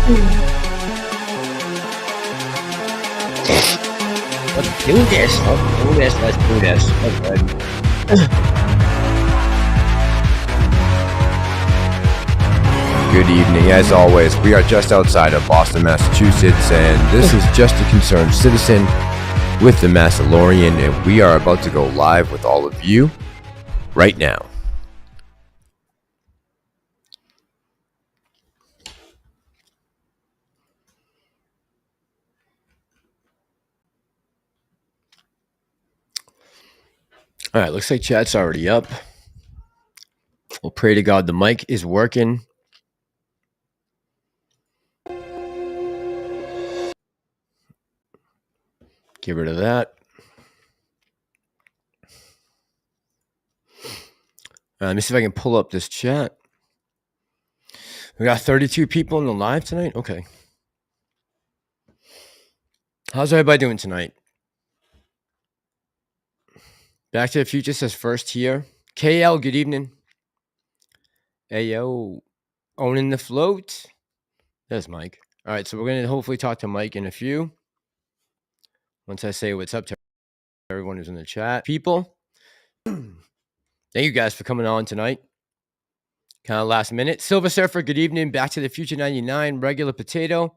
Let's do this. Let's do this. Good evening. As always, we are just outside of Boston, Massachusetts, and this is Just a Concerned Citizen with the Massalorian, and we are about to go live with all of you right now. All right, looks like chat's already up. Well, pray to God the mic is working. Get rid of that. Let me see if I can pull up this chat. We got 32 people in the live tonight. Okay. How's everybody doing tonight? Back to the Future says first here. KL, good evening. Ayo, owning the float. There's Mike. All right, so we're going to hopefully talk to Mike in a few. Once I say what's up to everyone who's in the chat. People, thank you guys for coming on tonight. Kind of last minute. Silver Surfer, good evening. Back to the Future 99. Regular Potato.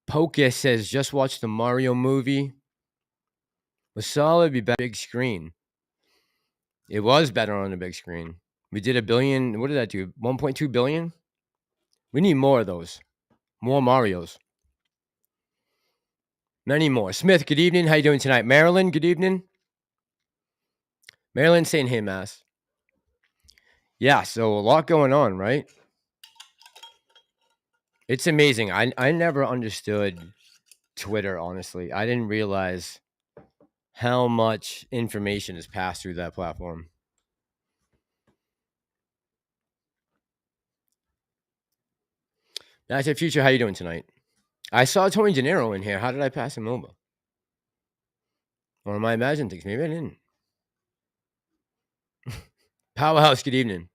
Poke says, just watched the Mario movie. Was solid, be better big screen. It was better on the big screen. We did $1 billion. What did that do? 1.2 billion? We need more of those. More Marios. Many more. Smith, good evening. How you doing tonight? Marilyn, good evening. Marilyn saying, hey, Mass. Yeah, so a lot going on, right? It's amazing. I never understood Twitter, honestly. I didn't realize how much information is passed through that platform. Back to the Future, how you doing tonight? I saw Tony De Niro in here. How did I pass him over? Or am I imagining things? Maybe I didn't. Powerhouse, good evening.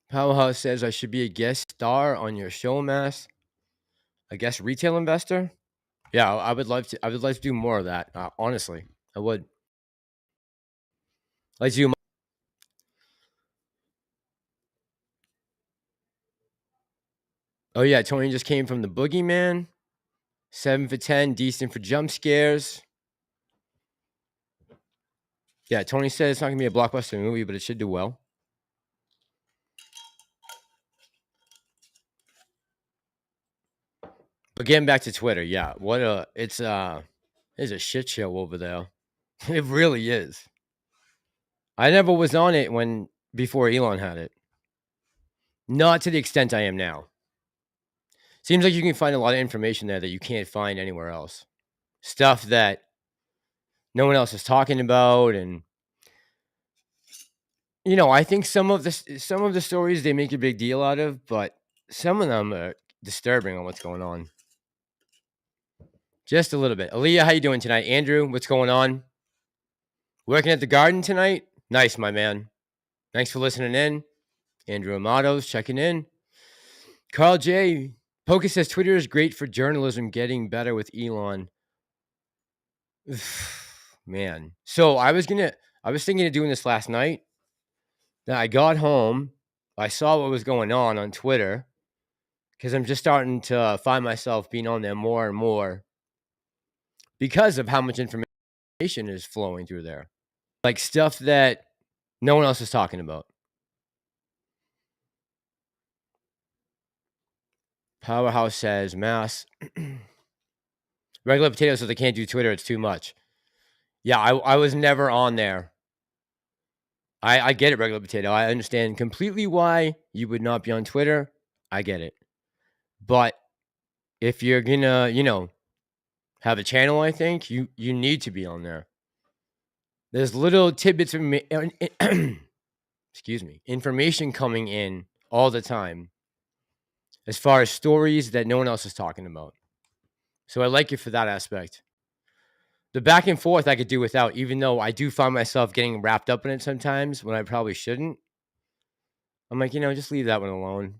Powerhouse says I should be a guest star on your show, Mass. I guess retail investor? Yeah, I would love to. I would like to do more of that. Honestly, I would. Let's do. Oh yeah, Tony just came from the Boogeyman. 7 for 10, decent for jump scares. Yeah, Tony said it's not gonna be a blockbuster movie, but it should do well. But getting back to Twitter, yeah, it's a shit show over there. It really is. I never was on it before Elon had it. Not to the extent I am now. Seems like you can find a lot of information there that you can't find anywhere else. Stuff that no one else is talking about, and I think some of the stories they make a big deal out of, but some of them are disturbing on what's going on. Just a little bit. Aaliyah, how you doing tonight? Andrew, what's going on? Working at the garden tonight? Nice, my man. Thanks for listening in. Andrew Amado's checking in. Carl J. Poker says Twitter is great for journalism getting better with Elon. Man. So I was thinking of doing this last night. Then I got home. I saw what was going on Twitter, because I'm just starting to find myself being on there more and more because of how much information is flowing through there. Like stuff that no one else is talking about. Powerhouse says, Mass. Regular Potato says they can't do Twitter. It's too much. Yeah, I was never on there. I get it, Regular Potato. I understand completely why you would not be on Twitter. I get it. But if you're gonna, have a channel, I think you need to be on there. There's little tidbits of information coming in all the time as far as stories that no one else is talking about. So I like it for that aspect. The back and forth I could do without, even though I do find myself getting wrapped up in it sometimes when I probably shouldn't. I'm like, just leave that one alone.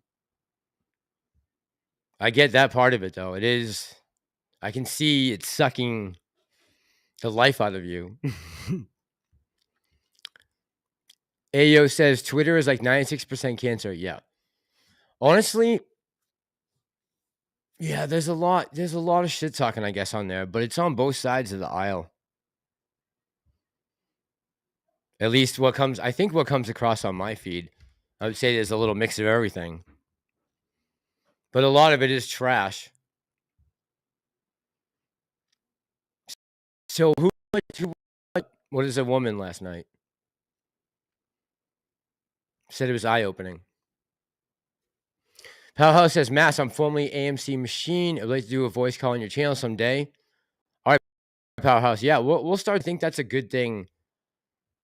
I get that part of it though. It is. I can see it sucking the life out of you. Ayo says Twitter is like 96% cancer. Yeah. Honestly, yeah, there's a lot of shit talking, I guess, on there, but it's on both sides of the aisle. At least what comes across on my feed. I would say there's a little mix of everything. But a lot of it is trash. So what is a woman last night? Said it was eye-opening. Powerhouse says, Mass, I'm formerly AMC Machine. I'd like to do a voice call on your channel someday. All right, Powerhouse. Yeah, we'll start to think that's a good thing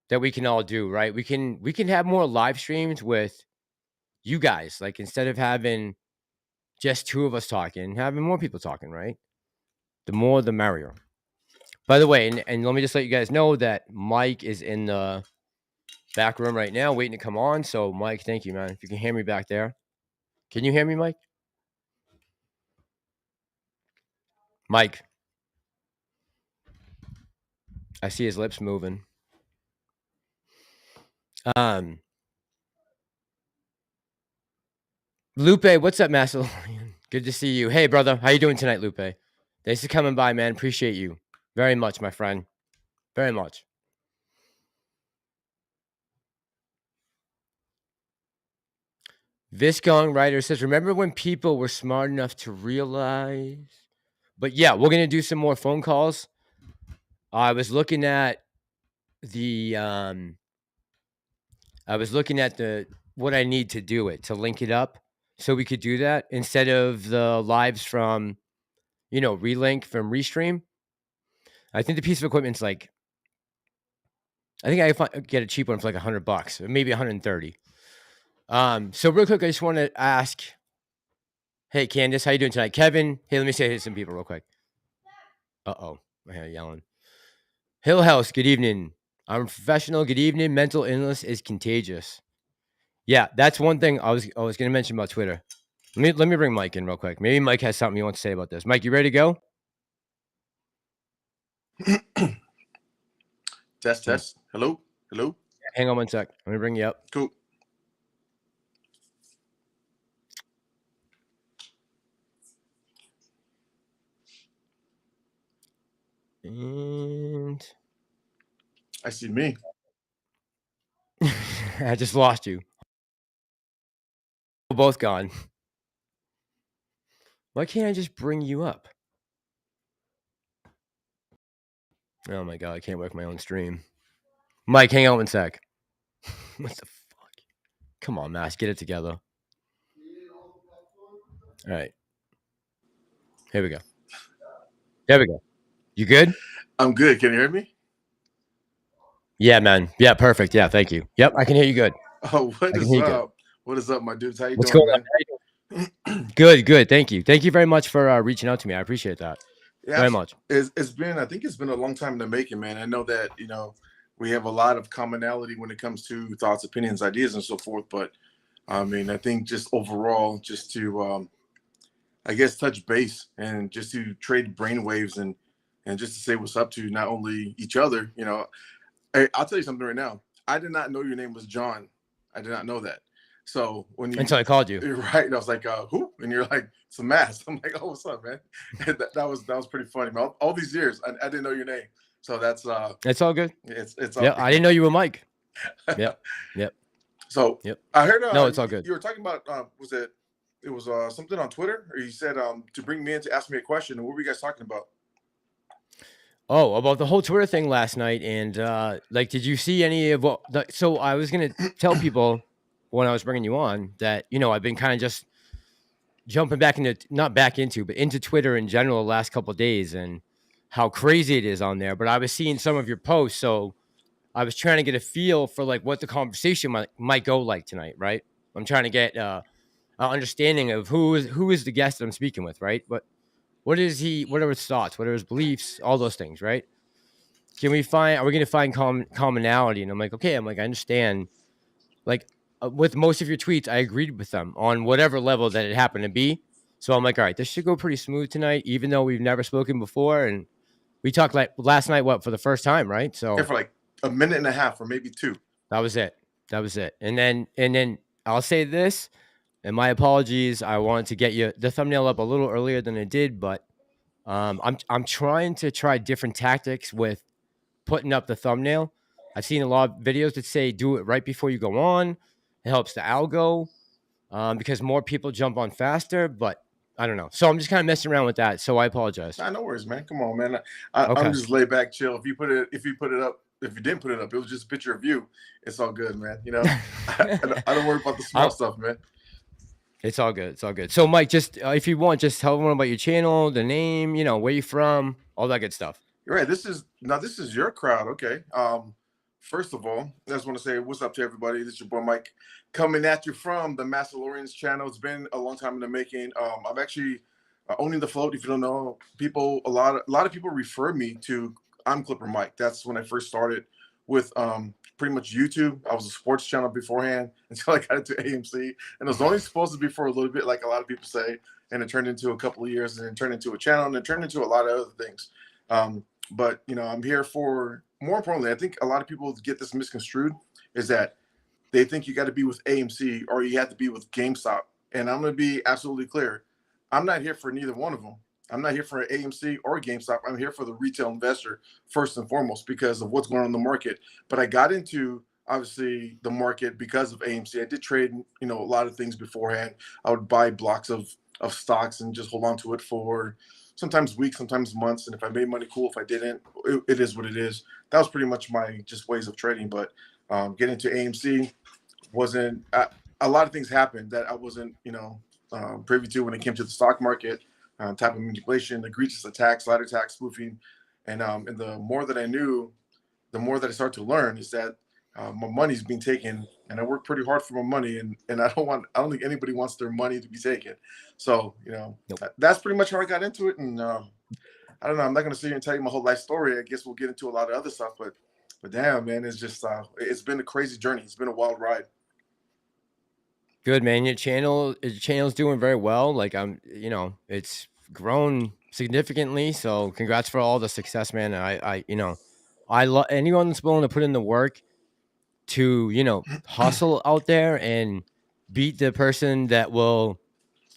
that we can all do, right? We can have more live streams with you guys. Like instead of having just two of us talking, having more people talking, right? The more the merrier. By the way, and let me just let you guys know that Mike is in the back room right now waiting to come on. So Mike, thank you, man. If you can hear me back there. Can you hear me, Mike? Mike. I see his lips moving. Lupe, what's up, Massalorian? Good to see you. Hey, brother. How you doing tonight, Lupe? Thanks for coming by, man. Appreciate you very much, my friend. Very much. Viscong Writer says, remember when people were smart enough to realize? But yeah, we're going to do some more phone calls. I was looking at what I need to do it to link it up so we could do that instead of the lives from, relink from Restream. I think the piece of equipment's like, I think I can get a cheap one for like $100 or maybe 130. So real quick, I just want to ask, hey, Candace, how you doing tonight? Kevin, hey, let me say hey to some people real quick. Uh-oh, I hear yelling. Hill House, good evening. I'm a professional. Good evening. Mental illness is contagious. Yeah, that's one thing I was going to mention about Twitter. Let me bring Mike in real quick. Maybe Mike has something he wants to say about this. Mike, you ready to go? Test. Hello. Hang on one sec. Let me bring you up. Cool. And I see me. I just lost you. We're both gone. Why can't I just bring you up? Oh my God, I can't work my own stream. Mike, hang on one sec. What the fuck? Come on, Mass, get it together. All right. Here we go. There we go. You good? I'm good. Can you hear me? Yeah, man. Yeah, perfect. Yeah, thank you. Yep, I can hear you good. Oh, what is up? What is up, my dudes? How you What's doing, going man? on? Good. Thank you. Thank you very much for reaching out to me. I appreciate that very much. It's been a long time in the making, man. I know that, we have a lot of commonality when it comes to thoughts, opinions, ideas, and so forth. But I mean, I think just overall, just to, I guess, touch base and just to trade brainwaves and just to say what's up to not only each other, Hey, I'll tell you something right now. I did not know your name was John. I did not know that. So until I called you, right? And I was like, who? And you're like, it's a Mass. I'm like, oh, what's up, man? And that was pretty funny, man. All these years, I didn't know your name. So that's it's all good. It's all yeah. good. I didn't know you were Mike. Yep. So I heard no, it's all good. You were talking about it was something on Twitter, or you said to bring me in to ask me a question. And what were you guys talking about? Oh, about the whole Twitter thing last night, and did you see any of what? So I was gonna tell people when I was bringing you on that I've been kind of just jumping back into Twitter in general the last couple of days, and how crazy it is on there. But I was seeing some of your posts, so I was trying to get a feel for like what the conversation might go like tonight, right? I'm trying to get an understanding of who is the guest that I'm speaking with, right? What is he? What are his thoughts? What are his beliefs? All those things, right? Are we going to find commonality? And I'm like, okay. I understand. Like with most of your tweets, I agreed with them on whatever level that it happened to be. So I'm like, all right, this should go pretty smooth tonight, even though we've never spoken before. And we talked like last night, what, for the first time, right? Yeah, So for like a minute and a half or maybe 2. that was it. That was it. And then I'll say this, and my apologies. I wanted to get you the thumbnail up a little earlier than I did, but I'm trying to try different tactics with putting up the thumbnail. I've seen a lot of videos that say do it right before you go on. It helps the algo because more people jump on faster. But I don't know. So I'm just kind of messing around with that. So I apologize. Nah, no worries, man. Come on, man. I'm Okay. just laid back, chill. If you didn't put it up, it was just a picture of you. It's all good, man. You know, I don't worry about the small stuff, man. It's all good. It's all good. So Mike, just if you want, just tell everyone about your channel, the name, you know, where you're from, all that good stuff. You're right. This is your crowd. Okay. First of all, I just want to say what's up to everybody. This is your boy Mike coming at you from the Massalorian's channel. It's been a long time in the making. I'm actually owning the float. If you don't know, people, a lot of people refer me to I'm Clipper Mike. That's when I first started with pretty much YouTube. I was a sports channel beforehand until I got into AMC, and it was only supposed to be for a little bit, like a lot of people say, and it turned into a couple of years, and it turned into a channel, and it turned into a lot of other things. But you know, I'm here for, more importantly, I think a lot of people get this misconstrued, is that they think you got to be with AMC or you have to be with GameStop. And I'm going to be absolutely clear. I'm not here for neither one of them. I'm not here for AMC or GameStop. I'm here for the retail investor first and foremost because of what's going on in the market. But I got into, obviously, the market because of AMC. I did trade, you know, a lot of things beforehand. I would buy blocks of stocks and just hold on to it for sometimes weeks, sometimes months. And if I made money, cool. If I didn't, it is what it is. That was pretty much my just ways of trading. But getting into AMC wasn't, a lot of things happened that I wasn't, you know, privy to when it came to the stock market, type of manipulation, egregious attacks, ladder attacks, spoofing. And the more that I knew, the more that I started to learn is that my money's being taken, and I work pretty hard for my money, and I don't think anybody wants their money to be taken. So, you know, that's pretty much how I got into it. And I don't know, I'm not going to sit here and tell you my whole life story. I guess we'll get into a lot of other stuff, but damn, man, it's just, it's been a crazy journey. It's been a wild ride. Good, man. Your channel's doing very well. Like you know, it's grown significantly. So congrats for all the success, man. And you know, I love anyone that's willing to put in the work to, you know, hustle out there and beat the person that will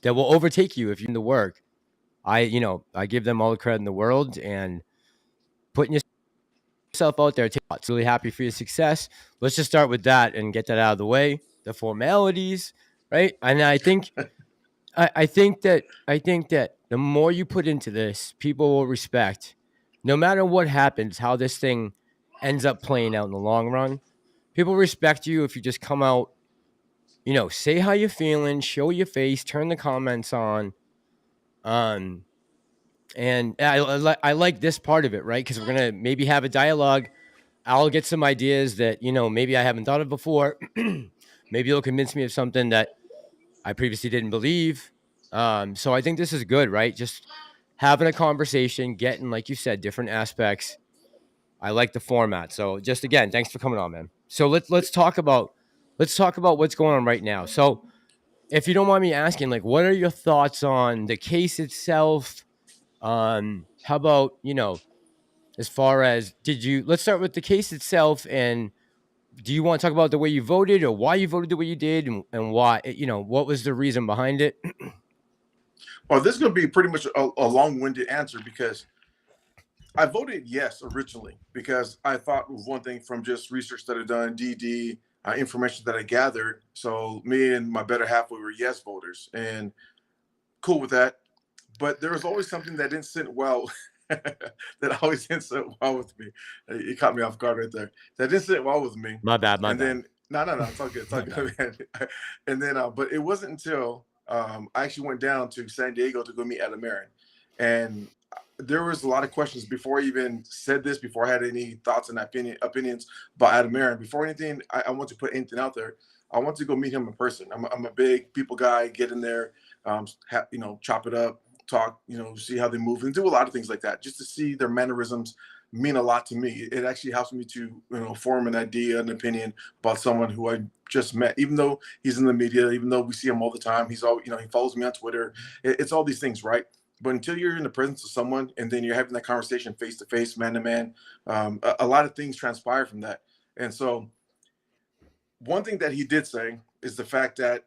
overtake you if you do the work. You know, I give them all the credit in the world, and putting yourself out there. It's really happy for your success. Let's just start with that and get that out of the way. The formalities, right? And I think, I think that the more you put into this, people will respect, no matter what happens, how this thing ends up playing out in the long run. People respect you if you just come out, you know, say how you're feeling, show your face, turn the comments on. And I like this part of it, right? Because we're going to maybe have a dialogue. I'll get some ideas that, you know, maybe I haven't thought of before. Maybe you'll convince me of something that I previously didn't believe. So I think this is good, right? Just having a conversation, getting, like you said, different aspects. I like the format. So just again, thanks for coming on, man. So let's talk about what's going on right now. So if you don't mind me asking, like, what are your thoughts on the case itself? How about, you know, as far as let's start with the case itself, and do you want to talk about the way you voted or why you voted the way you did, and why, you know, what was the reason behind it? Well, this is going to be pretty much a long-winded answer because I voted yes originally because I thought it was one thing from just research that I've done, DD, information that I gathered. So me and my better half, we were yes voters, and cool with that. But there was always something that didn't sit well. That always didn't sit well with me. You caught me off guard right there. That didn't sit well with me. My bad. Then no, it's all good. It's all good, man. And then, but it wasn't until I actually went down to San Diego to go meet Aron, and there was a lot of questions before I even said this, before I had any thoughts and opinions about Aron. Before anything, I want to put anything out there. I want to go meet him in person. I'm a big people guy. Get in there, you know, chop it up, talk, you know, see how they move, and do a lot of things like that, just to see their mannerisms, mean a lot to me. It actually helps me to, form an idea, an opinion about someone who I just met, even though he's in the media, even though we see him all the time. He's all, he follows me on Twitter. It's all these things, right? But until you're in the presence of someone and then you're having that conversation face to face, man to man, a lot of things transpire from that. And so one thing that he did say is the fact that,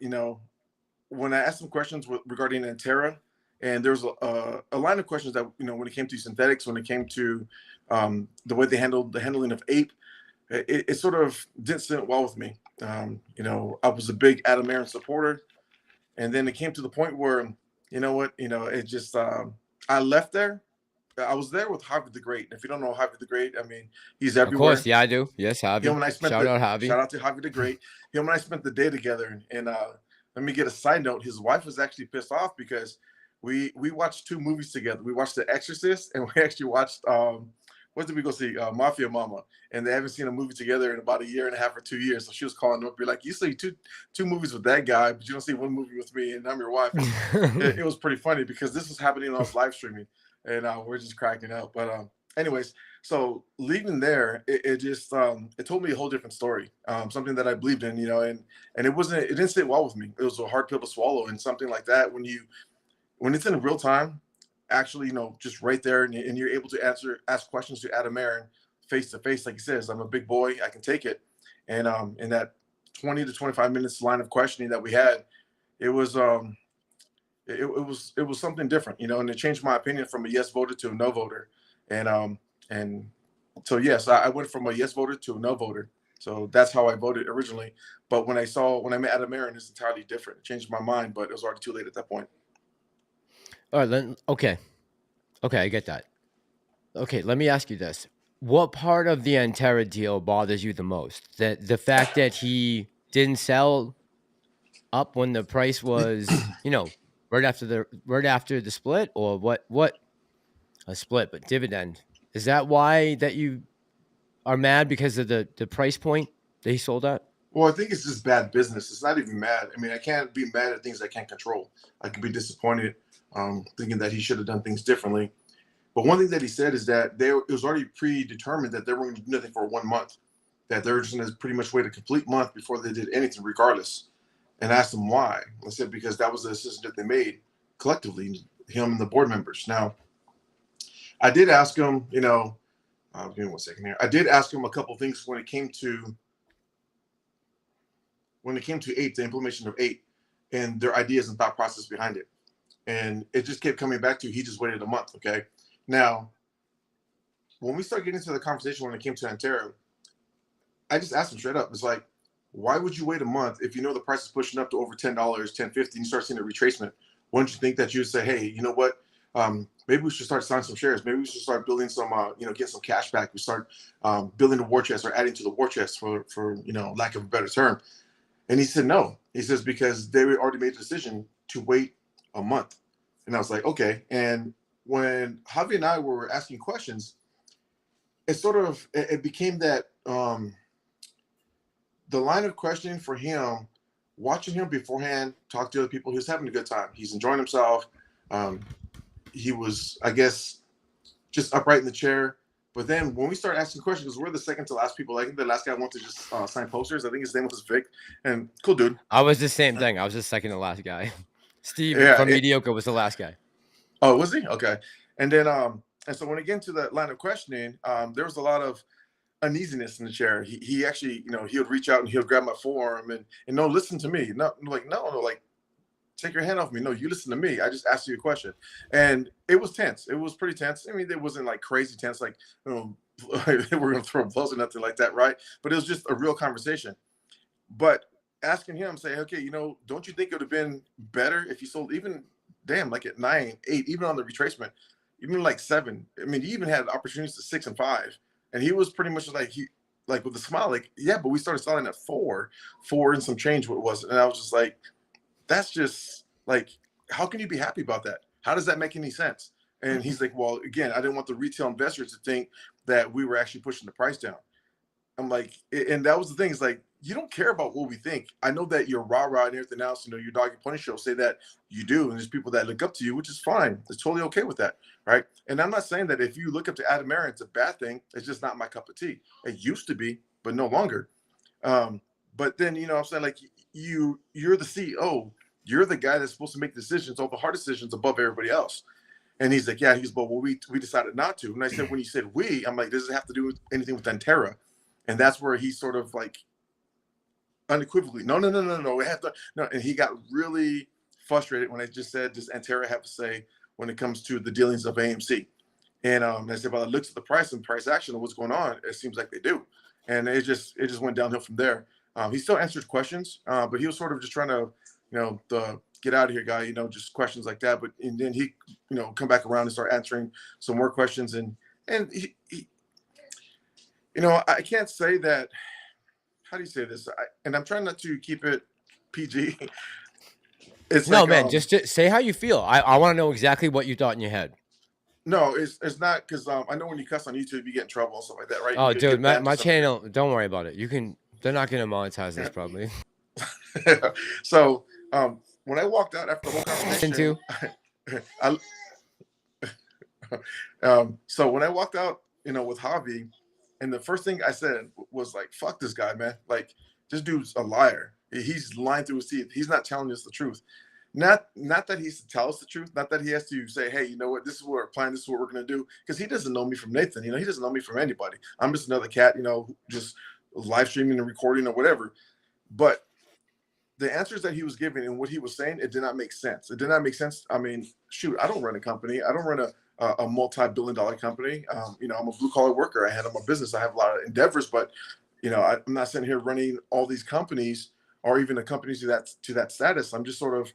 when I asked him questions regarding ANTARA, and there's a line of questions that, when it came to synthetics, when it came to the way they handled the handling of ape, it sort of didn't sit well with me. I was a big Aron supporter, and then it came to the point where, it just I left there. I was there with Javi the Great. And if you don't know Javi the Great, I mean, he's everywhere. Of course, yeah, I do. Yes, Javi. Him and I spent shout out Javi. Shout out to Javi the Great. Him and I spent the day together, and let me get a side note. His wife was actually pissed off because we watched 2 movies together. We watched The Exorcist, and we actually watched what did we go see? Mafia Mama. And they haven't seen a movie together in about 1.5 years or 2 years. So she was calling up, be like, you see two movies with that guy, but you don't see one movie with me, and I'm your wife. It was pretty funny because this was happening on us live streaming, and we're just cracking up. But anyways, so leaving there, it just it told me a whole different story, something that I believed in, and it didn't sit well with me. It was a hard pill to swallow, and something like that when it's in real time, actually, just right there, and you're able to ask questions to Aron face to face, like he says, I'm a big boy, I can take it. And in that 20 to 25 minutes line of questioning that we had, it was it was something different, and it changed my opinion from a yes voter to a no voter. And so yes, I went from a yes voter to a no voter. So that's how I voted originally. But when I met Aron, it's entirely different. It changed my mind, but it was already too late at that point. All right, then, okay, I get that. Okay, let me ask you this. What part of the ANTARA deal bothers you the most? The fact that he didn't sell up when the price was, right after the split, or what a split, but dividend. Is that why that you are mad because of the price point that he sold at? Well, I think it's just bad business. It's not even mad. I mean, I can't be mad at things I can't control. I can be disappointed, thinking that he should have done things differently. But one thing that he said is that it was already predetermined that they were going to do nothing for 1 month, that they were just going to pretty much wait a complete month before they did anything regardless. And I asked him why. I said, because that was the decision that they made collectively, him and the board members. Now, I did ask him, give me 1 second here. I did ask him a couple things when it came to APE, the implementation of APE, and their ideas and thought process behind it. And it just kept coming back to, he just waited a month, okay? Now, when we start getting into the conversation when it came to ANTARA, I just asked him straight up. It's like, why would you wait a month if you know the price is pushing up to over $10, $10.50, and you start seeing a retracement? Wouldn't you think that you would say, hey, you know what? Maybe we should start selling some shares. Maybe we should start building some, get some cash back. We start building a war chest or adding to the war chest for lack of a better term. And he said no. He says because they already made the decision to wait a month. And I was like, okay. And when Javi and I were asking questions, it became that the line of questioning for him, watching him beforehand, talk to other people, he was having a good time. He's enjoying himself. He was, I guess, just upright in the chair. But then when we start asking questions, because we're the second to last people, I think the last guy wanted to just sign posters. I think his name was Vic, and cool dude. I was the same thing. I was the second to last guy. Steve from Mediocre was the last guy. Oh, was he? Okay. And then, and so when it get to that line of questioning, there was a lot of uneasiness in the chair. He actually, he would reach out and he would grab my forearm and no, listen to me. No, take your hand off me. No, you listen to me. I just asked you a question. And it was tense. It was pretty tense. I mean, it wasn't like crazy tense, like, we're going to throw blows or nothing like that, right? But it was just a real conversation. But asking him, say, okay, don't you think it would have been better if you sold even, like at 9, 8, even on the retracement, even like 7. I mean, he even had opportunities to 6 and 5. And he was pretty much like with a smile, like, yeah, but we started selling at 4 and some change what it was. And I was just like, that's just like, how can you be happy about that? How does that make any sense? And he's like, well, again, I didn't want the retail investors to think that we were actually pushing the price down. I'm like, and that was the thing, is like, you don't care about what we think. I know that your rah-rah and everything else, your dog and pony show say that you do, and there's people that look up to you, which is fine. It's totally okay with that, right? And I'm not saying that if you look up to Adam Aron, it's a bad thing. It's just not my cup of tea. It used to be, but no longer. But then, I'm saying, like, you're the CEO. You're the guy that's supposed to make decisions, all the hard decisions above everybody else. And he's like, yeah, well, we decided not to. And I said, when he said we, I'm like, does it have to do with anything with ANTARA? And that's where he sort of like unequivocally, no, it has to, no. And he got really frustrated when I just said, does ANTARA have to say when it comes to the dealings of AMC? And I said, well, it looks at the price and price action of what's going on. It seems like they do. And it just went downhill from there. He still answered questions, but he was sort of just trying to, the get out of here guy, just questions like that. And then he, come back around and start answering some more questions. And he I can't say that, how do you say this? And I'm trying not to keep it PG. It's no, like, man, just say how you feel. I want to know exactly what you thought in your head. No, it's not, because I know when you cuss on YouTube, you get in trouble and stuff like that, right? Oh, dude, my channel, don't worry about it. They're not going to monetize this probably. So when I walked out after the whole conversation, so when I walked out, with Javi, and the first thing I said was like, fuck this guy, man. Like, this dude's a liar. He's lying through his teeth. He's not telling us the truth. Not that he has to tell us the truth. Not that he has to say, hey, you know what? This is what we're planning. This is what we're going to do. Because he doesn't know me from Nathan. He doesn't know me from anybody. I'm just another cat, just live streaming and recording or whatever. But the answers that he was giving and what he was saying, it did not make sense. It did not make sense. I mean, shoot, I don't run a company. I don't run a multi-billion-dollar company. I'm a blue-collar worker. I handle my business. I have a lot of endeavors, but I'm not sitting here running all these companies or even the companies to that status. I'm just sort of,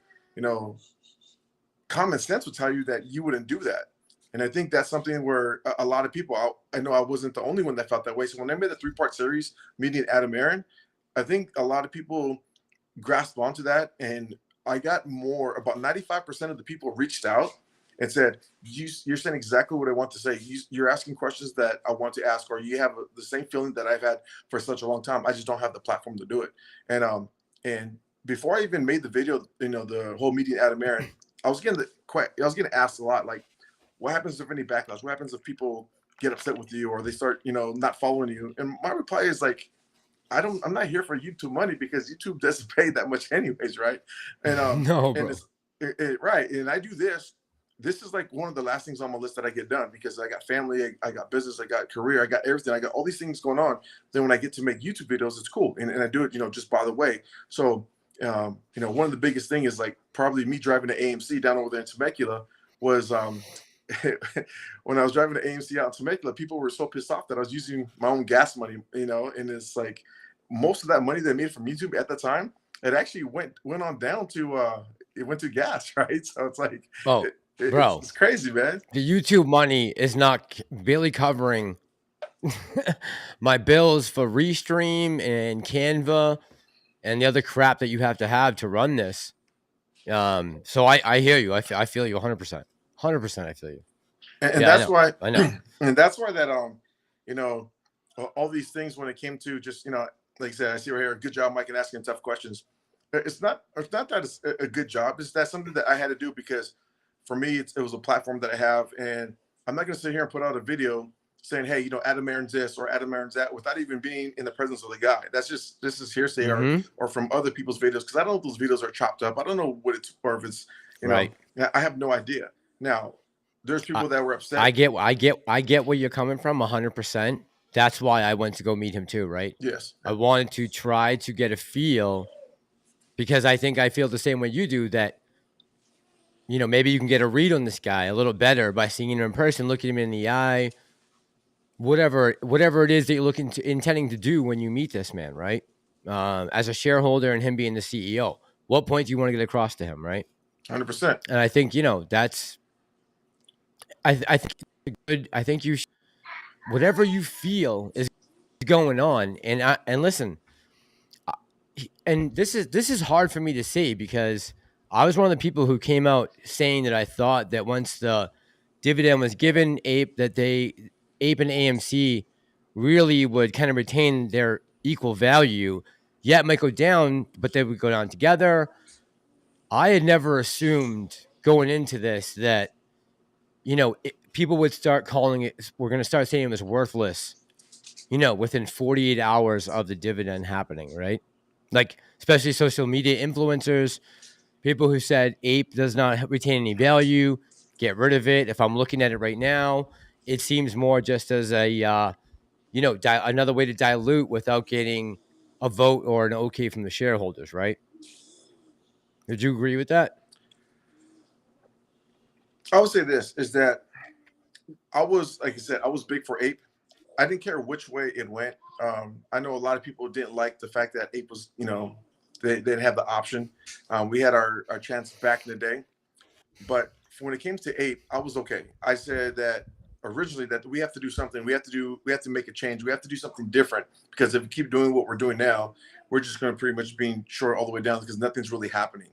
common sense would tell you that you wouldn't do that. And I think that's something where a lot of people, I know I wasn't the only one that felt that way. So when I made the 3-part series, meeting Adam Aron, I think a lot of people grasped onto that. And I got about 95% of the people reached out and said, you're saying exactly what I want to say. You're asking questions that I want to ask, or you have the same feeling that I've had for such a long time. I just don't have the platform to do it. And before I even made the video, the whole meeting Adam Aron, I was getting asked a lot, like, what happens if any backlash? What happens if people get upset with you or they start, not following you? And my reply is like, I'm not here for YouTube money, because YouTube doesn't pay that much anyways, right? And no, bro. And right. And I do this. This is like one of the last things on my list that I get done, because I got family, I got business, I got career, I got everything. I got all these things going on. Then when I get to make YouTube videos, it's cool. And I do it, just by the way. So, one of the biggest thing is like probably me driving to AMC down over there in Temecula was, when I was driving to AMC out in Temecula, people were so pissed off that I was using my own gas money, and it's like most of that money that I made from YouTube at the time, it actually went on down to, it went to gas, right? So it's like, bro, it's crazy, man. The YouTube money is not barely covering my bills for Restream and Canva and the other crap that you have to run this. So I hear you. I feel you 100%. 100%. I feel you. And yeah, that's why I know. And that's why that all these things, when it came to just, like I said, I see right here, good job, Mike, and asking tough questions. It's not that it's a good job. It's that something that I had to do, because for me, it was a platform that I have, and I'm not going to sit here and put out a video saying, hey, Adam Aron's this or Adam Aron's that, without even being in the presence of the guy. This is hearsay, or from other people's videos, because I don't know if those videos are chopped up. I don't know what it's, or if it's, right. I have no idea. Now, there's people that were upset. I get where you're coming from 100%. That's why I went to go meet him too, right? Yes. I wanted to try to get a feel, because I think I feel the same way you do, that maybe you can get a read on this guy a little better by seeing him in person, looking him in the eye, whatever it is that you're intending to do when you meet this man, right? As a shareholder and him being the CEO, what point do you want to get across to him, right? 100%. And I think that's. I think good. I think you whatever you feel is going on, and listen. And this is hard for me to say, because I was one of the people who came out saying that I thought that once the dividend was given, Ape and AMC really would kind of retain their equal value, yeah, it might go down, but they would go down together. I had never assumed going into this that, people would start calling it, we're going to start saying it was worthless, within 48 hours of the dividend happening, right? Like, especially social media influencers, people who said Ape does not retain any value, get rid of it. If I'm looking at it right now, it seems more just as a, another way to dilute without getting a vote or an okay from the shareholders, right? Would you agree with that? I would say this is that I was, like I said, I was big for Ape. I didn't care which way it went. I know a lot of people didn't like the fact that Ape was, they didn't have the option. We had our chance back in the day, but when it came to Ape, I was okay. I said that originally that we have to do something. We have to make a change. We have to do something different, because if we keep doing what we're doing now, we're just going to pretty much being short all the way down, because nothing's really happening.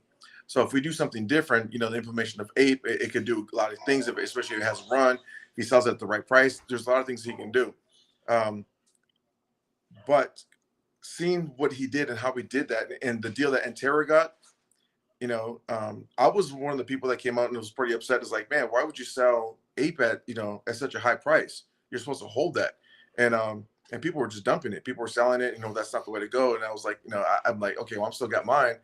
So if we do something different, the implementation of Ape, it could do a lot of things, especially if it has a run. If he sells at the right price, there's a lot of things he can do. But seeing what he did and how he did that, and the deal that ANTARA got, I was one of the people that came out and was pretty upset. It's like, man, why would you sell Ape at, at such a high price? You're supposed to hold that. And people were just dumping it. People were selling it. That's not the way to go. And I was like, I'm like, okay, well, I'm still got mine.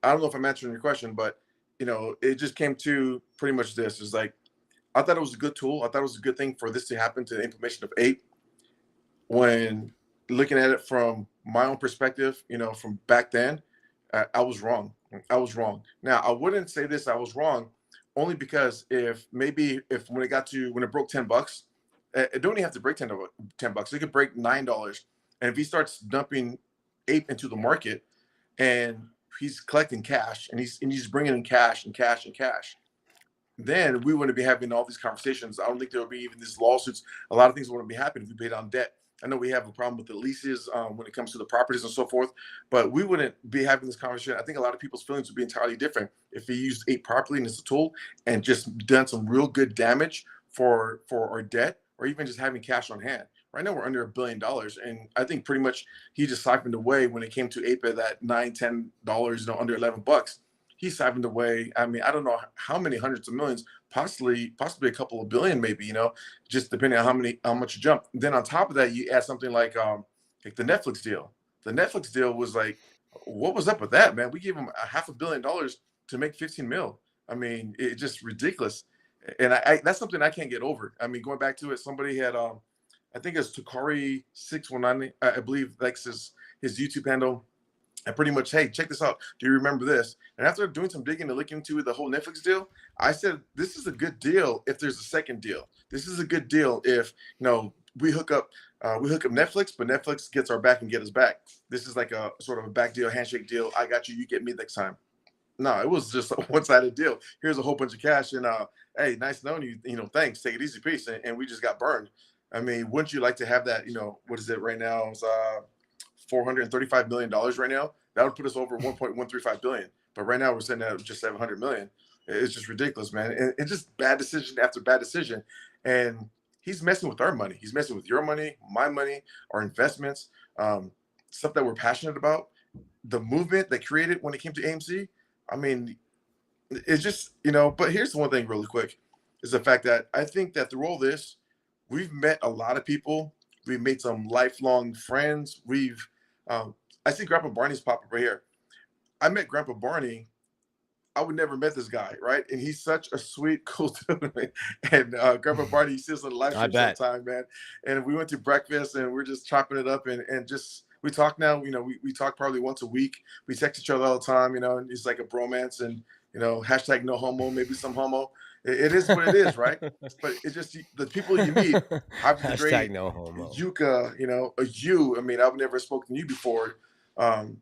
I don't know if I'm answering your question, but, it just came to pretty much this. It's like, I thought it was a good tool. I thought it was a good thing for this to happen, to the implementation of Ape. When looking at it from my own perspective, from back then, I was wrong. I was wrong. Now, I wouldn't say this, I was wrong, only because if when it broke $10, it don't even have to break $10. It could break $9. And if he starts dumping Ape into the market, and he's collecting cash, and he's bringing in cash and cash and cash, then we wouldn't be having all these conversations. I don't think there would be even these lawsuits. A lot of things wouldn't be happening if we paid on debt. I know we have a problem with the leases when it comes to the properties and so forth, but we wouldn't be having this conversation. I think a lot of people's feelings would be entirely different if we used Ape properly and as a tool, and just done some real good damage for our debt, or even just having cash on hand. Right now we're under $1 billion, and I think pretty much he just siphoned away when it came to Ape at that $9-10, under $11. He siphoned away. I mean, I don't know how many hundreds of millions, possibly a couple of billion, maybe, just depending on how much you jump. Then on top of that, you add something like the Netflix deal. The Netflix deal was like, what was up with that, man? We gave him $500 million to make 15 mil. I mean, it's just ridiculous. And I that's something I can't get over. I mean, going back to it, somebody had, I think it's Takari619, I believe that's his YouTube handle. And pretty much, hey, check this out. Do you remember this? And after doing some digging and looking into the whole Netflix deal, I said, this is a good deal if there's a second deal. This is a good deal if, we hook up Netflix, but Netflix gets our back and get us back. This is like a sort of a back deal, handshake deal. I got you, you get me next time. No, it was just a one-sided deal. Here's a whole bunch of cash, and hey, nice knowing you. Thanks. Take it easy, peace. And we just got burned. I mean, wouldn't you like to have that? What is it right now? It's $435 million right now. That would put us over 1.135 billion. But right now we're sitting at just 700 million. It's just ridiculous, man. And it's just bad decision after bad decision. And he's messing with our money. He's messing with your money, my money, our investments, stuff that we're passionate about. The movement that created when it came to AMC. I mean, it's just, but here's the one thing really quick, is the fact that I think that through all this, we've met a lot of people. We've made some lifelong friends. I see Grandpa Barney's pop up right here. I met Grandpa Barney. I would never met this guy, right? And he's such a sweet, cool dude. And Grandpa Barney, he sees on the live stream sometime, man. And we went to breakfast, and we're just chopping it up, and just we talk now. We talk probably once a week. We text each other all the time, and it's like a bromance, and hashtag no homo, maybe some homo. It is what it is, right? But it's just the people you meet. Hashtag great, no homo. Yuka, I mean, I've never spoken to you before.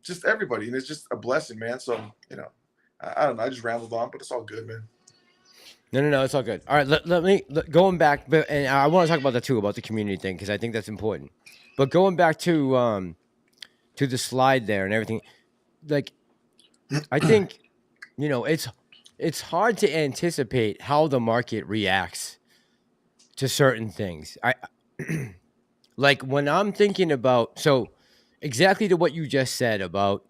Just everybody, and it's just a blessing, man. So I don't know, I just rambled on, but it's all good, man. No, it's all good. All right, let me going back, and I want to talk about that too, about the community thing, because I think that's important. But going back to the slide there and everything, like, I think it's hard to anticipate how the market reacts to certain things. I like when I'm thinking about, so exactly to what you just said about,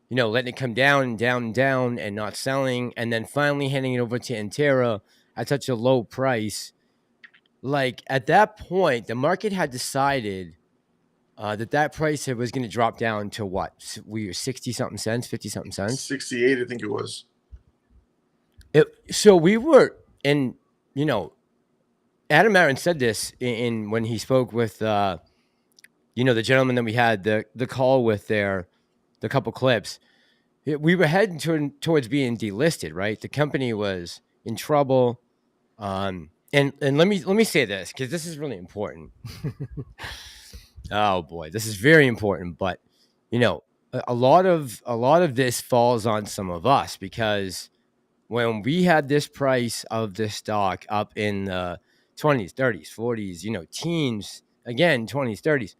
you know, letting it come down and down and down and not selling, and then finally handing it over to ANTARA at such a low price. Like at that point, the market had decided that price was going to drop down to what? We were 60 something cents, 50 something cents. 68, I think it was. So we were, and you know, Aron said this in when he spoke with, you know, the gentleman that we had the call with there, the couple clips. We were heading towards being delisted, right? The company was in trouble. And let me say this, because this is really important. Oh boy, this is very important. But you know, a lot of this falls on some of us, because when we had this price of this stock up in the 20s, 30s, 40s, you know, teens, again, 20s, 30s,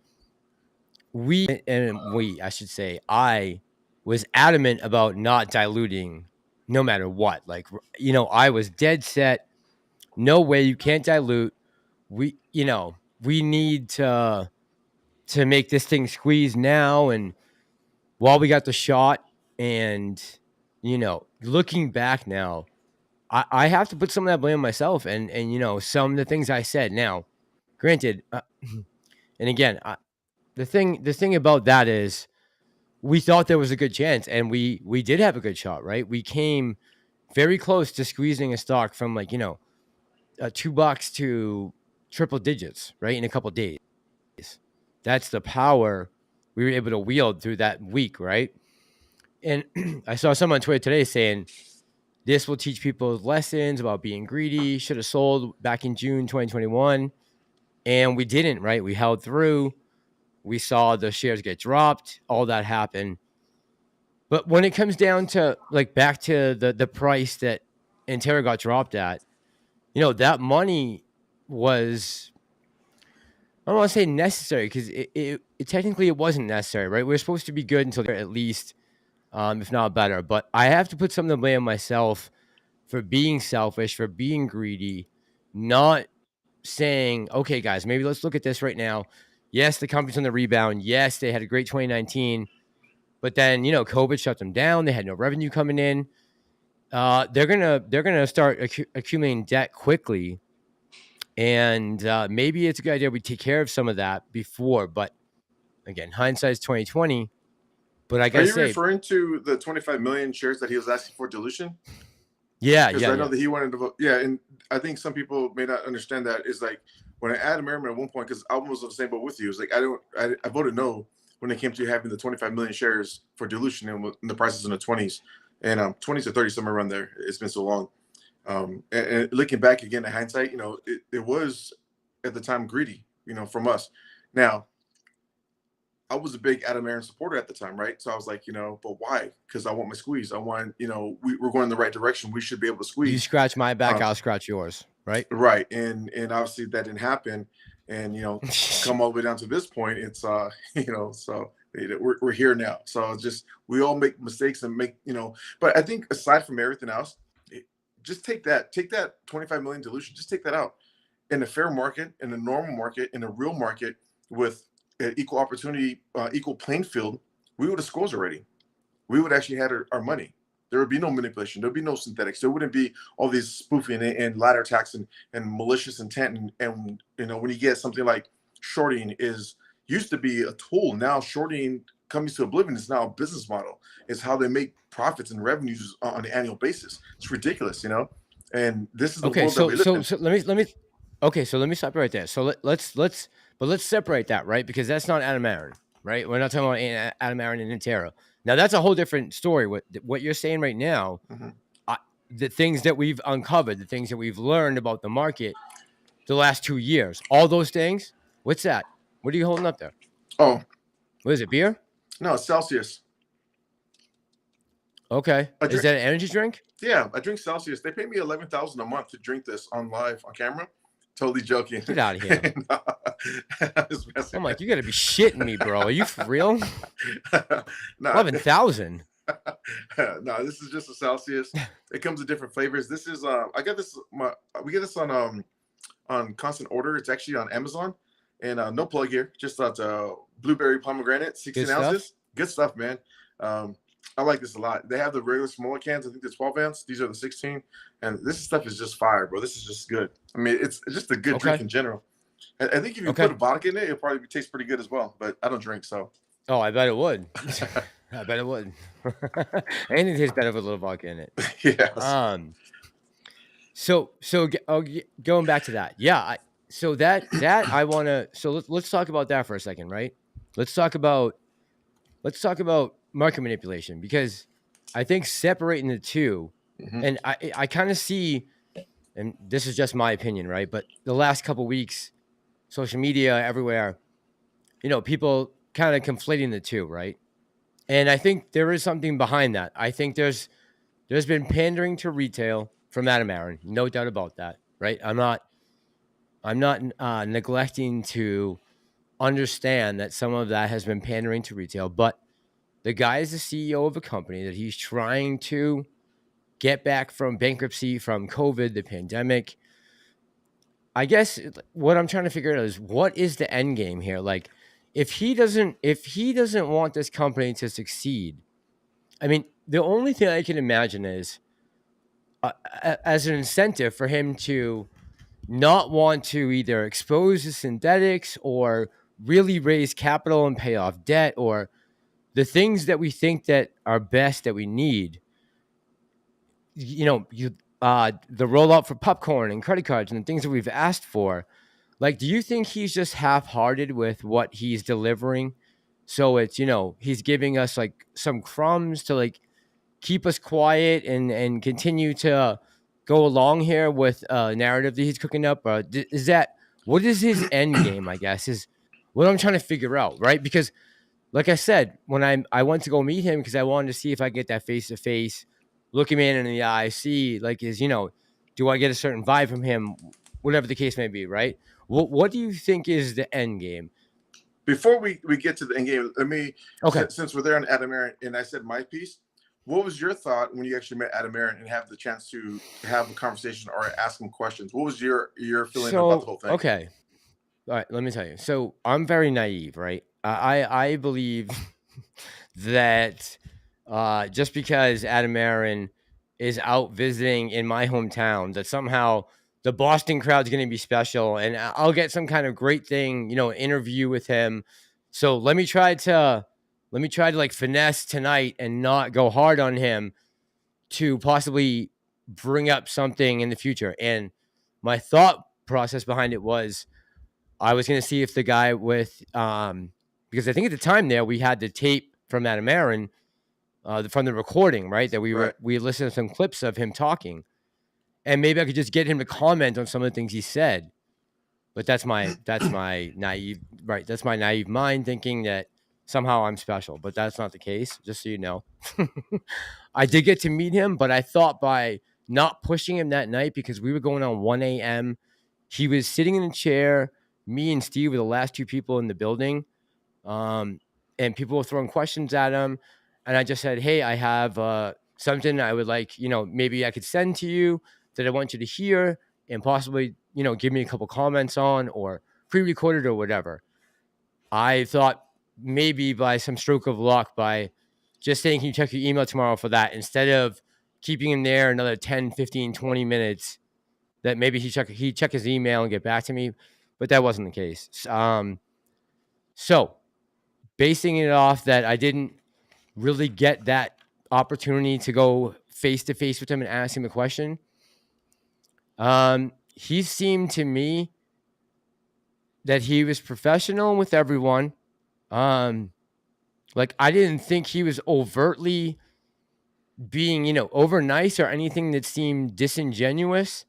I should say, I was adamant about not diluting no matter what. Like, you know, I was dead set. No way, you can't dilute. We need to make this thing squeeze now, and while we got the shot. And, you know, looking back now, I have to put some of that blame on myself, and you know, some of the things I said. Now, granted, and again, the thing about that is, we thought there was a good chance, and we did have a good shot, right? We came very close to squeezing a stock from, like, you know, $2 to triple digits, right, in a couple days. That's the power we were able to wield through that week, right? And I saw someone on Twitter today saying, this will teach people lessons about being greedy. Should have sold back in June 2021. And we didn't, right? We held through. We saw the shares get dropped. All that happened. But when it comes down to, like, back to the price that ANTARA got dropped at, you know, that money was, I don't want to say necessary, because it technically it wasn't necessary, right? We were supposed to be good until at least, if not better. But I have to put some of the blame on myself for being selfish, for being greedy, not saying, okay, guys, maybe let's look at this right now. Yes, the company's on the rebound. Yes, they had a great 2019, but then, you know, COVID shut them down. They had no revenue coming in. They're gonna start accumulating debt quickly, and maybe it's a good idea we take care of some of that before. But again, hindsight's 2020. But I gotta say, referring to the 25 million shares that he was asking for dilution? Yeah, because I know that he wanted to vote. Yeah, and I think some people may not understand that. Is like when I added Merriman at one point, because I was on the same boat with you. It's like I voted no when it came to having the 25 million shares for dilution, and the prices in the 20s and 20s to 30, somewhere around there. It's been so long. And looking back again at hindsight, you know, it was at the time greedy, you know, from us. Now, I was a big Aron supporter at the time, right? So I was like, you know, but why? Because I want my squeeze. I want, you know, we're going in the right direction. We should be able to squeeze. You scratch my back, I'll scratch yours, right? Right. And obviously that didn't happen. And, you know, come all the way down to this point, it's, you know, so we're here now. So it's just, we all make mistakes and make, you know, but I think aside from everything else, just take that 25 million dilution, just take that out. In a fair market, in a normal market, in a real market with equal opportunity, equal playing field, we would have scores already. We would actually had our money. There would be no manipulation. There would be no synthetics. There wouldn't be all these spoofing and ladder attacks and malicious intent. And you know, when you get something like shorting used to be a tool. Now shorting coming to oblivion is now a business model. It's how they make profits and revenues on an annual basis. It's ridiculous, you know. And this is the world that we live in. So let me. Okay, so let me stop right there. So let's separate that, right? Because that's not Aron, right? We're not talking about Aron and ANTARA. Now that's a whole different story. What you're saying right now, the things that we've uncovered, the things that we've learned about the market the last 2 years, all those things. What's that? What are you holding up there? Oh, what is it? Beer? No, it's Celsius. Okay. Is that an energy drink? Yeah, I drink Celsius. They pay me $11,000 a month to drink this on camera. Totally joking. Get out of here. I'm like, you got to be shitting me, bro. Are you for real? 11,000. No, this is just a Celsius. It comes in different flavors. This is I got this. We get this on constant order. It's actually on Amazon. And no plug here. Just thought blueberry pomegranate, 16 Good stuff. ounces. Good stuff, man. I like this a lot. They have the regular smaller cans. I think the 12 ounce. These are the 16. And this stuff is just fire, bro. This is just good. I mean, it's just a good drink in general. I think if you put a vodka in it, it'll probably taste pretty good as well. But I don't drink, so. Oh, I bet it would. I bet it would. Anything tastes better with a little vodka in it. Yes. So going back to that, yeah. So that I want to. So let's talk about that for a second, right? Let's talk about market manipulation, because I think separating the two, and I kind of see, and this is just my opinion, right? But the last couple weeks, social media everywhere, people kind of conflating the two, right? And I think there is something behind that. I think there's been pandering to retail from Aron, no doubt about that, right? I'm not neglecting to understand that some of that has been pandering to retail, but the guy is the CEO of a company that he's trying to get back from bankruptcy, from COVID, the pandemic. I guess what I'm trying to figure out is, what is the end game here? Like, if he doesn't want this company to succeed, I mean, the only thing I can imagine is as an incentive for him to not want to either expose the synthetics or really raise capital and pay off debt, or the things that we think that are best that we need. The rollout for popcorn and credit cards and the things that we've asked for. Like, do you think he's just half-hearted with what he's delivering? So it's, he's giving us like some crumbs to like keep us quiet and continue to go along here with a narrative that he's cooking up? Or what is his end game, I guess, is what I'm trying to figure out, right? Because like I said, when I went to go meet him, because I wanted to see if I get that face-to-face, look him in the eye, see, like, do I get a certain vibe from him, whatever the case may be, right? What do you think is the end game? Before we get to the end game, let me, since we're there on Aron, and I said my piece, what was your thought when you actually met Aron and have the chance to have a conversation or ask him questions? What was your feeling about the whole thing? Okay. All right, let me tell you. So I'm very naive, right? I believe that just because Aron is out visiting in my hometown, that somehow the Boston crowd's going to be special, and I'll get some kind of great thing, interview with him. So let me try to like finesse tonight and not go hard on him to possibly bring up something in the future. And my thought process behind it was, I was going to see if the guy with, because I think at the time there we had the tape from Aron, from the recording, right? That we listened to some clips of him talking, and maybe I could just get him to comment on some of the things he said. But that's my naive, right? That's my naive mind thinking that somehow I'm special, but that's not the case. Just so you know, I did get to meet him, but I thought by not pushing him that night, because we were going on 1 a.m., he was sitting in a chair. Me and Steve were the last two people in the building, and people were throwing questions at him. And I just said, hey, I have something I would like, maybe I could send to you that I want you to hear and possibly, give me a couple comments on, or pre-recorded or whatever. I thought maybe by some stroke of luck, by just saying, can you check your email tomorrow for that, instead of keeping him there another 10, 15, 20 minutes, that maybe he'd check his email and get back to me. But that wasn't the case. So basing it off that I didn't really get that opportunity to go face-to-face with him and ask him a question, he seemed to me that he was professional with everyone. Like, I didn't think he was overtly being, over nice or anything that seemed disingenuous.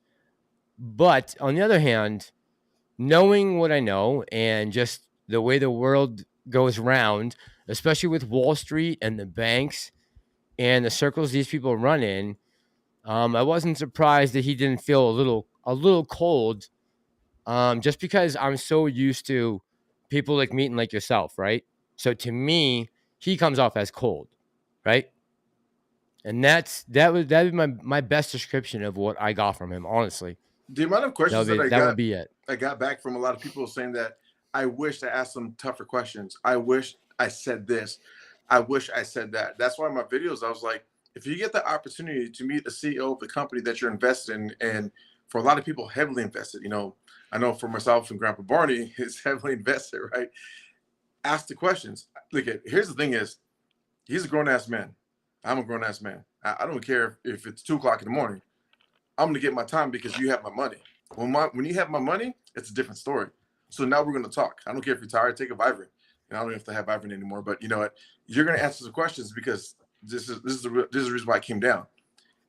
But on the other hand, knowing what I know and just the way the world goes round, especially with Wall Street and the banks and the circles these people run in, I wasn't surprised that he didn't feel a little cold, just because I'm so used to people like meeting like yourself, right? So to me, he comes off as cold, right? And that was my best description of what I got from him, honestly. The amount of questions that would be it. I got back from a lot of people saying that I wish I asked some tougher questions. I wish I said this. I wish I said that. That's why in my videos, I was like, if you get the opportunity to meet the CEO of the company that you're invested in, and for a lot of people, heavily invested, you know, I know for myself and Grandpa Barney is heavily invested, right? Ask the questions. Look at, here's the thing is, he's a grown ass man. I'm a grown ass man. I don't care if it's 2 o'clock in the morning. I'm gonna get my time because you have my money. When you have my money, it's a different story. So now we're gonna talk. I don't care if you're tired, take a Vibrant. And I don't have to have Vibrant anymore, but you know what? You're gonna answer the questions because this is the reason why I came down.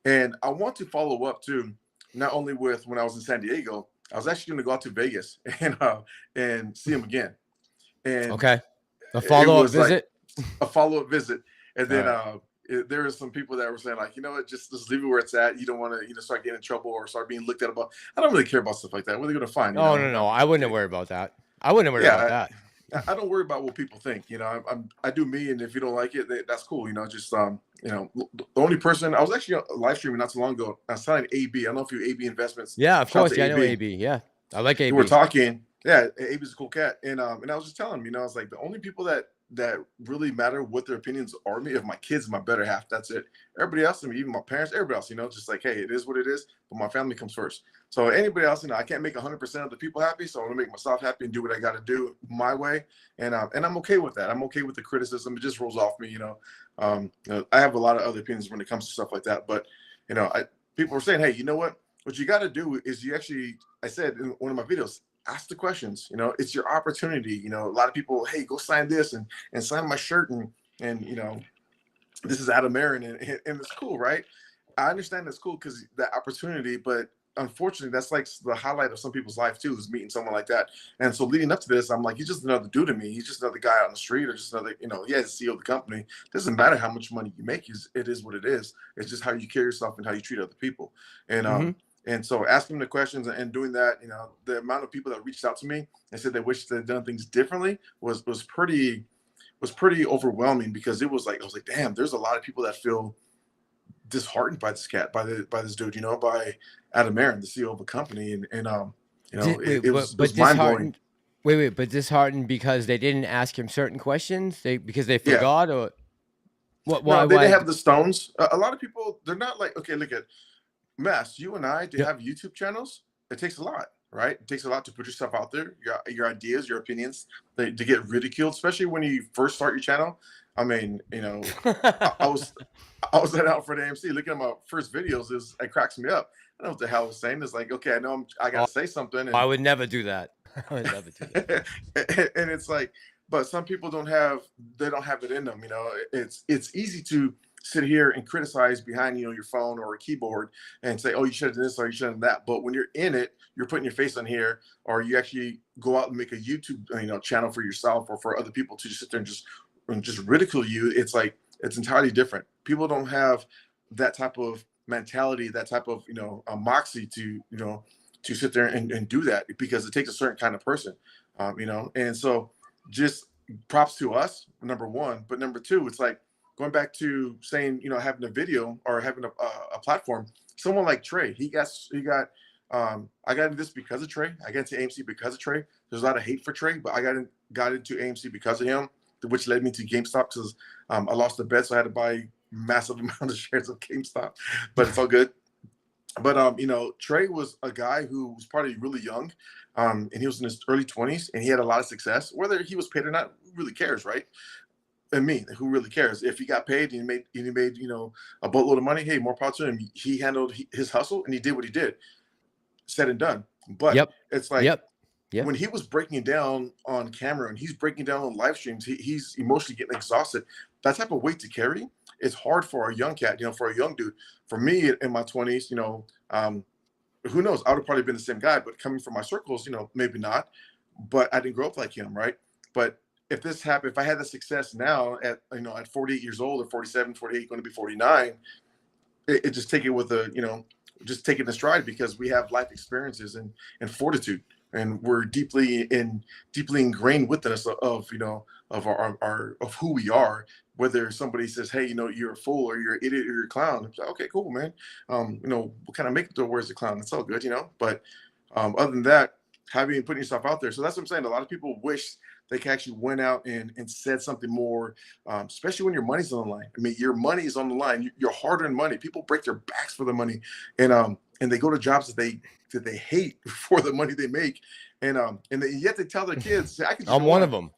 And I want to follow up too, not only with when I was in San Diego, I was actually gonna go out to Vegas and see him again. And Okay. A it follow-up was like visit? a follow-up visit. And then All there were some people that were saying like, you know what, just leave it where it's at. You don't want to, you know, start getting in trouble or start being looked at about. I don't really care about stuff like that. What are they going to find? You Oh, know? no. I wouldn't worry about that. I wouldn't worry about that. I don't worry about what people think. You know, I do me, and if you don't like it, that's cool. You know, just you know, the only person I was actually live streaming not too long ago. I was telling AB. I don't know if you AB Investments. Yeah, of course. Yeah, I know AB. AB. Yeah, I like AB. We were talking. Yeah, AB's a cool cat, and I was just telling him, you know, I was like, the only people that really matter what their opinions are me, if my kids, my better half, that's it. Everybody else, I mean, even my parents, everybody else, you know, just like, hey, it is what it is, but my family comes first. So anybody else, you know, I can't make 100% of the people happy, so I'm gonna make myself happy and do what I got to do my way, and I'm okay with that. I'm okay with the criticism; it just rolls off me, you know. You know, I have a lot of other opinions when it comes to stuff like that, but you know, people were saying, hey, you know what you got to do is you actually, I said in one of my videos, ask the questions. You know, it's your opportunity. You know, a lot of people, hey, go sign this and sign my shirt and you know, this is Aron and it's cool, right? I understand it's cool because that opportunity, but unfortunately, that's like the highlight of some people's life too, is meeting someone like that. And so leading up to this, I'm like, he's just another dude to me. He's just another guy on the street or just another, you know, yeah, he's the CEO of the company. Doesn't matter how much money you make, it is what it is. It's just how you carry yourself and how you treat other people. And and so asking the questions and doing that, you know, the amount of people that reached out to me and said they wish they'd done things differently was pretty overwhelming, because it was like, I was like, damn, there's a lot of people that feel disheartened by this cat, by this dude, you know, by Aron, the CEO of a company. And you know, it was mind blowing. Wait, but disheartened because they didn't ask him certain questions? Because they forgot, or what? Why? No, they didn't have the stones. A lot of people, they're not like, okay, look at Mass, you and I to have YouTube channels. It takes a lot, right? It takes a lot to put yourself out there, your ideas, your opinions, to get ridiculed, especially when you first start your channel. I mean, you know, I was heading out for the AMC, looking at my first videos, it cracks me up. I don't know what the hell I was saying. It's like, okay, I know I gotta say something. And I would never do that. I would never do that. and it's like, but some people don't have it in them. You know, it's easy to sit here and criticize behind, you know, your phone or a keyboard and say, oh, you should have done this or you should have done that. But when you're in it, you're putting your face on here, or you actually go out and make a YouTube, you know, channel for yourself or for other people to just sit there and just ridicule you. It's like, it's entirely different. People don't have that type of mentality, that type of, you know, moxie to, you know, to sit there and do that, because it takes a certain kind of person, you know. And so just props to us, number one. But number two, it's like, going back to saying, you know, having a video or having a platform, someone like Trey, I got into this because of Trey. I got into AMC because of Trey. There's a lot of hate for Trey, but I got into AMC because of him, which led me to GameStop, because I lost the bet, so I had to buy massive amount of shares of GameStop, but it's all good. But you know, Trey was a guy who was probably really young, and he was in his early 20s, and he had a lot of success. Whether he was paid or not, who really cares, right? And me, who really cares? If he got paid and he made, you know, a boatload of money, hey, more power to him. He handled his hustle and he did what he did. Said and done. But it's like, when he was breaking down on camera and he's breaking down on live streams, he's emotionally getting exhausted. That type of weight to carry is hard for a young cat, you know, for a young dude. For me in my 20s, you know, who knows? I would have probably been the same guy, but coming from my circles, you know, maybe not. But I didn't grow up like him, right? But if this happened, if I had the success now at, you know, at 48 years old or 47, 48, going to be 49, it just take it with a, you know, just take it in stride, because we have life experiences and fortitude, and we're deeply ingrained within us of, you know, of our of who we are. Whether somebody says, hey, you know, you're a fool or you're an idiot or you're a clown, it's like, okay, cool, man. You know, what kind of makeup do I wear as a clown? It's all good, you know. But other than that, putting yourself out there. So that's what I'm saying. A lot of people wish they could actually went out and said something more, especially when your money's on the line. I mean, your money is on the line. Your hard-earned money. People break their backs for the money, and they go to jobs that they hate for the money they make, and yet they tell their kids, "I can." I'm one of them,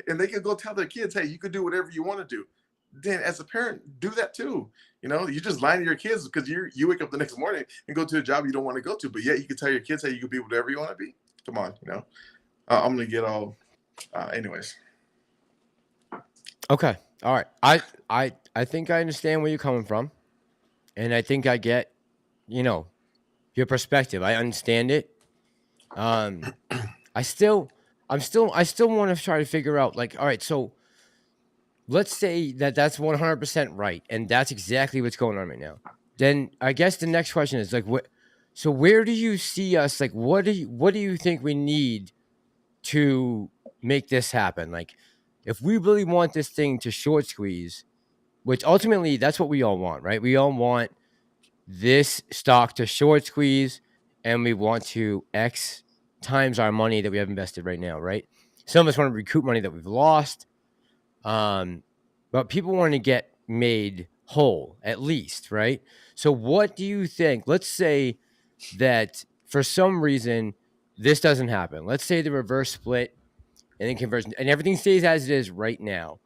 and they can go tell their kids, "Hey, you can do whatever you want to do." Then, as a parent, do that too. You know, you just lying to your kids because you wake up the next morning and go to a job you don't want to go to, but yet you can tell your kids, "Hey, you can be whatever you want to be." Come on, you know. I'm gonna get all. Anyways. Okay. All right. I think I understand where you're coming from, and I think I get, your perspective. I understand it. I still want to try to figure out, like, all right, so let's say that that's 100% right, and that's exactly what's going on right now. Then I guess the next question is, like, so where do you see us? Like, what do you think we need to make this happen? Like, if we really want this thing to short squeeze, which ultimately that's what we all want, right? We all want this stock to short squeeze, and we want to X times our money that we have invested right now, right? Some of us want to recoup money that we've lost. But people want to get made whole, at least, right? So what do you think? Let's say that for some reason this doesn't happen. Let's say the reverse split and then conversion and everything stays as it is right now.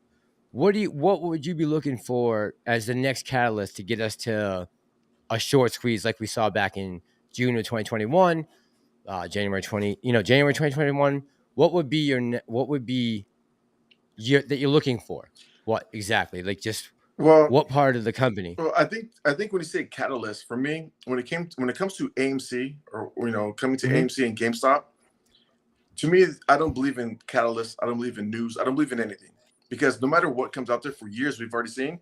What would you be looking for as the next catalyst to get us to a short squeeze like we saw back in June of 2021, January 2021? What would be that you're looking for? What exactly? Like, just what part of the company? Well, I think when you say catalyst, for me, when it comes to AMC, or coming to AMC and GameStop, to me, I don't believe in catalysts. I don't believe in news. I don't believe in anything, because no matter what comes out there for years, we've already seen,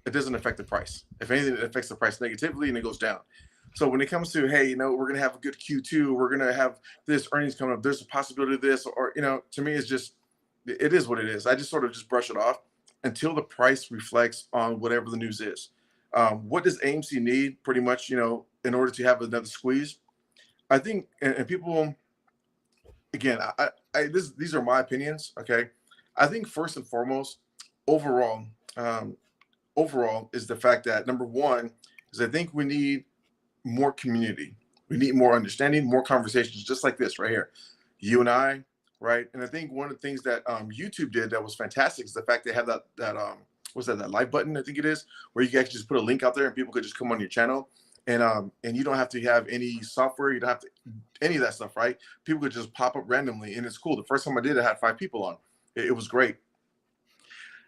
it doesn't affect the price. If anything, it affects the price negatively and it goes down. So when it comes to, hey, we're gonna have a good Q2, we're gonna have this earnings coming up, there's a possibility of this, or to me, it's just, it is what it is. I just sort of just brush it off until the price reflects on whatever the news is. What does AMC need, pretty much, in order to have another squeeze? I think, and people, again, these are my opinions, okay? I think first and foremost, overall is the fact that, number one, is I think we need more community. We need more understanding, more conversations, just like this right here. You and I, right? And I think one of the things that YouTube did that was fantastic is the fact they have that that live button, I think it is, where you can actually just put a link out there and people could just come on your channel, and you don't have to have any software, you don't have to any of that stuff, right? People could just pop up randomly, and it's cool. The first time I did it, I had 5 people on. It was great.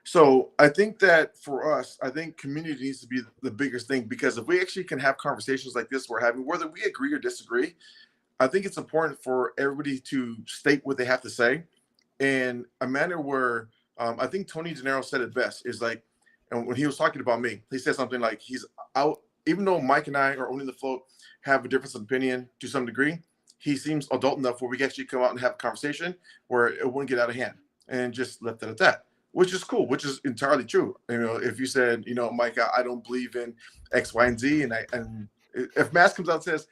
So I think that for us, I think community needs to be the biggest thing, because if we actually can have conversations like this we're having, whether we agree or disagree, I think it's important for everybody to state what they have to say in a manner where I think Tony De Niro said it best, is like, and when he was talking about me, he said something like, he's out, even though Mike and I are owning the float, have a difference of opinion to some degree, he seems adult enough where we can actually come out and have a conversation where it wouldn't get out of hand, and just left it at that. Which is cool, which is entirely true. If you said, Mike, I don't believe in X, Y, and Z, and if Mass comes out and says,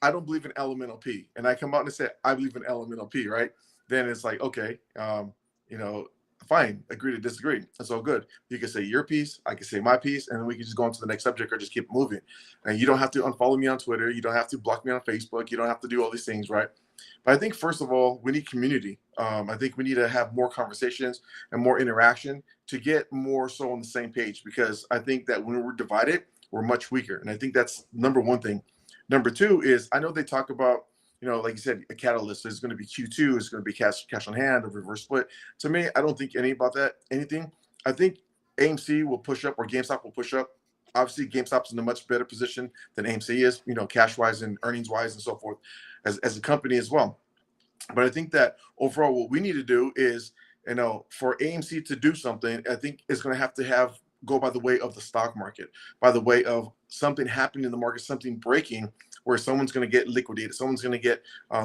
I don't believe in elemental P, and I come out and say, I believe in elemental P, right? Then it's like, okay, fine, agree to disagree. That's all good. You can say your piece, I can say my piece, and then we can just go on to the next subject or just keep moving. And you don't have to unfollow me on Twitter. You don't have to block me on Facebook. You don't have to do all these things, right? But I think, first of all, we need community. I think we need to have more conversations and more interaction to get more so on the same page, because I think that when we're divided, we're much weaker. And I think that's number one thing. Number two is, I know they talk about, like you said, a catalyst is going to be Q2, it's going to be cash on hand, or reverse split. To me, I don't think anything. I think AMC will push up, or GameStop will push up. Obviously, GameStop's in a much better position than AMC is, cash-wise and earnings-wise and so forth, as a company as well. But I think that overall, what we need to do is, for AMC to do something, I think it's going to have go by the way of the stock market, by the way of something happening in the market, something breaking, where someone's going to get liquidated, someone's going to get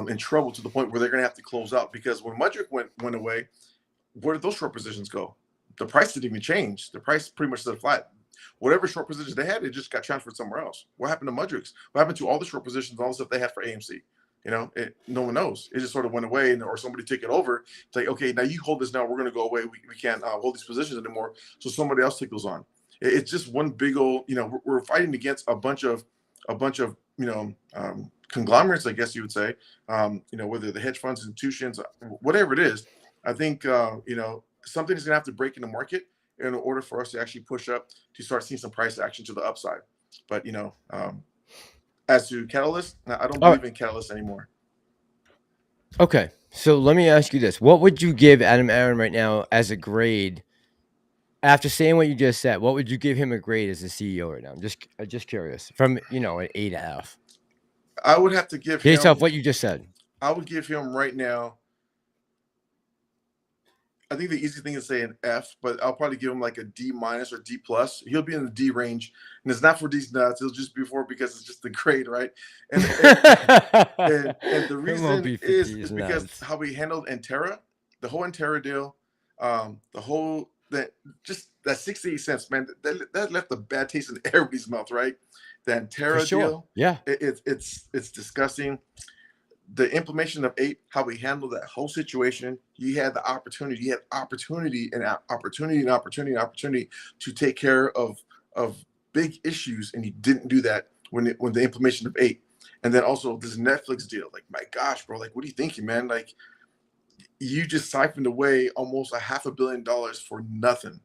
in trouble to the point where they're going to have to close out. Because when Mudrick went away, where did those short positions go? The price didn't even change. The price pretty much stayed flat. Whatever short positions they had, it just got transferred somewhere else. What happened to Mudrick's? What happened to all the short positions, all the stuff they had for AMC? No one knows. It just sort of went away, or somebody took it over. It's like, okay, now you hold this. Now we're going to go away. We can't hold these positions anymore. So somebody else takes those on. It's just one big old, we're fighting against a bunch of, conglomerates, I guess you would say, whether the hedge funds, institutions, whatever it is. I think, something is going to have to break in the market in order for us to actually push up to start seeing some price action to the upside. But, as to catalyst, I don't believe in catalyst anymore. Okay, so let me ask you this: what would you give Aron right now as a grade? After saying what you just said, what would you give him a grade as a CEO right now? I'm just curious. From an 8.5. I would have to give based him, off what you just said. I would give him right now. I think the easy thing is say an F, but I'll probably give him like a D- or D+. He'll be in the D range, and it's not for these nuts. It'll just be because it's just the grade, right? And the reason is because how we handled ANTARA, the whole ANTARA deal, that 68 cents, man, that left a bad taste in everybody's mouth, right? The ANTARA deal, yeah, it's disgusting. The implementation of 8, how we handled that whole situation, you had the opportunity, opportunity to take care of big issues, and you didn't do that when the implementation of 8. And then also this Netflix deal, like, my gosh, bro, like, what are you thinking, man? Like, you just siphoned away almost $500 million for nothing,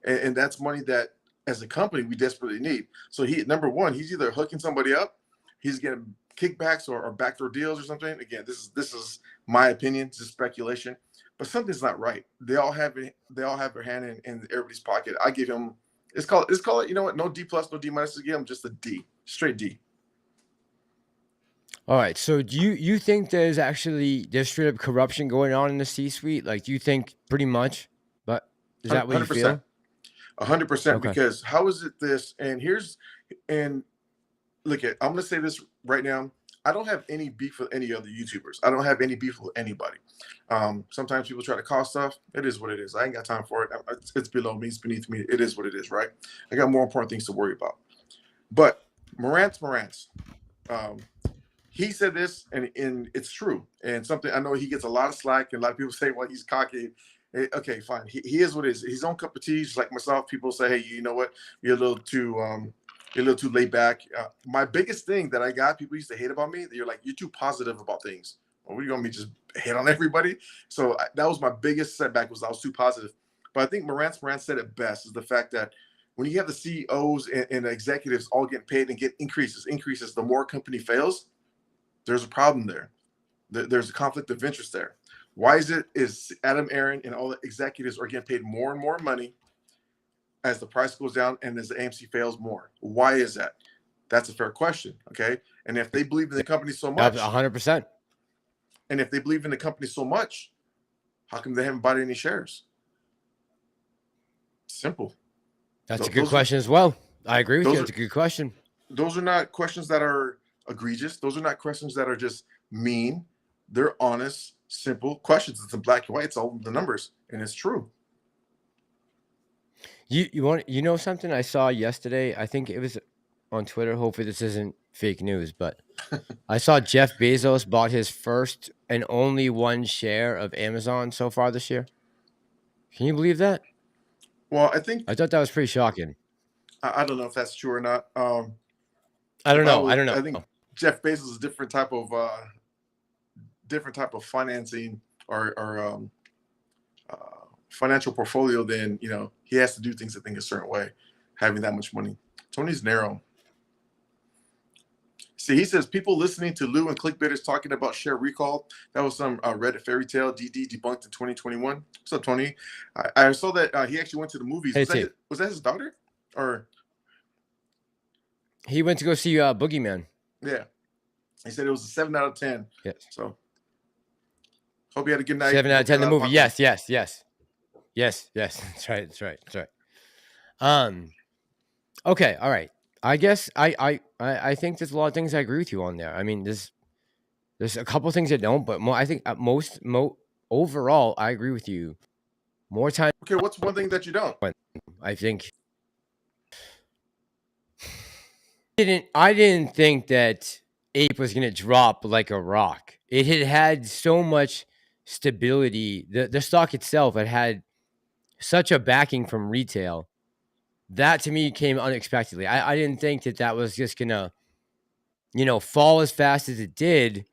and that's money that as a company we desperately need. So number one, he's either hooking somebody up, he's getting kickbacks or backdoor deals or something. Again, this is my opinion, it's just speculation, but something's not right. They all have their hand in everybody's pocket. I give him, let's call it, you know what, no D+, no D-, to give him just a D, straight D. All right, so do you think there's straight up corruption going on in the C-suite? Like, do you think pretty much? But is that what you feel? 100%. Because how is it this? And look, I'm going to say this right now. I don't have any beef with any other YouTubers. I don't have any beef with anybody. Sometimes people try to call stuff. It is what it is. I ain't got time for it. It's below me. It's beneath me. It is what it is, right? I got more important things to worry about. But Morantz. He said this, and it's true. And something, I know he gets a lot of slack, and a lot of people say, well, he's cocky. Okay, fine. He is what it is. His own cup of tea, just like myself. People say, hey, you know what? You're a little too laid back. My biggest thing that I got, people used to hate about me, you're like, you're too positive about things. Well, what, you want me to just hate on everybody? So that was my biggest setback, was I was too positive. But I think Morantz said it best, is the fact that when you have the CEOs and the executives all getting paid and get increases, the more a company fails, there's a problem there. There's a conflict of interest there. Why is Aron and all the executives are getting paid more and more money as the price goes down and as the AMC fails more? Why is that? That's a fair question. Okay. And if they believe in the company so much, 100%. And if they believe in the company so much, how come they haven't bought any shares? Simple. That's a good question as well. I agree with you. That's a good question. Those are not questions that are egregious. Those are not questions that are just mean. They're honest, simple questions. It's in black and white. It's all the numbers, and it's true. You know something I saw yesterday? I think it was on Twitter. Hopefully this isn't fake news, but I saw Jeff Bezos bought his first and only one share of Amazon so far this year. Can you believe that? Well, I thought that was pretty shocking. I don't know if that's true or not. I don't know. I think Jeff Bezos is a different type financing or financial portfolio than, he has to do things, I think, a certain way, having that much money. Tony's narrow. See, he says people listening to Lou and clickbaiters talking about share recall. That was some Reddit fairy tale. DD debunked in 2021. What's up, Tony? I saw that he actually went to the movies. Was that his daughter? Or he went to go see Boogeyman. Yeah. He said it was a 7 out of 10. Yes. So hope you had a good night. 7 out of 10 the movie. Yes. That's right. Okay, all right. I guess I think there's a lot of things I agree with you on there. I mean, there's a couple of things I don't, but I think at most overall I agree with you. More time. Okay, what's one thing that you don't? I think I didn't think that ape was going to drop like a rock. It had so much stability. The stock itself had such a backing from retail. That to me came unexpectedly. I didn't think that was just going to, fall as fast as it did.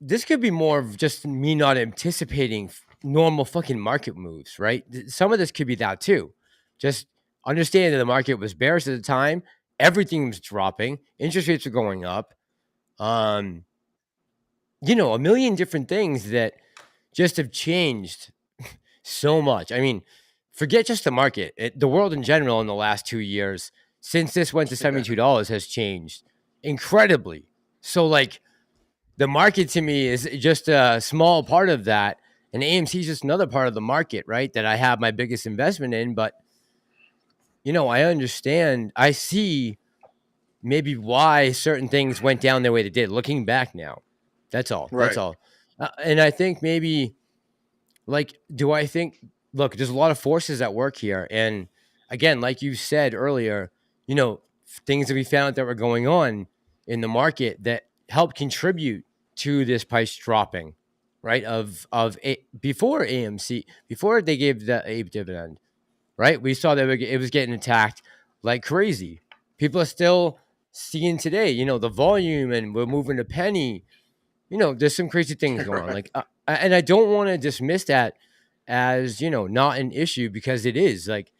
This could be more of just me not anticipating normal fucking market moves, right? Some of this could be that too. Just understanding that the market was bearish at the time, everything was dropping, interest rates were going up, a million different things that just have changed so much. I mean, forget just the market, the world in general in the last 2 years since this went to $72 has changed incredibly. So like, the market to me is just a small part of that. And AMC is just another part of the market, right? That I have my biggest investment in. But, I understand. I see maybe why certain things went down the way they did. Looking back now. That's all. Right. That's all. And I think maybe, look, there's a lot of forces at work here. And again, like you said earlier, things that we found that were going on in the market that helped contribute to this price dropping, right? Before AMC, before they gave the APE dividend, right? We saw that it was getting attacked like crazy. People are still seeing today, the volume, and we're moving to penny. There's some crazy things going on. Like, and I don't want to dismiss that as not an issue, because it is. Like,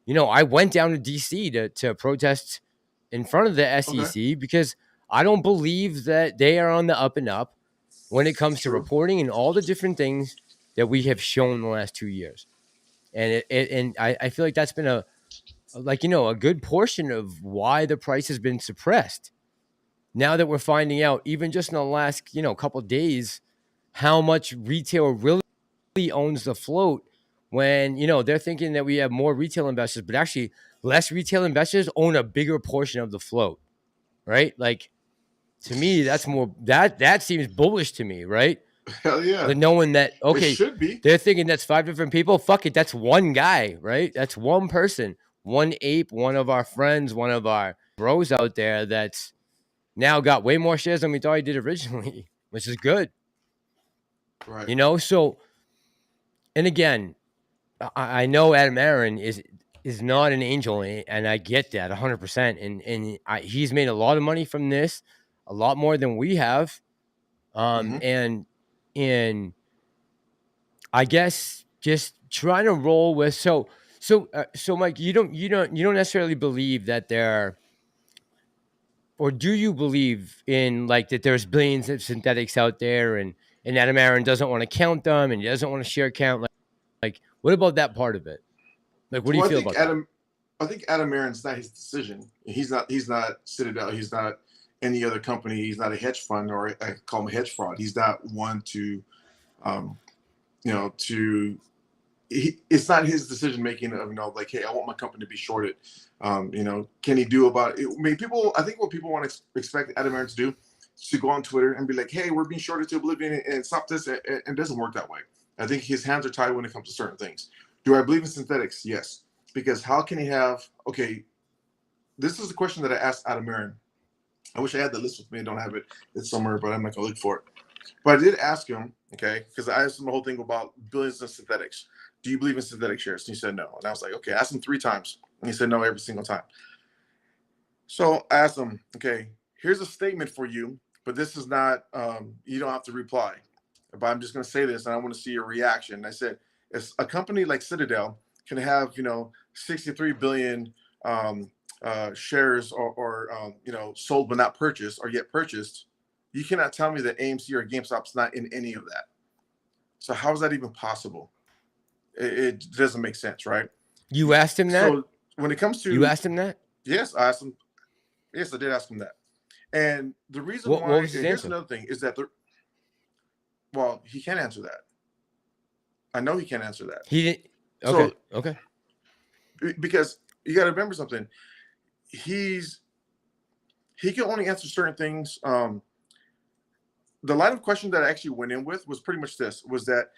I went down to DC to protest in front of the SEC because I don't believe that they are on the up and up when it comes to reporting and all the different things that we have shown the last 2 years. And I feel like that's been a good portion of why the price has been suppressed. Now that we're finding out, even just in the last, couple of days, how much retail really owns the float, when, they're thinking that we have more retail investors, but actually less retail investors own a bigger portion of the float, right? Like, to me, that's more, that seems bullish to me, right? Hell yeah. The knowing that, okay, it should be. They're thinking that's 5 different people. Fuck it. That's one guy, right? That's one person, one ape, one of our friends, one of our bros out there that's now got way more shares than we thought he did originally, which is good. Right. So, and again, I know Aron is not an angel, and I get that 100%. And he's made a lot of money from this, a lot more than we have. And I guess just trying to roll with so Mike, you don't necessarily believe that there, or do you believe in like that there's billions of synthetics out there, and Aron doesn't want to count them, and he doesn't want to share count, like what about that part of it? Like, what do you feel about that? I think Aron's not his decision. He's not Citadel. He's not any other company. He's not a hedge fund, or I call him a hedge fraud. He's not one to, it's not his decision making of, like, hey, I want my company to be shorted. Can he do about it? I mean, I think what people want to expect Aron to do is to go on Twitter and be like, hey, we're being shorted to oblivion and stop this. And it doesn't work that way. I think his hands are tied when it comes to certain things. Do I believe in synthetics? Yes. Because how can he have, this is the question that I asked Aron. I wish I had the list with me. I don't have it. It's somewhere, but I'm not going to look for it. But I did ask him, because I asked him the whole thing about billions of synthetics. Do you believe in synthetic shares? And he said no. And I was like, okay. I asked him 3 times. And he said no every single time. So I asked him, here's a statement for you, but this is not, you don't have to reply. But I'm just going to say this, and I want to see your reaction. And I said, if a company like Citadel can have, 63 billion shares or sold but not purchased, or yet purchased, you cannot tell me that AMC or GameStop's not in any of that. So how is that even possible? It doesn't make sense, right? You asked him that? So when it comes to... You asked him that? Yes, I asked him. Yes, I did ask him that. And the reason why... What was his here's answer? Another thing is that... Well, he can't answer that. I know he can't answer that. He didn't... Okay, okay. Because you got to remember something. He can only answer certain things. The line of questions that I actually went in with was pretty much this, was that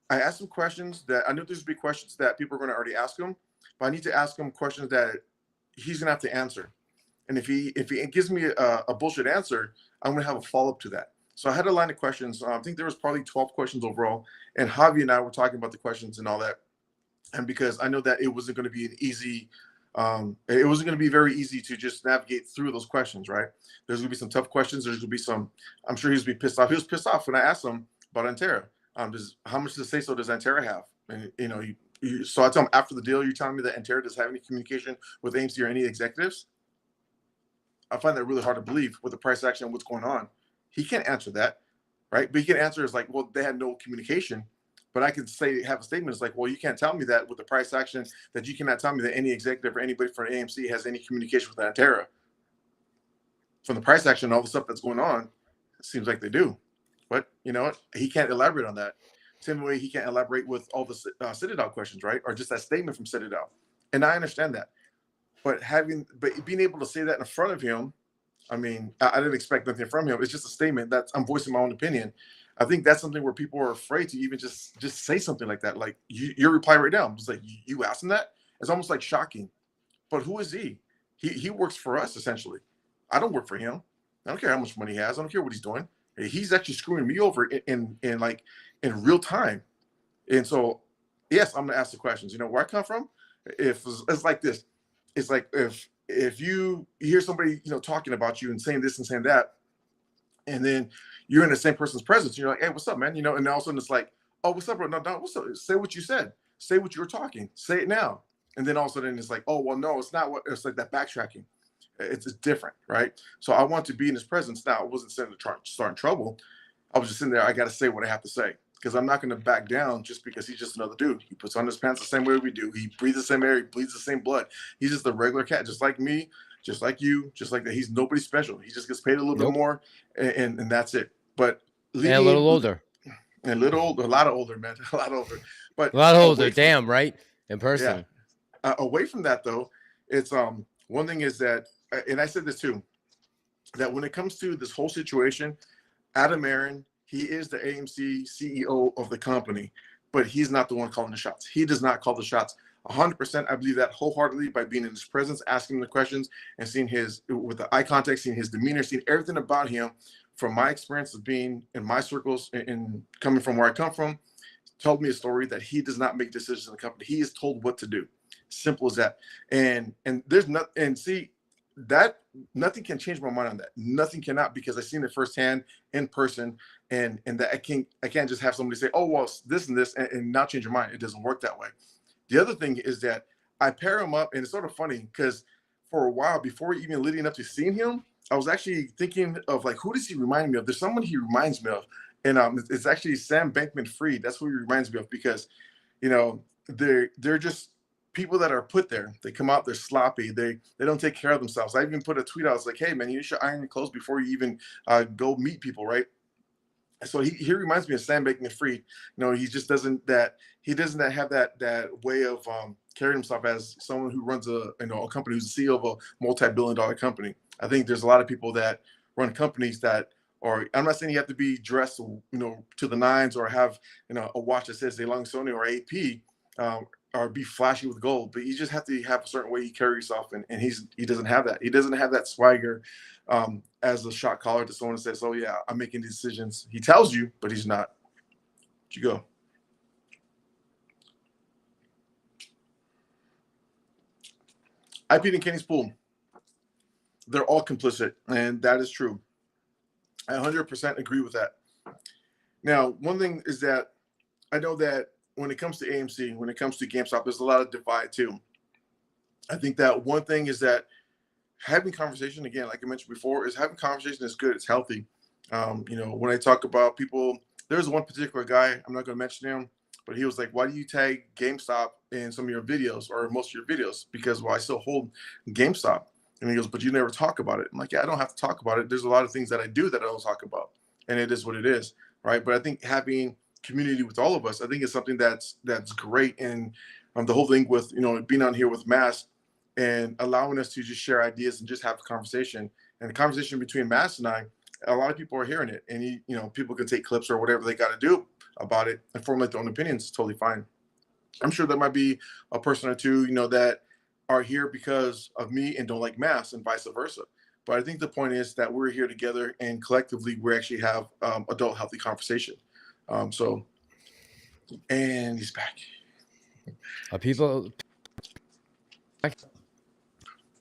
I asked him questions that I knew there's be questions that people are going to already ask him, but I need to ask him questions that he's going to have to answer. And if he gives me a bullshit answer, I'm gonna have a follow up to that. So I had a line of questions. I think there was probably 12 questions overall, and Javi and I were talking about the questions and all that. And because I know that it wasn't going to be an easy, it wasn't going to be very easy to just navigate through those questions, right? There's going to be some tough questions. There's going to be some. I'm sure he's going to be pissed off. He was pissed off when I asked him about ANTARA. How much to say so does ANTARA have? And so I tell him after the deal, you're telling me that ANTARA doesn't have any communication with AMC or any executives. I find that really hard to believe with the price action and what's going on. He can't answer that, right? But he can answer is like, well, they had no communication. But I could have a statement. It's like, well, you can't tell me that with the price action, that you cannot tell me that any executive or anybody from AMC has any communication with ANTARA. From the price action, all the stuff that's going on, it seems like they do. But you know what? He can't elaborate on that. Same way he can't elaborate with all the Citadel questions, right? Or just that statement from Citadel. And I understand that. But being able to say that in front of him, I mean, I didn't expect nothing from him. It's just a statement that I'm voicing my own opinion. I think that's something where people are afraid to even just say something like that. Like your reply right now, it's like you asked him that. It's almost like shocking. But who is he? He works for us essentially. I don't work for him. I don't care how much money he has. I don't care what he's doing. He's actually screwing me over in real time. And so, yes, I'm gonna ask the questions. You know where I come from? If it's like this, it's like if you hear somebody talking about you and saying this and saying that, and then you're in the same person's presence, you're like, hey, what's up, man? And all of a sudden it's like, oh, what's up, bro? No, what's up? Say what you said. Say what you were talking. Say it now. And then all of a sudden it's like, oh, well, no, it's not what. It's like that backtracking. It's different, right? So I want to be in his presence now. I wasn't sitting to start in trouble. I was just sitting there. I got to say what I have to say because I'm not going to back down just because he's just another dude. He puts on his pants the same way we do. He breathes the same air. He bleeds the same blood. He's just a regular cat, just like me, just like you, just like that. He's nobody special. He just gets paid a little bit more, and that's it. But and a little older. And a lot of older, man. A lot older. But a lot older, damn, right? In person. Yeah. Away from that, though, it's one thing is that, and I said this too, that when it comes to this whole situation, Aron, he is the AMC CEO of the company, but he's not the one calling the shots. He does not call the shots. 100%, I believe that wholeheartedly by being in his presence, asking him the questions, and seeing with the eye contact, seeing his demeanor, seeing everything about him. From my experience of being in my circles and coming from where I come from, told me a story that he does not make decisions in the company. He is told what to do. Simple as that. And there's not, and see that nothing can change my mind on that. Nothing cannot, because I've seen it firsthand in person, and that I can't just have somebody say, oh, well, this and this, and not change your mind. It doesn't work that way. The other thing is that I pair him up, and it's sort of funny because for a while before even leading up to seeing him, I was actually thinking of like, who does he remind me of? There's someone he reminds me of, and it's actually Sam Bankman-Fried. That's who he reminds me of because, they're just people that are put there. They come out, they're sloppy. They don't take care of themselves. I even put a tweet out. I was like, hey man, you should iron your clothes before you even go meet people, right? So he reminds me of Sam Bankman-Fried. He just doesn't have that way of carrying himself as someone who runs a company, who's the CEO of a multi-billion-dollar company. I think there's a lot of people that run companies that are, I'm not saying you have to be dressed, to the nines or have, a watch that says DeLong Sony or AP, or be flashy with gold, but you just have to have a certain way you carry yourself. And he doesn't have that. He doesn't have that swagger as a shot caller to someone that says, oh yeah, I'm making decisions. He tells you, but he's not. You go. I peed in Kenny's pool. They're all complicit, and that is true. I 100% agree with that. Now, one thing is that I know that when it comes to AMC, when it comes to GameStop, there's a lot of divide too. I think that one thing is that having conversation, again, like I mentioned before, is having conversation is good. It's healthy. When I talk about people, there's one particular guy, I'm not going to mention him, but he was like, why do you tag GameStop in some of your videos or most of your videos? Because, well, I still hold GameStop. And he goes, but you never talk about it. I'm like, yeah, I don't have to talk about it. There's a lot of things that I do that I don't talk about. And it is what it is, right? But I think having community with all of us, I think is something that's great. And the whole thing with, being on here with Mass and allowing us to just share ideas and just have a conversation. And the conversation between Mass and I, a lot of people are hearing it. And, people can take clips or whatever they got to do about it and formulate their own opinions. It's totally fine. I'm sure there might be a person or two, that are here because of me and don't like masks, and vice versa. But I think the point is that we're here together, and collectively we actually have adult healthy conversation. So, and he's back. Are people?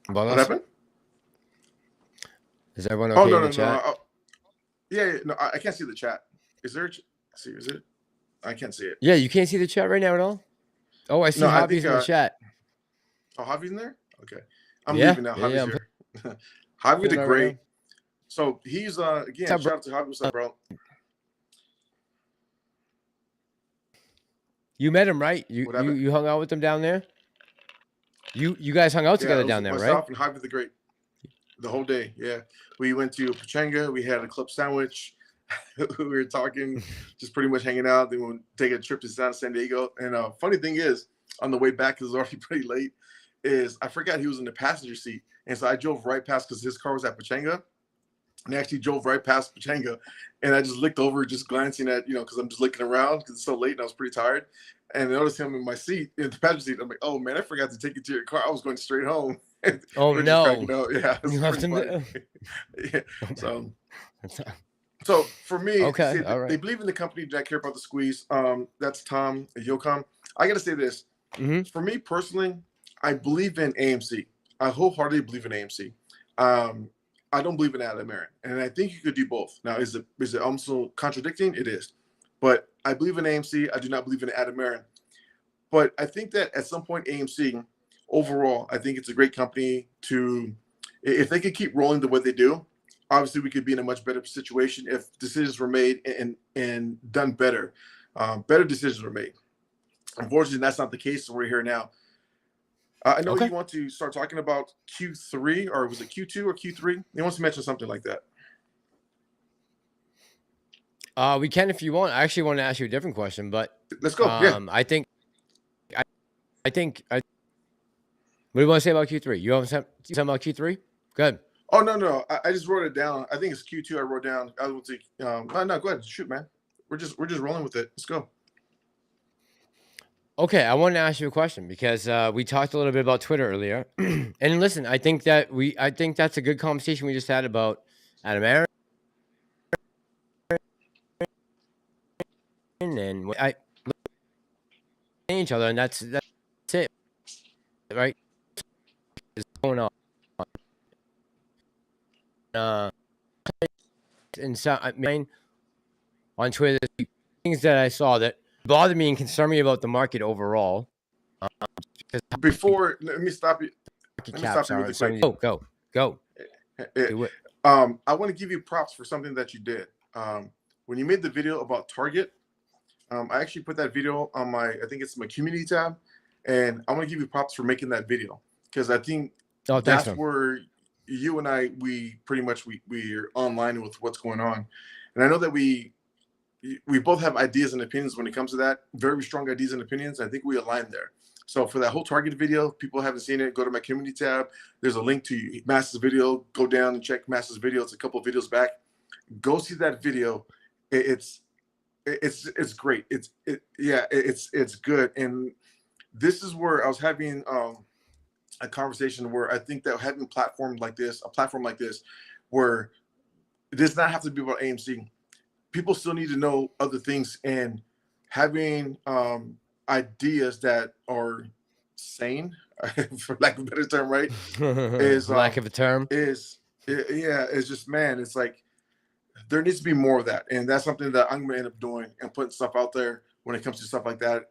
What happened? Is everyone okay in the chat? No. Yeah, no, I can't see the chat. Is there? See, is it? I can't see it. Yeah, you can't see the chat right now at all. Oh, I see Javi's in the chat. Oh, Javi's in there. Okay, I'm leaving now. Javi's here. Javi the Great. Right, so he's again. Shout out to Javi. What's up, bro? You met him, right? You hung out with him down there. You guys hung out together down there, right? Myself and Javi the Great. The whole day, yeah. We went to Pachanga. We had a club sandwich. We were talking, just pretty much hanging out. Then we'll take a trip to San Diego. And funny thing is, on the way back, because it was already pretty late, is I forgot he was in the passenger seat. And so I drove right past, because his car was at Pachanga. And I actually drove right past Pachanga. And I just looked over, just glancing at, because I'm just looking around because it's so late and I was pretty tired. And I noticed him in my seat, in the passenger seat. I'm like, oh, man, I forgot to take you to your car. I was going straight home. Oh, no. Yeah. You left him yeah. So for me, okay, see, they believe in the company. Do not care about the squeeze. That's Tom Yocom. I got to say this. For me personally, I believe in AMC. I wholeheartedly believe in AMC. I don't believe in Adam Aron, and I think you could do both. Now, is it also contradicting? It is, but I believe in AMC. I do not believe in Adam Aron. But I think that at some point, AMC overall, I think it's a great company to, if they could keep rolling the way they do. Obviously, we could be in a much better situation if decisions were made and done better. Better decisions were made. Unfortunately, that's not the case. So we're here now. I know you want to start talking about Q3, or was it Q2 or Q3? He wants to mention something like that. We can if you want. I actually want to ask you a different question, but let's go. Yeah. I think. What do you want to say about Q3? You want to say about Q3? Good. Oh no, I just wrote it down. I think it's Q2. I wrote down. I would say, no, go ahead, shoot, man. We're just rolling with it. Let's go. Okay, I want to ask you a question because we talked a little bit about Twitter earlier, and listen, I think that's a good conversation we just had about Adam Aron, and I each other, and that's it, right? Is going on. And so I mean, on Twitter, things that I saw that bothered me and concerned me about the market overall. Before, let me stop you. Really quick. Go. Do it. I want to give you props for something that you did. When you made the video about Target, I actually put that video on I think it's my community tab, and I want to give you props for making that video, because I think that's where you and I, we pretty much we're online with what's going on. And I know that we both have ideas and opinions when it comes to that, very strong ideas and opinions. I think we align there. So for that whole Target video, if people haven't seen it, go to my community tab. There's a link to Mass's video. Go down and check Mass's video. It's a couple of videos back. Go see that video. It's great. It's good. And this is where I was having a conversation where I think that having a platform like this, where it does not have to be about AMC. People still need to know other things, and having ideas that are sane, for lack of a better term, right? Is lack of a term. It's just, man, it's like there needs to be more of that, and that's something that I'm gonna end up doing and putting stuff out there when it comes to stuff like that.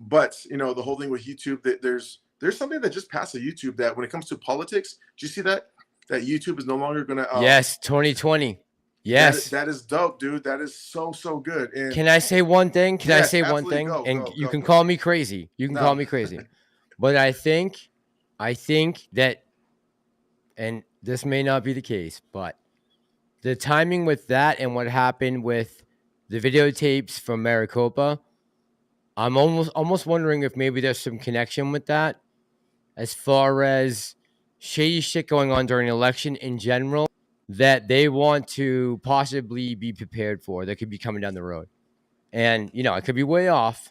But the whole thing with YouTube, that there's something that just passed on YouTube that when it comes to politics, do you see that YouTube is no longer gonna? Yes, 2020. Yes, that is dope, dude. That is so good. And can I say one thing? I say one thing? You can call me crazy. You can call me crazy. But I think that, and this may not be the case, but the timing with that and what happened with the videotapes from Maricopa, I'm almost wondering if maybe there's some connection with that, as far as shady shit going on during the election in general, that they want to possibly be prepared for, that could be coming down the road. And, I could be way off,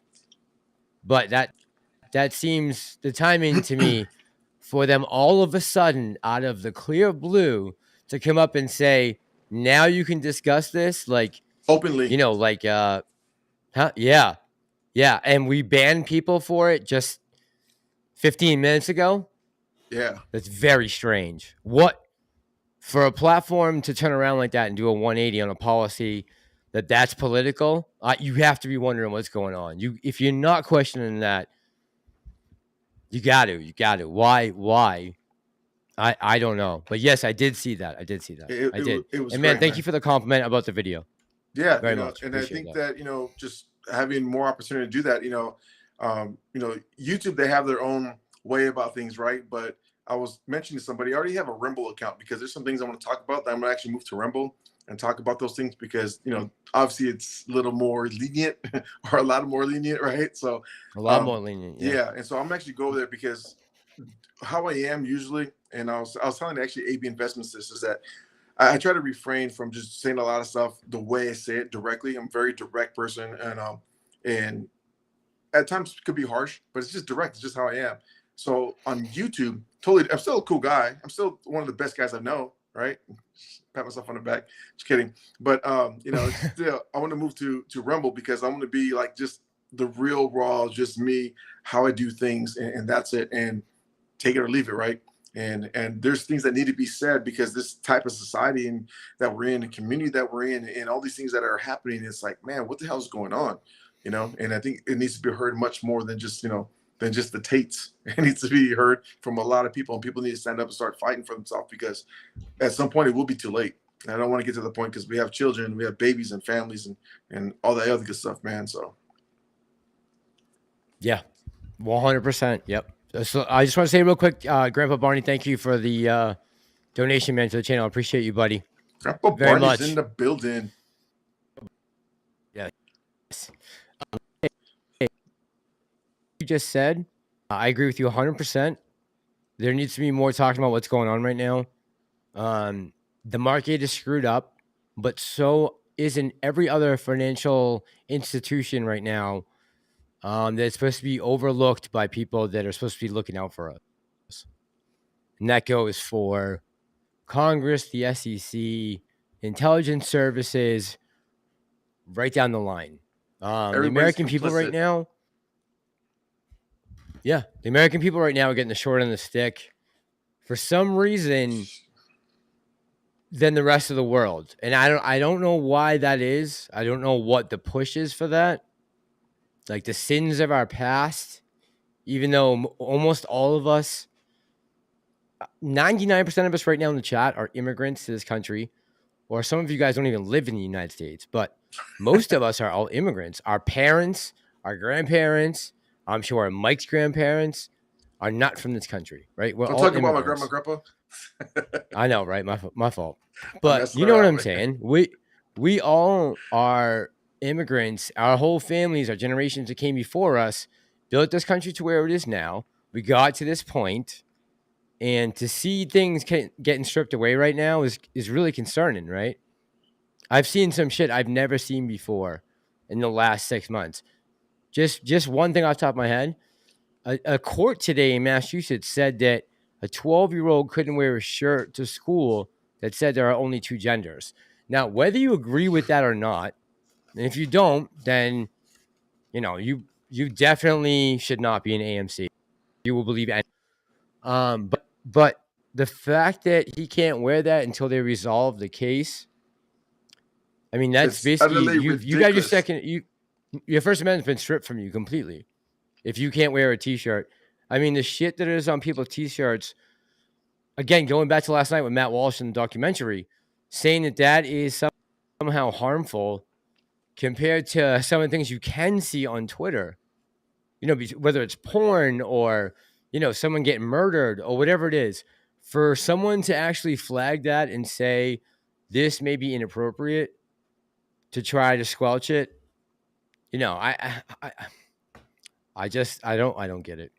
but that seems, the timing to me for them all of a sudden, out of the clear blue, to come up and say, now you can discuss this, like, Openly. you know, like, huh? Yeah. Yeah. And we banned people for it just 15 minutes ago. Yeah. That's very strange. What, for a platform to turn around like that and do a 180 on a policy that's political, you have to be wondering what's going on. If you're not questioning that, you got to. Why? I don't know. But yes, I did see that. I did. It was And great, man, thank you for the compliment about the video. Yeah, Very much. and I Appreciate think that, just having more opportunity to do that, YouTube, they have their own way about things, right? But I was mentioning to somebody, I already have a Rumble account because there's some things I want to talk about that I'm gonna actually move to Rumble and talk about those things because, obviously it's a little more lenient or a lot more lenient, right? So a lot more lenient. Yeah. And so I'm actually go there because how I am usually, and I was telling actually AB Investments this, is that I try to refrain from just saying a lot of stuff the way I say it directly. I'm a very direct person, and at times it could be harsh, but it's just direct. It's just how I am. So on YouTube, totally, I'm still a cool guy. I'm still one of the best guys I know, right? Pat myself on the back. Just kidding. But still, I want to move to Rumble because I want to be like just the real raw, just me, how I do things, and that's it. And take it or leave it, right? And there's things that need to be said because this type of society and that we're in, the community that we're in, and all these things that are happening, it's like, man, what the hell is going on? And I think it needs to be heard much more than just the Tates. It needs to be heard from a lot of people, and people need to stand up and start fighting for themselves because at some point it will be too late. And I don't want to get to the point because we have children, we have babies and families and all that other good stuff, man. So yeah, 100%. Yep. So I just want to say real quick, Grandpa Barney, thank you for the donation, man, to the channel. I appreciate you, buddy. Grandpa Very Barney's much. in the building. Yeah. You just said, I agree with you 100%. There needs to be more talking about what's going on right now. The market is screwed up, but so isn't every other financial institution right now that's supposed to be overlooked by people that are supposed to be looking out for us. And that goes for Congress, the SEC, intelligence services, right down the line. The American people right now, the American people right now are getting the short end of the stick for some reason than the rest of the world. And I don't know why that is. I don't know what the push is for that. Like the sins of our past, even though almost all of us, 99% of us right now in the chat are immigrants to this country, or some of you guys don't even live in the United States, but most of us are all immigrants. Our parents, our grandparents, I'm sure Mike's grandparents are not from this country, right? We're I'm all talking immigrants. about my grandma, grandpa. I know, right? My fault. But you know what I'm saying? We all are immigrants. Our whole families, our generations that came before us, built this country to where it is now. We got to this point, and to see things getting stripped away right now is really concerning, right? I've seen some shit I've never seen before in the last 6 months. Just one thing off the top of my head. A court today in Massachusetts said that a 12-year-old couldn't wear a shirt to school that said there are only two genders. Now, whether you agree with that or not, and if you don't, then you definitely should not be an AMC. You will believe anything. But the fact that he can't wear that until they resolve the case, I mean, that's basically you got your First Amendment's been stripped from you completely. If you can't wear a t-shirt, I mean, the shit that is on people's t-shirts, again, going back to last night with Matt Walsh in the documentary, saying that is somehow harmful compared to some of the things you can see on Twitter, whether it's porn or, someone getting murdered or whatever it is, for someone to actually flag that and say this may be inappropriate to try to squelch it, I don't get it.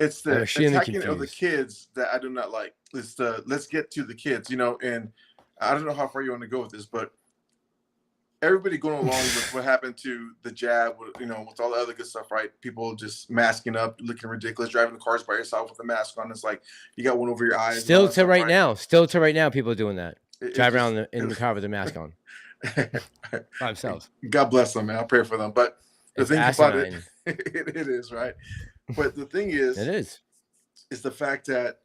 It's the attacking of the kids that I do not like. It's let's get to the kids, and I don't know how far you want to go with this, but everybody going along with what happened to the jab, with, you know, with all the other good stuff, right? People just masking up, looking ridiculous, driving the cars by yourself with a mask on. It's like you got one over your eyes. Still to right now, people are doing that. Drive around in the car with a mask on by themselves. God bless them, man. I pray for them. But the thing about it, it is, right? But the thing is, is the fact that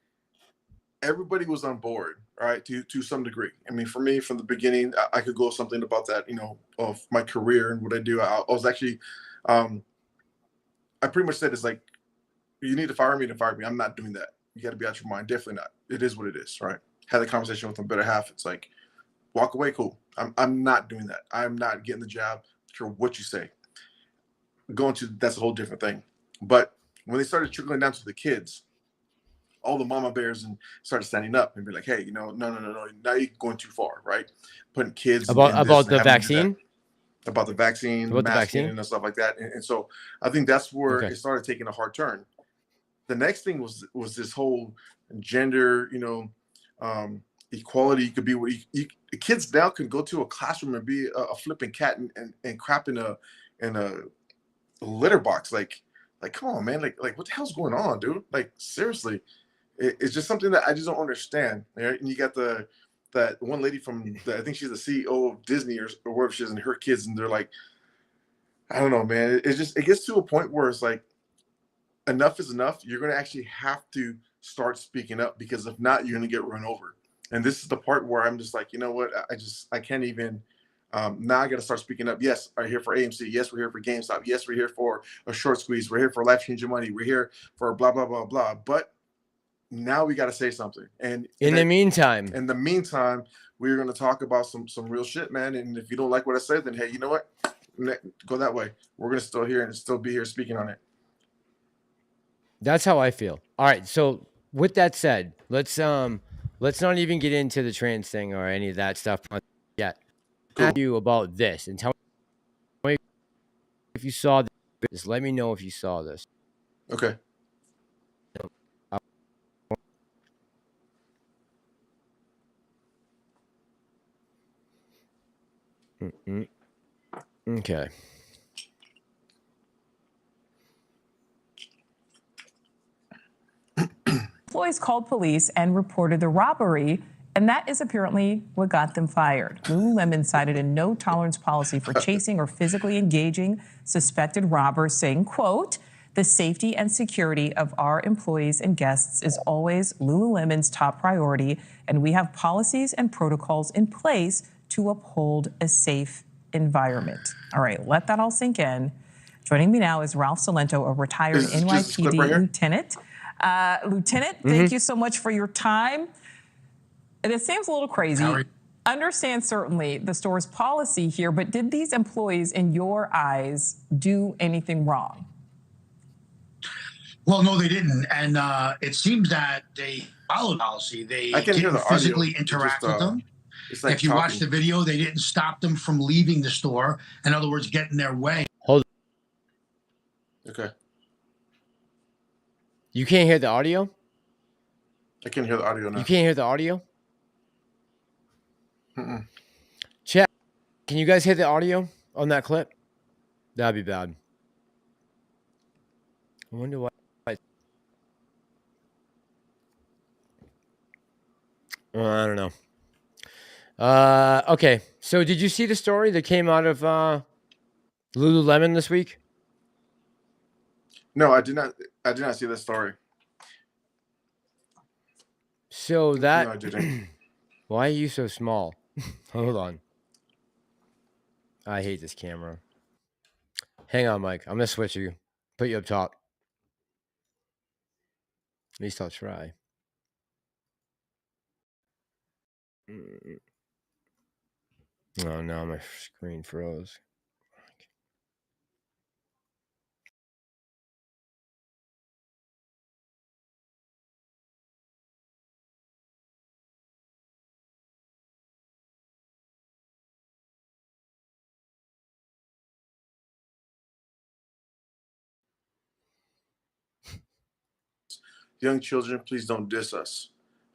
everybody was on board, right, to some degree. I mean, for me, from the beginning, I could go something about that, you know, of my career and what I do. I was actually, I pretty much said, it's like, you need to fire me, I'm not doing that. You got to be out your mind. Definitely not. It is what it is, right? Had a conversation with my better half. It's like, walk away, cool. I'm not doing that. I'm not getting the job. Care what you say. That's a whole different thing. But when they started trickling down to the kids, all the mama bears and started standing up and be like, hey, you know, no, now you're going too far, right? Putting kids about the vaccine, masking and stuff like that. And so I think that's where it started taking a hard turn. The next thing was this whole gender, you know, equality. You could be what kids now can go to a classroom and be a flipping cat and crap in a litter box. Like come on, man. Like what the hell's going on, dude? Like seriously. It's just something that I just don't understand. Right? And you got that one lady from I think she's the CEO of Disney or wherever she is, and her kids, and they're like, I don't know, man. It gets to a point where it's like, enough is enough. You're going to actually have to start speaking up, because if not, you're going to get run over. And this is the part where I'm just like, you know what? I can't even. Now I got to start speaking up. Yes, we're here for AMC. Yes, we're here for GameStop. Yes, we're here for a short squeeze. We're here for life-changing money. We're here for blah, blah, blah, blah. But now we got to say something. And in the meantime, we're going to talk about some real shit, man. And if you don't like what I said, then hey, you know what? Go that way. We're going to still be here speaking on it. That's how I feel. All right. So with that said, let's not even get into the trans thing or any of that stuff yet. Cool. Ask you about this and tell me if you saw this. Just let me know if you saw this. Okay. Okay. Employees called police and reported the robbery, and that is apparently what got them fired. Lululemon cited a no-tolerance policy for chasing or physically engaging suspected robbers, saying, quote, the safety and security of our employees and guests is always Lululemon's top priority, and we have policies and protocols in place to uphold a safe environment. All right, let that all sink in. Joining me now is Ralph Salento, a retired NYPD lieutenant. Lieutenant, thank you so much for your time. And it seems a little crazy. Understand certainly the store's policy here, but did these employees, in your eyes, do anything wrong? Well, no, they didn't. And it seems that they followed policy. They didn't physically interact with them. Like if you watch the video, they didn't stop them from leaving the store. In other words, get in their way. Hold on. Okay. You can't hear the audio? I can hear the audio now. You can't hear the audio? Chat, can you guys hear the audio on that clip? That'd be bad. I wonder why. I don't know. Okay, so did you see the story that came out of Lululemon this week? No, I did not. I did not see the story. So that. No, I didn't. Why are you so small? Hold on. I hate this camera. Hang on, Mike. I'm gonna switch you. Put you up top. At least I'll try. Oh no, my screen froze. Young children, please don't diss us.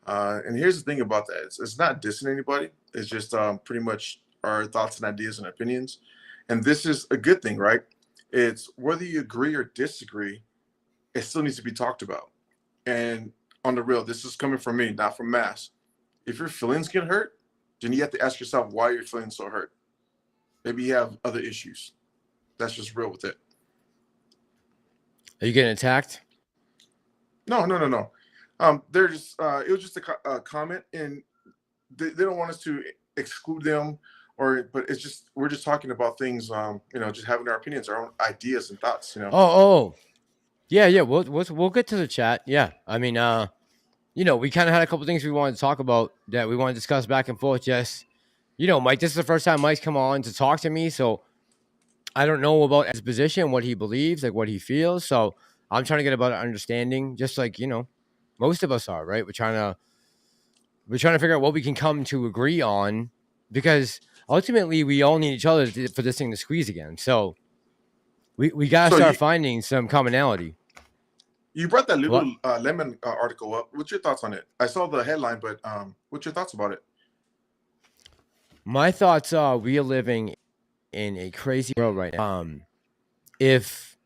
And here's the thing about that. It's not dissing anybody. It's just pretty much our thoughts and ideas and opinions. And this is a good thing, right? It's whether you agree or disagree, it still needs to be talked about. And on the real, this is coming from me, not from Mass. If your feelings get hurt, then you have to ask yourself why you're feeling so hurt. Maybe you have other issues. That's just real with it. Are you getting attacked? No. They're just it was just a comment, and they don't want us to exclude them, but it's just we're just talking about things, just having our opinions, our own ideas and thoughts, Yeah. We'll get to the chat. Yeah, I mean, we kind of had a couple things we wanted to talk about that we want to discuss back and forth. Just, Mike, this is the first time Mike's come on to talk to me, so I don't know about his position, what he believes, like what he feels. So I'm trying to get about understanding, just like most of us are, right? We're trying to figure out what we can come to agree on, because ultimately we all need each other for this thing to squeeze again. So we gotta start finding some commonality. You brought that Lemon article up. What's your thoughts on it? I saw the headline, but what's your thoughts about it? My thoughts are we are living in a crazy world right now. If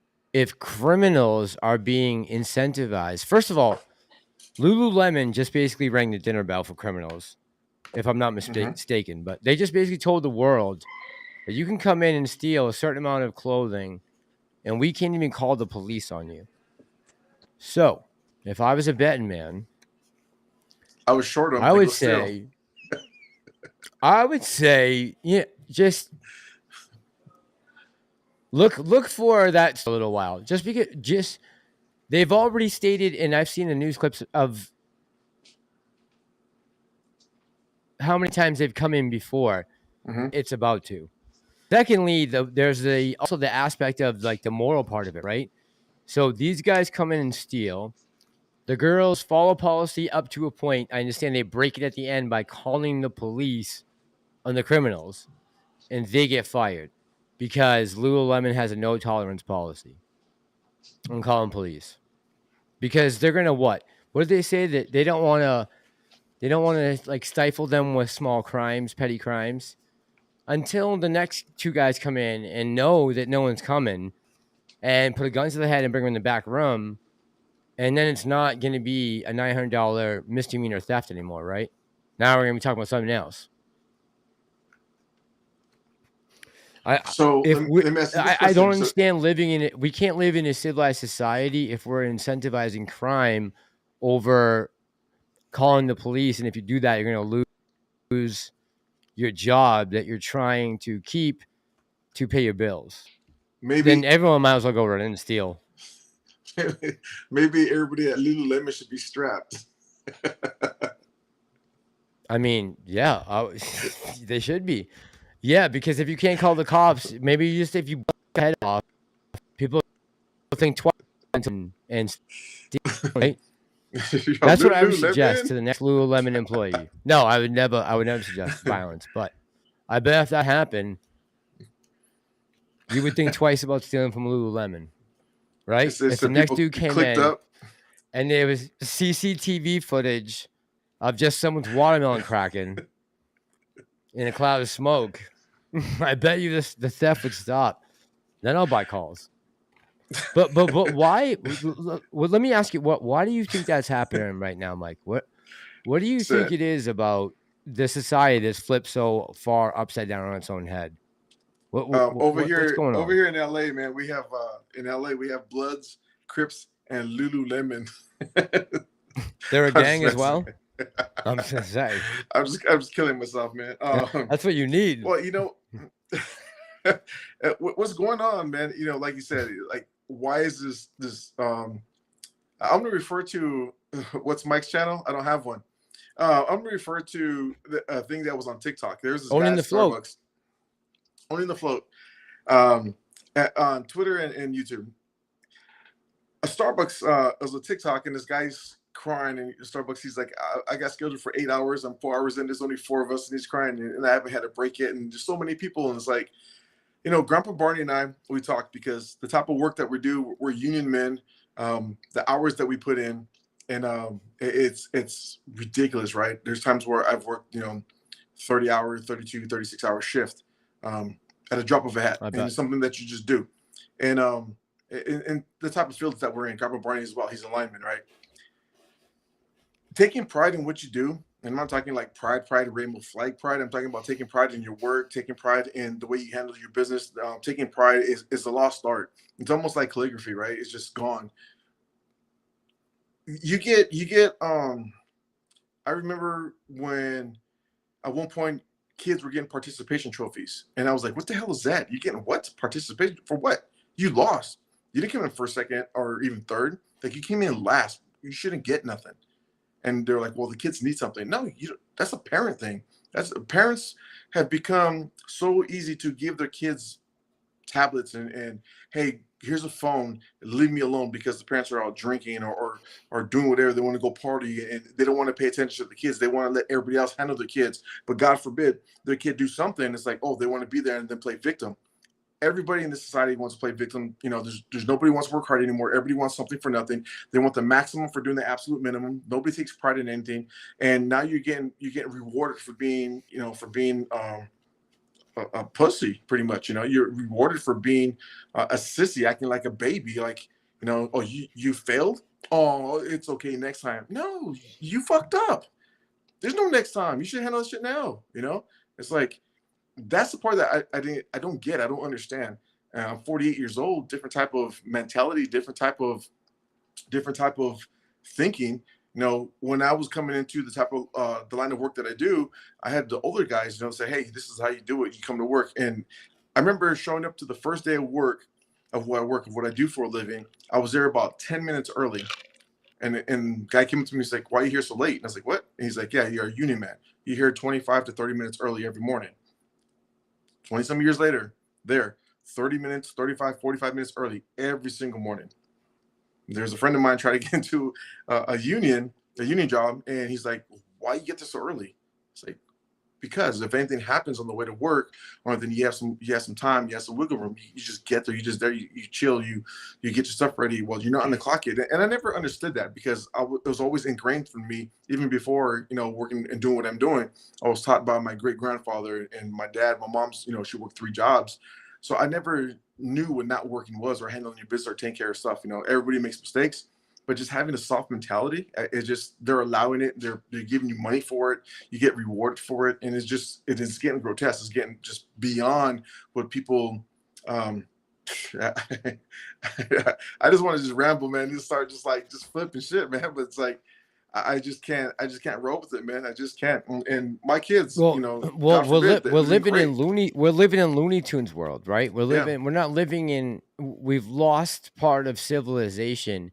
criminals are being incentivized, first of all, Lululemon just basically rang the dinner bell for criminals, if I'm not mistaken. But they just basically told the world that you can come in and steal a certain amount of clothing, and we can't even call the police on you. So, if I was a betting man, I was short on. I would say, just look for that a little while. Just because, they've already stated, and I've seen the news clips of how many times they've come in before. It's about to. Secondly, there's also the aspect of like the moral part of it, right? So these guys come in and steal. The girls follow policy up to a point. I understand they break it at the end by calling the police on the criminals, and they get fired because Lululemon has a no tolerance policy on calling police, because they're gonna what did they say? That they don't want to like stifle them with small crimes, petty crimes, until the next two guys come in and know that no one's coming and put a gun to the head and bring them in the back room. And then it's not going to be a $900 misdemeanor theft anymore, right? Now we're going to be talking about something else. I don't understand living in it. We can't live in a civilized society if we're incentivizing crime over calling the police. And if you do that, you're going to lose your job that you're trying to keep to pay your bills. Then everyone might as well go run and steal. Maybe everybody at Lululemon should be strapped. I mean, yeah, they should be. Yeah, because if you can't call the cops, maybe if you blow your head off, people think twice and steal, right? That's what I would suggest to the next Lululemon employee. No, I would never suggest violence, but I bet if that happened, you would think twice about stealing from Lululemon. Right? If the next dude came in and there was CCTV footage of just someone's watermelon cracking in a cloud of smoke, I bet you the theft would stop. Then I'll buy calls. But why? Well, let me ask you, why do you think that's happening right now, Mike? What do you think it is about the society that's flipped so far upside down on its own head? What's going on? Over here in LA, man, we have Bloods, Crips, and Lululemon. They're a gang as well. I'm just saying. I'm just killing myself, man. That's what you need. Well, what's going on, man? Like you said, like why is this? I'm gonna refer to what's Mike's channel. I don't have one. I'm gonna refer to the thing that was on TikTok. There's this guy at Starbucks. Owning the float on Twitter and YouTube. A Starbucks was a TikTok, and this guy's crying, and Starbucks, he's like, I got scheduled for 8 hours. I'm 4 hours in. There's only 4 of us, and he's crying, and I haven't had a break yet. And there's so many people, and it's like, Grandpa Barney and I, we talked because the type of work that we do, we're union men. The hours that we put in, and it's ridiculous, right? There's times where I've worked, 30-hour, 32, 36-hour shift at a drop of a hat. And it's something that you just do. And in the type of fields that we're in, Copper Barney as well, he's a lineman, right? Taking pride in what you do, and I'm not talking like pride, rainbow flag pride. I'm talking about taking pride in your work, taking pride in the way you handle your business. Taking pride is a lost art. It's almost like calligraphy, right? It's just gone. You get I remember when at one point kids were getting participation trophies, and I was like, what the hell is that? You getting what? Participation for what? You lost. You didn't come in first, second, or even third. Like, you came in last. You shouldn't get nothing. And they're like, well, the kids need something. No, that's a parent thing. Parents have become so easy to give their kids tablets and hey, here's a phone, leave me alone, because the parents are out drinking or doing whatever. They want to go party, and they don't want to pay attention to the kids. They want to let everybody else handle their kids. But God forbid their kid do something. It's like, oh, they want to be there and then play victim. Everybody in this society wants to play victim. You know, there's nobody wants to work hard anymore. Everybody wants something for nothing. They want the maximum for doing the absolute minimum. Nobody takes pride in anything. And now you're getting rewarded for being, a pussy, pretty much. You know, you're rewarded for being a sissy, acting like a baby. Like, oh, you failed. Oh, it's okay, next time. No, you fucked up. There's no next time. You should handle this shit now. It's like, that's the part that I don't get. I don't understand. I'm 48 years old, different type of mentality, different type of thinking. When I was coming into the type of the line of work that I do, I had the older guys, say, hey, this is how you do it. You come to work. And I remember showing up to the first day of work of what I do for a living. I was there about 10 minutes early. And the guy came up to me, he's like, why are you here so late? And I was like, what? And he's like, yeah, you're a union man. You're here 25 to 30 minutes early every morning. 20-some years later, 30 minutes, 35, 45 minutes early every single morning. There's a friend of mine trying to get into a union job, and he's like, why you get there so early? It's like, because if anything happens on the way to work, or then you have some time, you have some wiggle room, you just get there, you chill, you get your stuff ready. Well, you're not on the clock yet. And I never understood that, because it was always ingrained for me, even before, working and doing what I'm doing. I was taught by my great grandfather and my dad. My mom's, she worked 3 jobs. So I never knew what not working was, or handling your business, or taking care of stuff. Everybody makes mistakes, but just having a soft mentality, they're allowing it. They're giving you money for it. You get rewarded for it. And it is getting grotesque. It's getting just beyond what people, I just want to just ramble, man. Just start just flipping shit, man. But it's like, I just can't roll with it, man. I just can't. And my kids, we're living in Looney Tunes world, right? We've lost part of civilization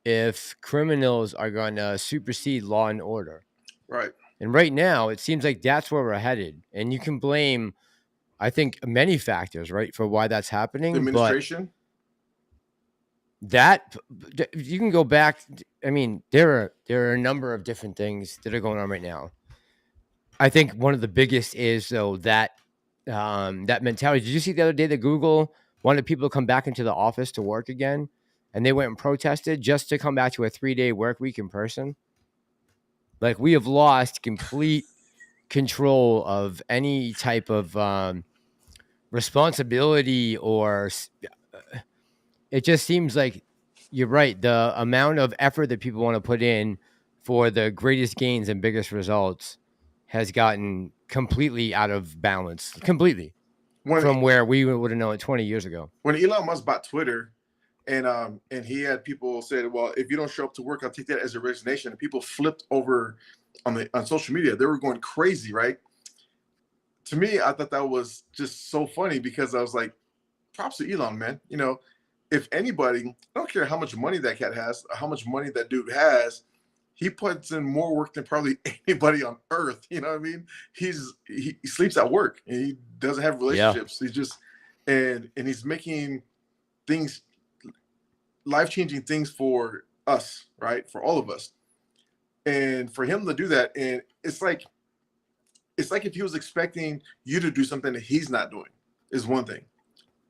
if criminals are going to supersede law and order. Right. And right now, it seems like that's where we're headed. And you can blame, I think, many factors, right, for why that's happening. The administration? That you can go back. I mean, there are a number of different things that are going on right now. I think one of the biggest is, though, that mentality. Did you see the other day that Google wanted people to come back into the office to work again, and they went and protested just to come back to a 3-day work week in person? Like, we have lost complete control of any type of responsibility, or it just seems like, you're right, the amount of effort that people want to put in for the greatest gains and biggest results has gotten completely out of balance, from where we would have known it 20 years ago. When Elon Musk bought Twitter, and he had people said, well, if you don't show up to work, I'll take that as a resignation. And people flipped over on social media. They were going crazy, right? To me, I thought that was just so funny, because I was like, props to Elon, man. If anybody, I don't care how much money that cat has, how much money that dude has, he puts in more work than probably anybody on earth. You know what I mean? He sleeps at work, and he doesn't have relationships. Yeah. He's just, and he's making things, life-changing things for us, right? For all of us. And for him to do that, and it's like if he was expecting you to do something that he's not doing, is one thing.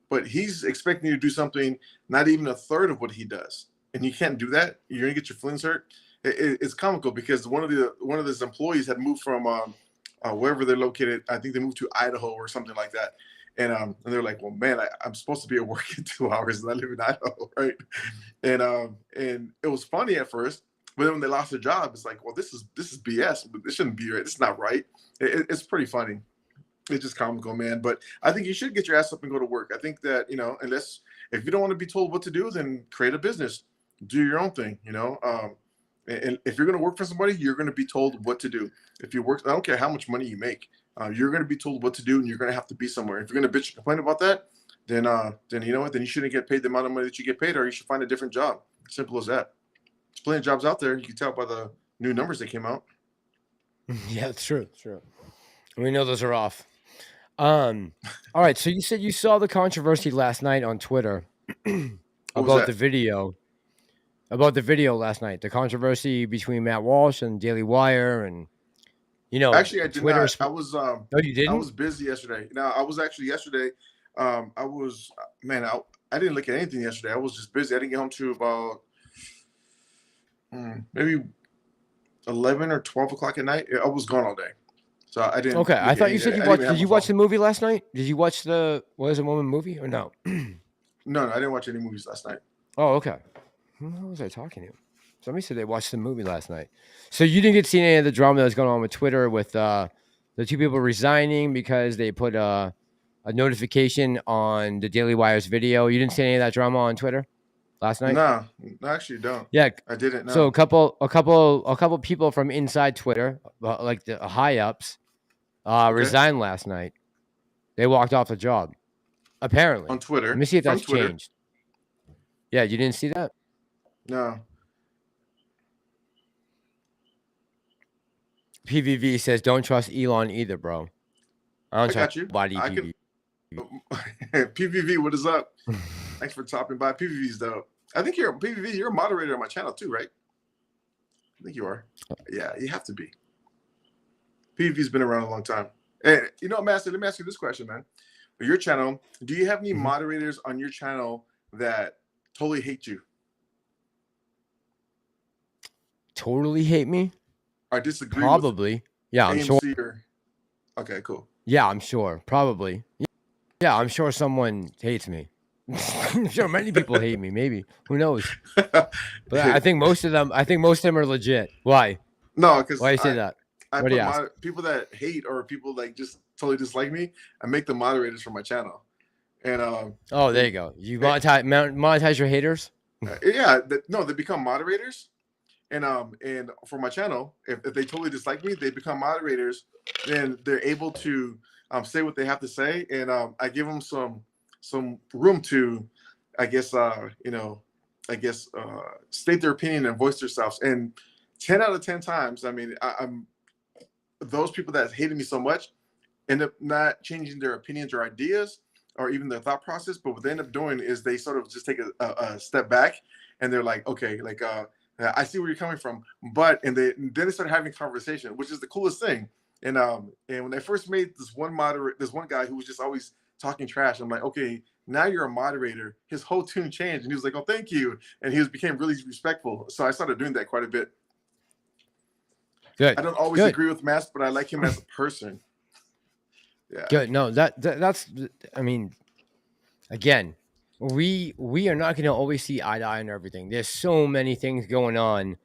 But he's expecting you to do something not even a third of what he does, and you can't do that. You're gonna get your feelings hurt. It's comical, because one of his employees had moved from wherever they're located. I think they moved to Idaho or something like that. And they're like, well, man, I'm supposed to be at work in 2 hours, and I live in Idaho, right? And it was funny at first, but then when they lost their job, it's like, well, this is BS. This shouldn't be right. It's not right. It's pretty funny. It's just comical, man. But I think you should get your ass up and go to work. I think that, you know, unless if you don't want to be told what to do, then create a business, do your own thing, you know. And if you're going to work for somebody, you're going to be told what to do. If you work, I don't care how much money you make, you're going to be told what to do, and you're going to have to be somewhere. If you're going to bitch and complain about that, then you know what? Then you shouldn't get paid the amount of money that you get paid, or you should find a different job. Simple as that. There's plenty of jobs out there. You can tell by the new numbers that came out. Yeah, it's true. It's true. We know those are off. All right. So you said you saw the controversy last night on Twitter about the video. About the video last night, the controversy between Matt Walsh and Daily Wire, and you know, actually, I did Twitter. not. I was no, you didn't. I was busy yesterday. No, I was actually yesterday. I was I didn't look at anything yesterday. I was just busy. I didn't get home to about maybe 11 or 12 o'clock at night. I was gone all day, so I didn't. Okay, I thought you said you watched. Did you watch the movie last night? Did you watch the What Is a Woman movie or no? No, I didn't watch any movies last night. Oh, okay. Who was I talking to? Somebody said they watched the movie last night. So you didn't get to see any of the drama that's going on with Twitter with the two people resigning because they put a notification on the Daily Wire's video. You didn't see any of that drama on Twitter last night? No, I actually don't. Yeah, I didn't. No. So a couple people from inside Twitter, like the high ups, resigned last night. They walked off the job, apparently on Twitter. Let me see if that's changed. Yeah, you didn't see that? No. PVV says, "Don't trust Elon either, bro." I got you. Body PVV, what is up? Thanks for stopping by. PVV's dope. I think you're PVV. You're a moderator on my channel too, right? I think you are. Yeah, you have to be. PVV's been around a long time. And you know, Master, let me ask you this question, man. For your channel, do you have any moderators on your channel that totally hate you? Totally hate me? I disagree. Probably. Yeah, I'm AMC sure. Okay, cool. Yeah, I'm sure. Probably. Yeah, I'm sure someone hates me. I'm sure many people hate me. Maybe. Who knows? But I think most of them are legit. Why? No, because why do you say that? What do you ask? People that hate or people like just totally dislike me, I make them moderators for my channel. And oh, there you go. You monetize your haters? Yeah, they become moderators. And for my channel, if they totally dislike me, they become moderators. Then they're able to say what they have to say, and I give them some room to, I guess, state their opinion and voice themselves. And 10 out of 10 times, I mean, I'm those people that hated me so much end up not changing their opinions or ideas or even their thought process. But what they end up doing is they sort of just take a step back, and they're like, okay, like. I see where you're coming from, and then they start having conversation, which is the coolest thing. And when they first made this one guy who was just always talking trash, I'm like, okay, now you're a moderator. His whole tune changed, and he was like, oh, thank you, and he became really respectful. So I started doing that quite a bit. Good. I don't always agree with Mass, but I like him as a person. Yeah. Good. No, that's. I mean, again. We are not going to always see eye to eye on everything. There's so many things going on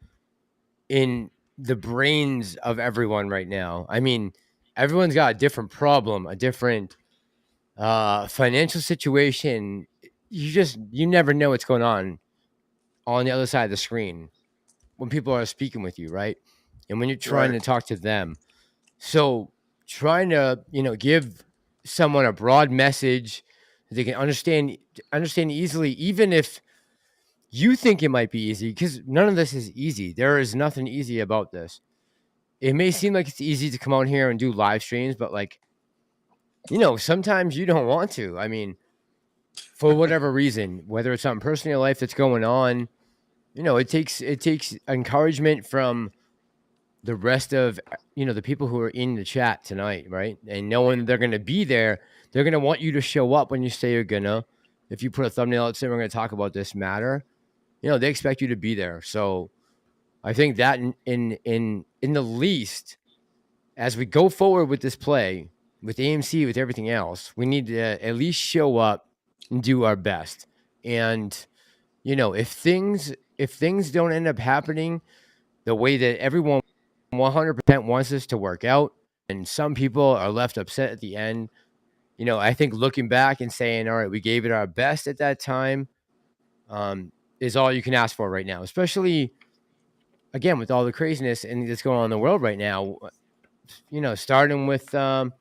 in the brains of everyone right now. I mean, everyone's got a different problem, a different financial situation. You never know what's going on the other side of the screen when people are speaking with you, right? And when you're trying to talk to them. So trying to, give someone a broad message they can understand easily, even if you think it might be easy, because none of this is easy. There is nothing easy about this. It may seem like it's easy to come out here and do live streams, but sometimes you don't want to. I mean, for whatever reason, whether it's something personal in your life that's going on, it takes encouragement from the rest of, the people who are in the chat tonight, right? And knowing they're going to be there, they're going to want you to show up when you say you're going to. If you put a thumbnail out saying we're going to talk about this matter, they expect you to be there. So I think that in the least, as we go forward with this play, with AMC, with everything else, we need to at least show up and do our best. And, you know, if things don't end up happening the way that everyone 100% wants us to work out, and some people are left upset at the end, you know, I think looking back and saying, all right, we gave it our best at that time, is all you can ask for right now, especially, again, with all the craziness and that's going on in the world right now, you know, starting with that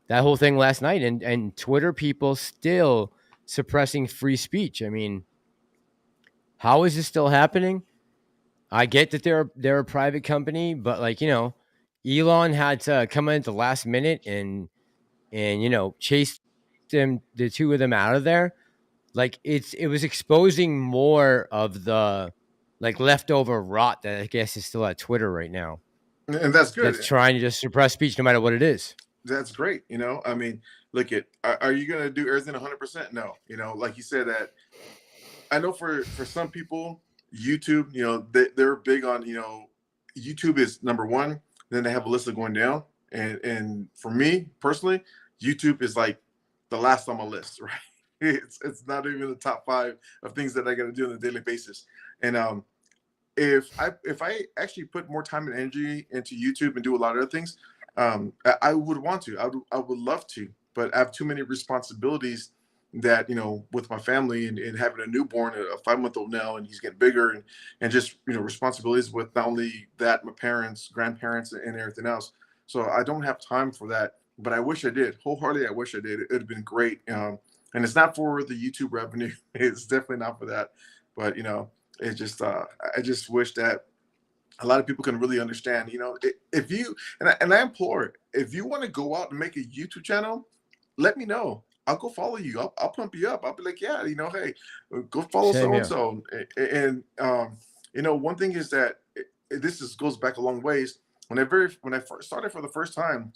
whole thing last night and Twitter people still suppressing free speech. I mean, how is this still happening? I get that they're a private company, but like, you know, Elon had to come in at the last minute and you know, chase the two of them out of there. Like it was exposing more of the like leftover rot that I guess is still at Twitter right now. And that's good. That's trying to just suppress speech no matter what it is. That's great. You know, I mean, look at, are you going to do everything 100%? No, you know, like you said, that I know for some people, YouTube, you know, they're big on, you know, YouTube is number one. Then they have a list of going down. And for me personally, YouTube is like the last on my list, right? It's not even the top 5 of things that I got to do on a daily basis. And if I actually put more time and energy into YouTube and do a lot of other things, I would want to. I would love to, but I have too many responsibilities that, you know, with my family and having a newborn, a 5-month-old now, and he's getting bigger, and just, you know, responsibilities with not only that, my parents, grandparents, and everything else. So I don't have time for that, but I wish I did. Wholeheartedly, I wish I did. It would have been great. And it's not for the YouTube revenue. It's definitely not for that. But, you know, it just, I just wish that a lot of people can really understand, you know, if you, and I implore it, if you want to go out and make a YouTube channel, let me know. I'll go follow you. I'll pump you up. I'll be like, yeah, you know, hey, go follow so-and-so. And, you know, one thing is that this goes back a long ways. When I first started for the first time,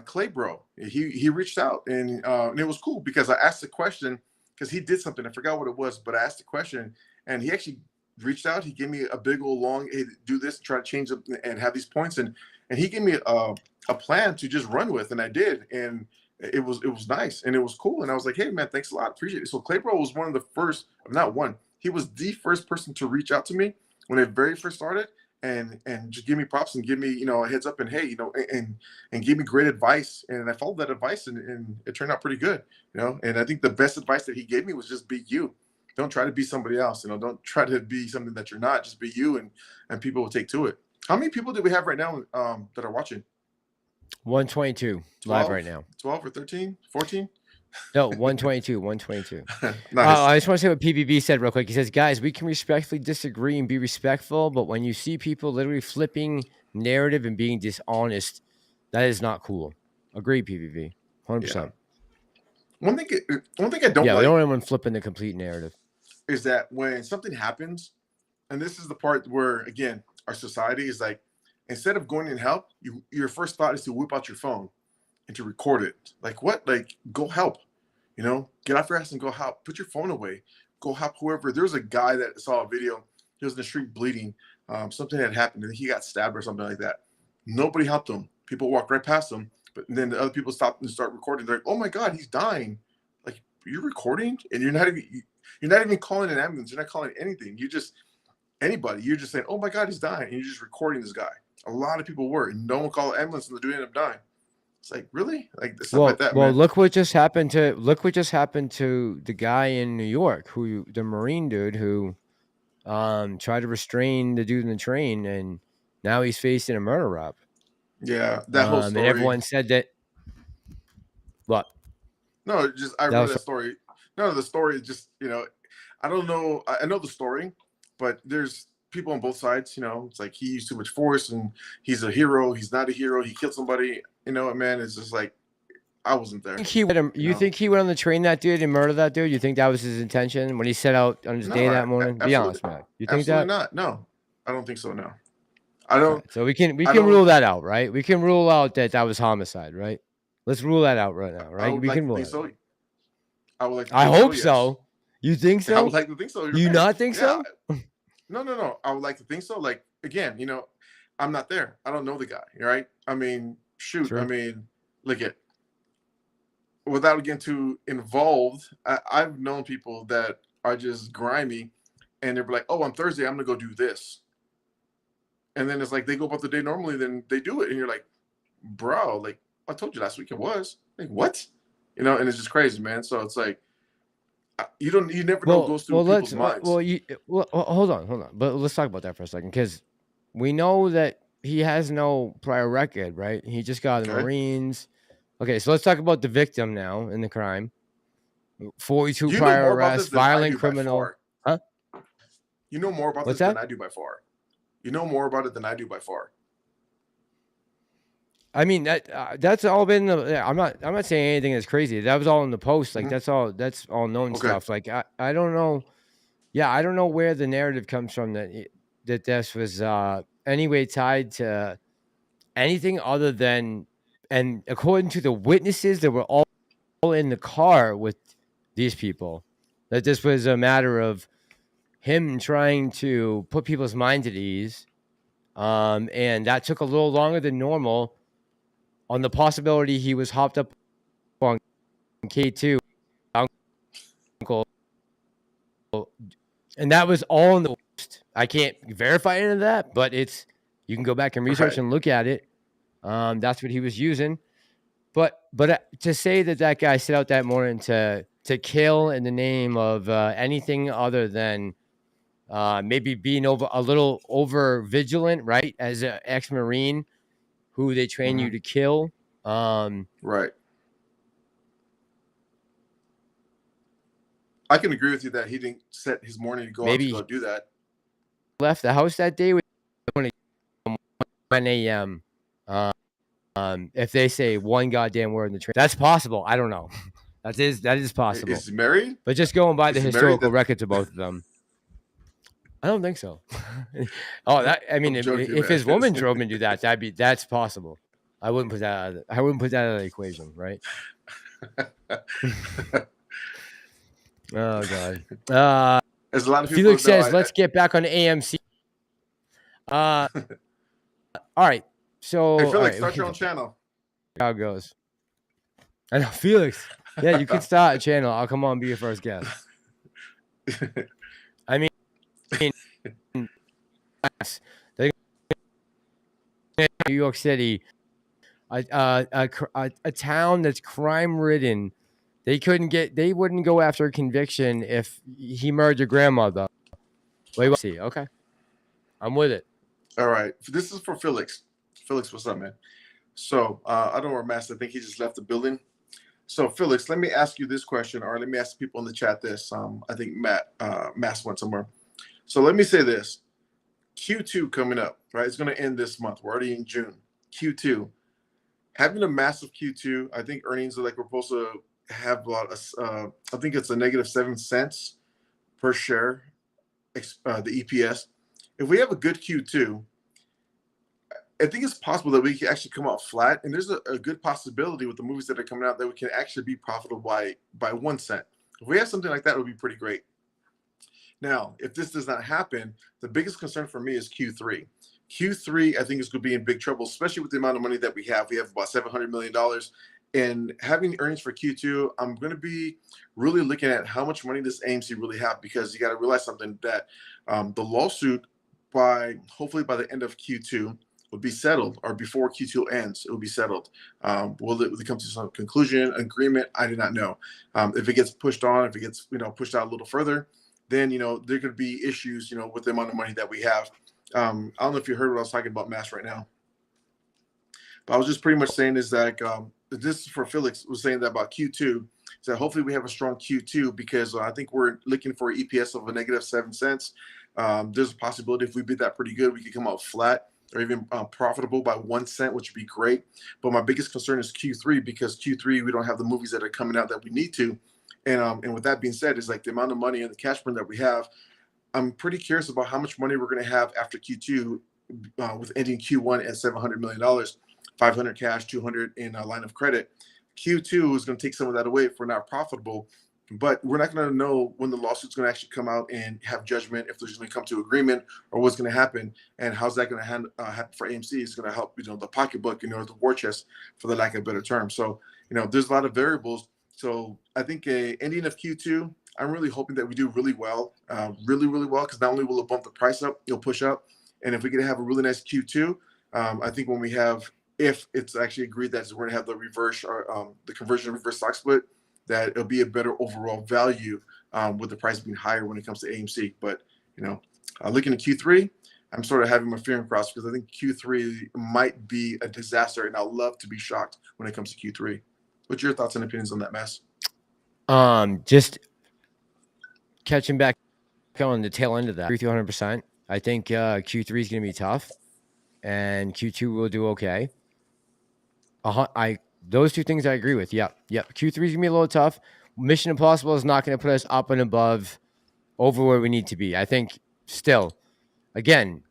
Clay Bro, he reached out and it was cool because I asked a question because he did something. I forgot what it was, but I asked a question and he actually reached out. He gave me a big old long, hey, do this, try to change up and have these points. And he gave me a plan to just run with. And I did. And it was nice and it was cool. And I was like, hey man, thanks a lot. Appreciate it. So Clay Bro was one of the first, not one, he was the first person to reach out to me when I very first started. And just give me props and give me, you know, a heads up and hey, you know, and give me great advice. And I followed that advice and it turned out pretty good, you know. And I think the best advice that he gave me was just be you. Don't try to be somebody else, you know. Don't try to be something that you're not. Just be you, and people will take to it. How many people do we have right now that are watching? 122 live right now. 12 or 13, 14? No, 122. Nice. I just want to say what PBB said real quick. He says, guys, we can respectfully disagree and be respectful, but when you see people literally flipping narrative and being dishonest, that is not cool. Agree, PBB. 100%. Yeah. One thing I don't like. Yeah, we don't want anyone flipping the complete narrative. Is that when something happens, and this is the part where, again, our society is like, instead of going and help, your first thought is to whip out your phone and to record it. Like what? Like go help, you know, get off your ass and go help. Put your phone away. Go help whoever. There was a guy that saw a video. He was in the street bleeding. Something had happened and he got stabbed or something like that. Nobody helped him. People walked right past him. But then the other people stopped and start recording. They're like, oh my God, he's dying. Like you're recording and you're not even calling an ambulance. You're not calling anything. You just, anybody, you're just saying, oh my God, he's dying. And you're just recording this guy. A lot of people were, and no one called an ambulance and they do end up dying. It's like, really? Like stuff like that. Well, man. look what just happened to the guy in New York, the Marine dude who tried to restrain the dude in the train, and now he's facing a murder rap. Yeah, that whole story. And everyone said that. What? No, just I read that story. No, the story is just, you know, I don't know. I know the story, but there's people on both sides. You know, it's like he used too much force, and he's a hero. He's not a hero. He killed somebody. You know, man, it's just like I wasn't there. You think he went on the train that dude and murdered that dude? You think that was his intention when he set out on his day that morning? Be honest, man. You think that? Not. No, I don't think so. No, I don't. Right. So we can rule that out, right? We can rule out that was homicide, right? Let's rule that out right now, right? We can rule it. So. I would like. I hope so. You think so? I would like to think so. You not think so? No. I would like to think so. Like again, you know, I'm not there. I don't know the guy. Right? I mean, shoot, True. I mean, look at, without getting too involved, I've known people that are just grimy, and they're like, oh, on Thursday, I'm going to go do this. And then it's like they go about the day normally, then they do it. And you're like, bro, like, I told you last week it was. Like, what? You know, and it's just crazy, man. So it's like, you never know what goes through people's minds. Hold on. But let's talk about that for a second, because we know that he has no prior record, right? He just got the Marines. Okay, so let's talk about the victim now in the crime. 42 prior arrests, violent criminal. Huh? You know more about this than I do by far. You know more about it than I do by far. I mean, that's all been. I'm not saying anything that's crazy. That was all in the post. Like that's all known stuff. Like I don't know. Yeah, I don't know where the narrative comes from that this was anyway tied to anything other than, and according to the witnesses that were all in the car with these people, that this was a matter of him trying to put people's minds at ease, and that took a little longer than normal. On the possibility he was hopped up on K2, uncle, and that was all in the post. I can't verify any of that, but you can go back and research and look at it. That's what he was using. But to say that guy set out that morning to kill in the name of anything other than maybe being a little over vigilant, right? As an ex-Marine who they train you to kill. Right. I can agree with you that he didn't set his morning to go out to go do that. Left the house that day with 1 a.m. If they say one goddamn word in the train, that's possible. I don't know. That is possible. Is he married? But just going by the historical records of both of them, I don't think so. If his woman drove him to do that, that's possible. I wouldn't put that out of the equation, right? Oh God. There's a lot of people. Felix says, let's get back on AMC. All right. So hey, Felix, start your own channel. How it goes. I know, Felix. Yeah, you could start a channel. I'll come on and be your first guest. I mean, New York City, a town that's crime ridden. They wouldn't go after a conviction if he murdered your grandmother. Wait, see. Okay. I'm with it. All right. This is for Felix. Felix, what's up, man? So I don't know where Mass. I think he just left the building. So Felix, let me ask you this question, or let me ask people in the chat this. I think Mass went somewhere. So let me say this. Q2 coming up, right? It's going to end this month. We're already in June. Q2. Having a massive Q2, I think earnings are like we're supposed to have about I think it's a -7 cents per share, the EPS. If we have a good Q2, I think it's possible that we can actually come out flat, and there's a good possibility with the movies that are coming out that we can actually be profitable by 1 cent. If we have something like that, it would be pretty great. Now, if this does not happen, the biggest concern for me is Q3. Q3, I think, is going to be in big trouble, especially with the amount of money that we have. We have about $700 million. And having earnings for Q2, I'm going to be really looking at how much money does AMC really have, because you got to realize something, that the lawsuit, hopefully by the end of Q2, will be settled, or before Q2 ends, it will be settled. Will it come to some conclusion, agreement? I do not know. If it gets pushed on, if it gets pushed out a little further, then there could be issues with the amount of money that we have. I don't know if you heard what I was talking about, Mass, right now, but I was just pretty much saying is that this is for Felix, was saying that about Q2. So hopefully we have a strong Q2, because I think we're looking for an EPS of a -7 cents. There's a possibility if we beat that pretty good, we could come out flat or even profitable by 1 cent, which would be great. But my biggest concern is Q3, because Q3 we don't have the movies that are coming out that we need to. And with that being said, is like the amount of money and the cash burn that we have. I'm pretty curious about how much money we're going to have after Q2, with ending Q1 at $700 million, 500 cash, 200 in a line of credit. Q2 is going to take some of that away if we're not profitable. but we're not going to know when the lawsuit's going to actually come out and have judgment, if there's going to come to agreement, or what's going to happen, and how's that going to happen for AMC. Is going to help, the pocketbook, the war chest, for the lack of a better term. So, there's a lot of variables. So I think ending of Q2, I'm really hoping that we do really well, really well, because not only will it bump the price up, it'll push up, and if we can have a really nice Q2, I think when we have, if it's actually agreed that we're going to have the reverse, or the conversion reverse stock split, that it'll be a better overall value, with the price being higher when it comes to AMC. But looking at Q3, I'm sort of having my fear crossed, because I think Q3 might be a disaster, and I'll love to be shocked when it comes to Q3. What's your thoughts and opinions on that, Mess? Just catching back on the tail end of that, 300%. I think Q3 is going to be tough, and Q2 will do okay. Those two things I agree with. Yep. Q3 is going to be a little tough. Mission Impossible is not going to put us up and above over where we need to be. I think still, again,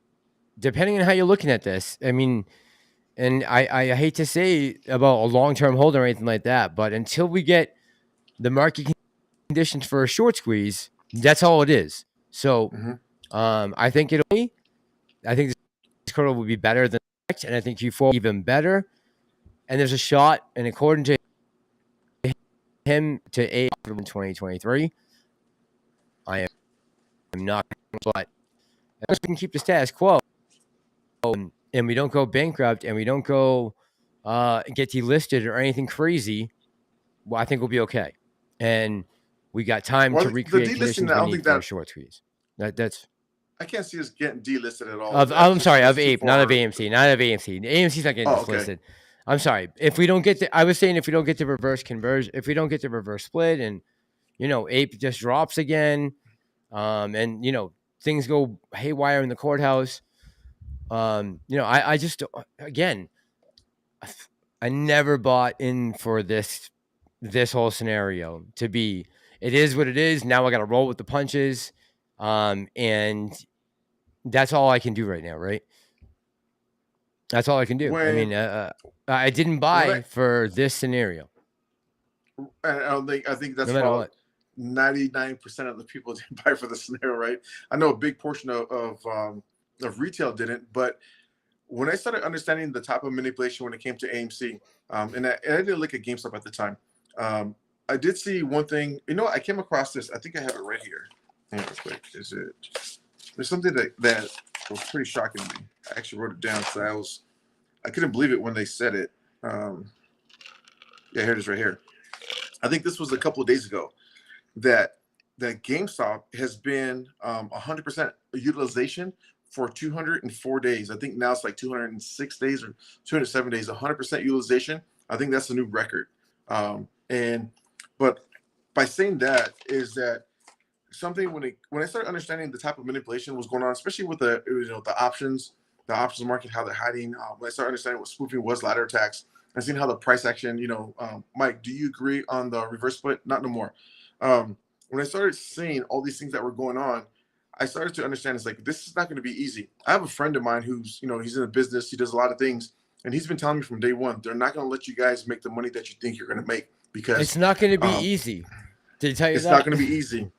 depending on how you're looking at this, I mean, and I hate to say about a long-term hold or anything like that, but until we get the market conditions for a short squeeze, that's all it is. So I think this quarter will be better than next, and I think Q4 even better. And there's a shot, and according to him, to A in 2023. I am not, but unless we can keep the status quo, and we don't go bankrupt, and we don't go get delisted or anything crazy, well, I think we'll be okay. And we got time to recreate conditions we need for a short squeeze. That's. I can't see us getting delisted at all. I'm sorry, of APE, not of AMC, not of AMC. AMC's not getting delisted. Okay. I'm sorry. If we don't get I was saying if we don't get the reverse conversion, if we don't get the reverse split, and APE just drops again, and things go haywire in the courthouse, I just, again, I never bought in for this whole scenario to be. It is what it is. Now I got to roll with the punches, and that's all I can do right now, right? That's all I can do. I mean, I didn't buy for this scenario. I think that's no 99% of the people didn't buy for the scenario, right? I know a big portion of retail didn't, but when I started understanding the type of manipulation when it came to AMC, and I didn't look at GameStop at the time, I did see one thing. I came across this. I think I have it right here. Hang on real quick. There's something that was pretty shocking to me. I actually wrote it down because I couldn't believe it when they said it. Yeah, here it is right here. I think this was a couple of days ago that GameStop has been 100% utilization for 204 days. I think now it's like 206 days or 207 days, 100% utilization. I think that's a new record. But by saying that is that something when I started understanding the type of manipulation was going on, especially with the options market, how they're hiding. When I started understanding what spoofing was, ladder attacks, and seeing how the price action. Mike, do you agree on the reverse split? Not no more. When I started seeing all these things that were going on, I started to understand it's like this is not going to be easy. I have a friend of mine who's he's in the business, he does a lot of things, and he's been telling me from day one they're not going to let you guys make the money that you think you're going to make because it's not going to be easy. Did he tell you it's that? Not going to be easy.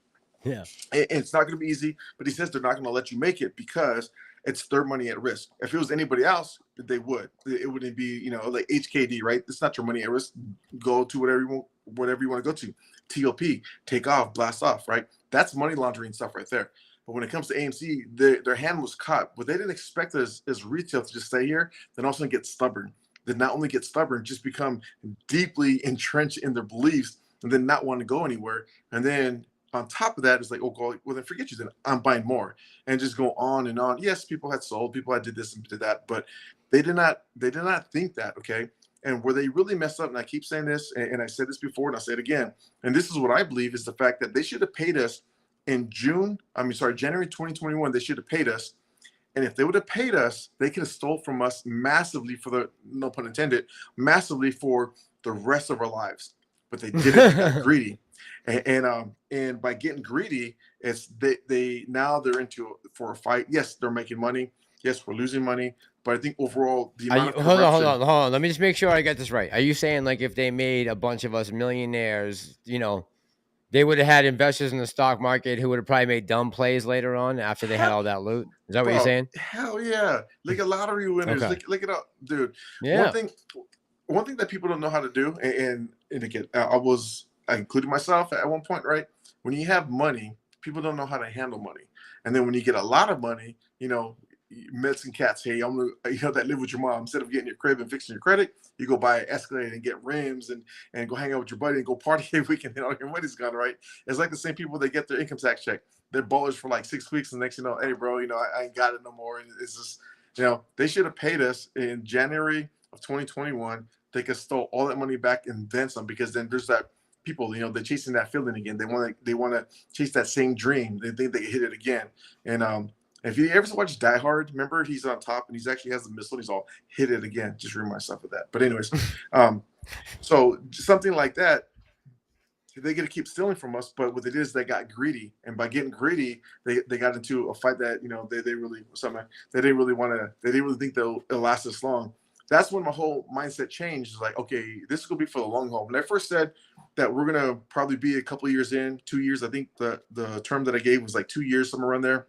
Yeah, it's not going to be easy, but he says they're not going to let you make it because it's their money at risk. If it was anybody else, they would. It wouldn't be, like HKD, right? It's not your money at risk. Go to whatever you want to go to. TOP, take off, blast off, right? That's money laundering stuff right there. But when it comes to AMC, their hand was caught. But they didn't expect us as retail to just stay here, then also get stubborn. Then not only get stubborn, just become deeply entrenched in their beliefs and then not want to go anywhere. And then on top of that, it's like, well, then forget you. Then I'm buying more, and just go on and on. Yes, people had sold, people had did this and did that, but they did not think that. Okay, and where they really messed up, and I keep saying this, and I said this before, and I'll say it again, and this is what I believe is the fact that they should have paid us in January 2021. They should have paid us, and if they would have paid us, they could have stole from us massively for the no pun intended, massively for the rest of our lives. But they didn't. They got greedy. And by getting greedy, it's they're into for a fight. Yes, they're making money. Yes, we're losing money. But I think overall, the amount of corruption. Hold on. Let me just make sure I get this right. Are you saying like if they made a bunch of us millionaires, They would have had investors in the stock market who would have probably made dumb plays later on after they had all that loot. Is that what you're saying? Hell yeah. Look at lottery winners. Okay. Look it up, dude. Yeah. One thing that people don't know how to do, and again, I included myself at one point, right? When you have money, people don't know how to handle money. And then when you get a lot of money, you know, Mets and cats, hey, I'm gonna, you know, that live with your mom. Instead of getting your crib and fixing your credit, you go buy an Escalade and get rims and go hang out with your buddy and go party every weekend and all your money's gone, right? It's like the same people that get their income tax check. They're ballers for like 6 weeks, and next you know, hey bro, you know, I ain't got it no more. And it's just, you know, they should have paid us in January of 2021. They could stole all that money back and then some, because then there's that people, you know, they're chasing that feeling again. They want to chase that same dream. They think they hit it again. And if you ever watch Die Hard, remember he's on top and he's actually has the missile. He's all hit it again. Just remind myself of that. But anyways, so something like that, they get to keep stealing from us. But what it is, they got greedy, and by getting greedy, they got into a fight that, you know, they didn't really think it'll last this long. That's when my whole mindset changed. It's like, okay, this is gonna be for the long haul. When I first said that we're gonna probably be a couple of years in, 2 years, I think the term that I gave was like 2 years, somewhere around there.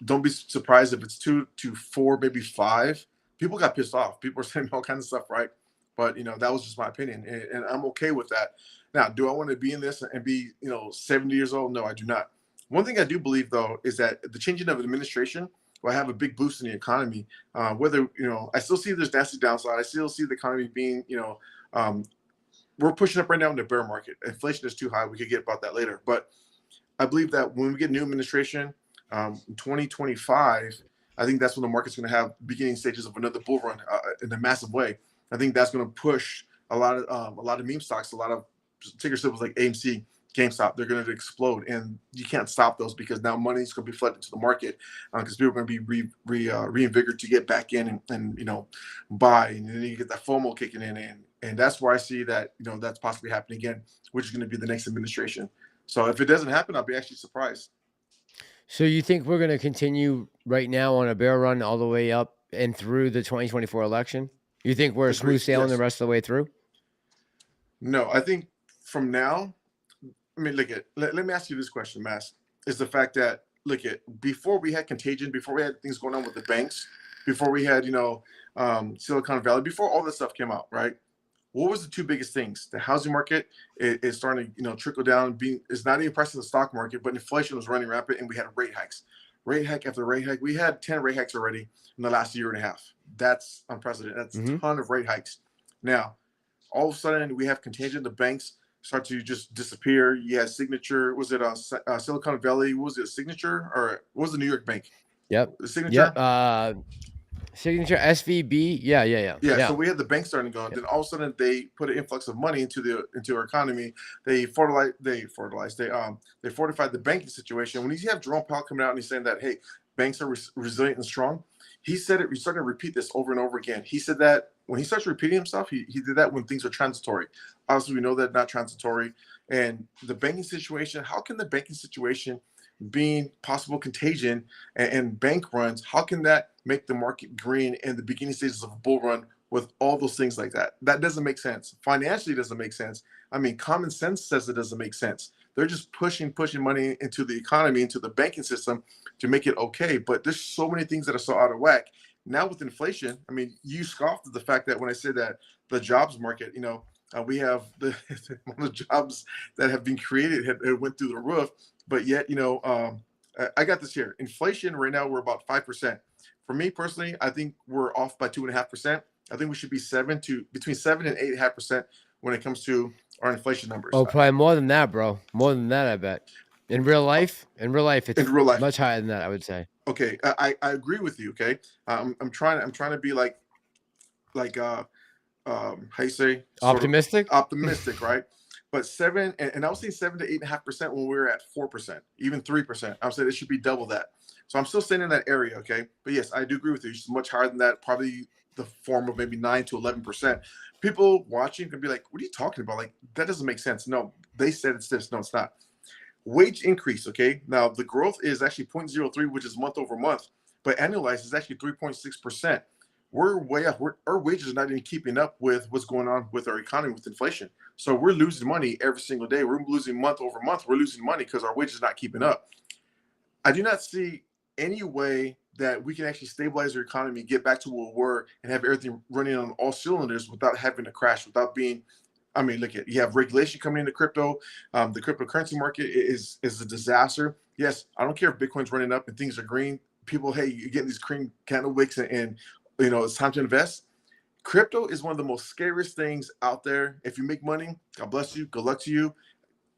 Don't be surprised if it's 2 to 4, maybe 5. People got pissed off. People are saying all kinds of stuff, right? But you know, that was just my opinion, and I'm okay with that. Now, do I want to be in this and be, you know, 70 years old? No, I do not. One thing I do believe, though, is that the changing of administration will have a big boost in the economy. Whether, you know, I still see there's nasty downside. I still see the economy being, you know, we're pushing up right now in the bear market. Inflation is too high. We could get about that later. But I believe that when we get new administration, 2025, I think that's when the market's going to have beginning stages of another bull run in a massive way. I think that's going to push a lot of meme stocks, a lot of ticker symbols like AMC, GameStop. They're going to explode, and you can't stop those because now money's going to be flooded into the market because people are going to be reinvigorated to get back in and you know, buy, and then you get that FOMO kicking in, and that's where I see that, you know, that's possibly happening again, which is going to be the next administration. So if it doesn't happen, I'll be actually surprised. So you think we're going to continue right now on a bear run all the way up and through the 2024 election? You think we're smooth sailing the rest of the way through? No, I think from now, I mean, let me ask you this question, Mass, is the fact that, before we had contagion, before we had things going on with the banks, before we had, you know, Silicon Valley, before all this stuff came out, right? What was the two biggest things? The housing market is starting to, you know, trickle down. It's not even pressing the stock market, but inflation was running rapid, and we had rate hikes. Rate hike after rate hike. We had 10 rate hikes already in the last year and a half. That's unprecedented. That's a ton of rate hikes. Now, all of a sudden, we have contagion. The banks start to just disappear. You had Signature. Was it Silicon Valley? Was it Signature, or what was the New York bank? Yep. The Signature? Yep. Signature, SVB. Yeah. So we had the bank starting to go. Then all of a sudden they put an influx of money into our economy. They fortified the banking situation. When you have Jerome Powell coming out and he's saying that, hey, banks are resilient and strong, he said it. We started to repeat this over and over again. He said that when he starts repeating himself, he did that when things are transitory. Obviously, we know that not transitory. And the banking situation, how can the banking situation being possible contagion and bank runs, how can that make the market green in the beginning stages of a bull run with all those things like that? That doesn't make sense. Financially, it doesn't make sense. I mean, common sense says it doesn't make sense. They're just pushing money into the economy, into the banking system to make it okay. But there's so many things that are so out of whack. Now with inflation, I mean, you scoffed at the fact that when I said that the jobs market, you know, we have one of the jobs that have been created it went through the roof. But yet, you know, I got this here. Inflation right now, we're about 5%. For me personally, I think we're off by 2.5%. I think we should be between 7 and 8.5% when it comes to our inflation numbers. Oh, probably more than that, bro. More than that, I bet. In real life, it's much higher than that, I would say. Okay, I agree with you. Okay, I'm trying to be like how you say, optimistic, right? But 7, and I was saying 7 to 8.5% when we were at 4%, even 3%. I would say it should be double that. So I'm still staying in that area, okay? But yes, I do agree with you. It's much higher than that, probably the form of maybe 9 to 11%. People watching could be like, "What are you talking about? Like, that doesn't make sense." No, they said it's this. No, it's not. Wage increase, okay? Now the growth is actually 0.03, which is month over month, but annualized is actually 3.6%. we're way up. Our wages are not even keeping up with what's going on with our economy, with inflation. So we're losing money every single day. We're losing month over month. We're losing money because our wages are not keeping up. I do not see any way that we can actually stabilize our economy, get back to where we were, and have everything running on all cylinders without having a crash, without being. I mean, look at, you have regulation coming into crypto. The cryptocurrency market is a disaster. Yes, I don't care if Bitcoin's running up and things are green. People, hey, you're getting these green candle wicks, and you know it's time to invest. Crypto is one of the most scariest things out there. If you make money, God bless you, good luck to you.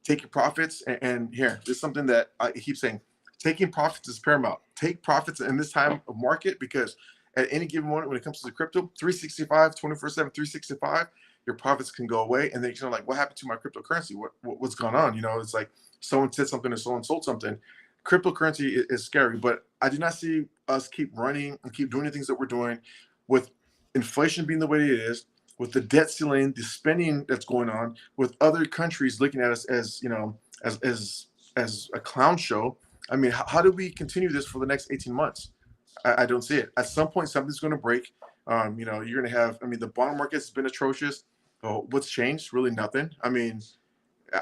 Take your profits, and here, this is something that I keep saying. Taking profits is paramount. Take profits in this time of market, because at any given moment when it comes to the crypto, 365, 24/7, 365, your profits can go away. And then you're like, what happened to my cryptocurrency? What's going on? You know, it's like someone said something or someone sold something. Cryptocurrency is scary, but I do not see us keep running and keep doing the things that we're doing with inflation being the way it is, with the debt ceiling, the spending that's going on, with other countries looking at us as, you know, as a clown show. I mean, how do we continue this for the next 18 months? I don't see it. At some point, something's going to break. You know, you're going to have, I mean, the bond market's been atrocious. What's changed? Really nothing. I mean,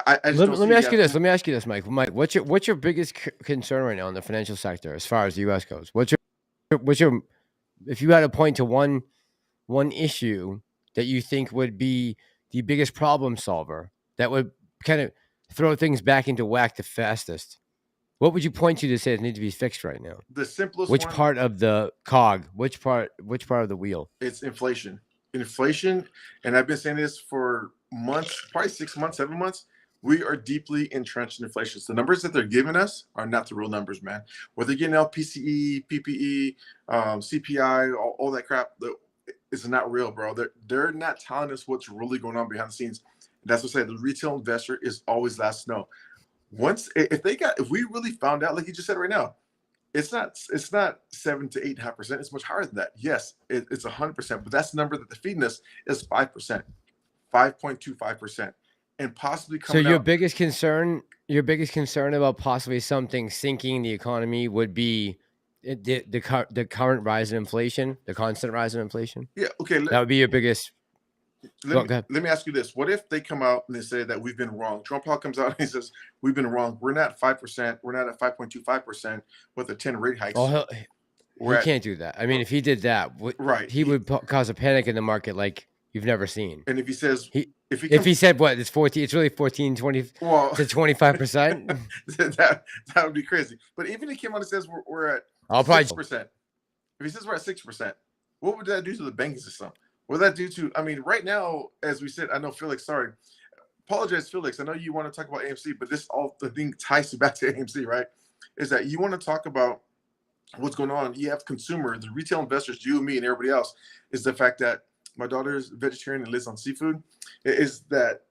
I just let me ask you this. Let me ask you this, Mike. Mike, what's your biggest concern right now in the financial sector as far as the U.S. goes? What's your if you had to point to one issue that you think would be the biggest problem solver that would kind of throw things back into whack the fastest, what would you point to say it needs to be fixed right now? The simplest Which one, part of the cog? Which part of the wheel? It's inflation. Inflation, and I've been saying this for months, probably 6 months, 7 months. We are deeply entrenched in inflation. So the numbers that they're giving us are not the real numbers, man. What they're getting out, PCE, PPE, CPI, all that crap, is not real, bro. They're not telling us what's really going on behind the scenes. That's what I say. The retail investor is always last to know. If we really found out, like you just said right now, it's not 7 to 8.5%. It's much higher than that. Yes, it's 100%, but that's the number that they're feeding us is 5%, 5.25%, and possibly coming. So your biggest concern about possibly something sinking the economy would be the current rise in inflation, the constant rise in inflation. Yeah. Okay. That would be your biggest. Let me ask you this. What if they come out and they say that we've been wrong? Trump Powell comes out and he says, we've been wrong. We're not 5%. We're not at 5.25% with the 10 rate hikes. Oh, he can't do that. I mean, if he did that, right, he would cause a panic in the market like you've never seen. And if he says, if he said what, it's 14, it's really 14, 20 to 25%. that would be crazy. But even if he came out and says we're at 6%, if he says we're at 6%, what would that do to the banking system? What would that do to, I mean, right now, as we said, I know Felix, sorry, apologize, Felix. I know you want to talk about AMC, but the thing ties you back to AMC, right? Is that you want to talk about what's going on. You have consumer, the retail investors, you and me and everybody else, is the fact that my daughter's vegetarian and lives on seafood, is that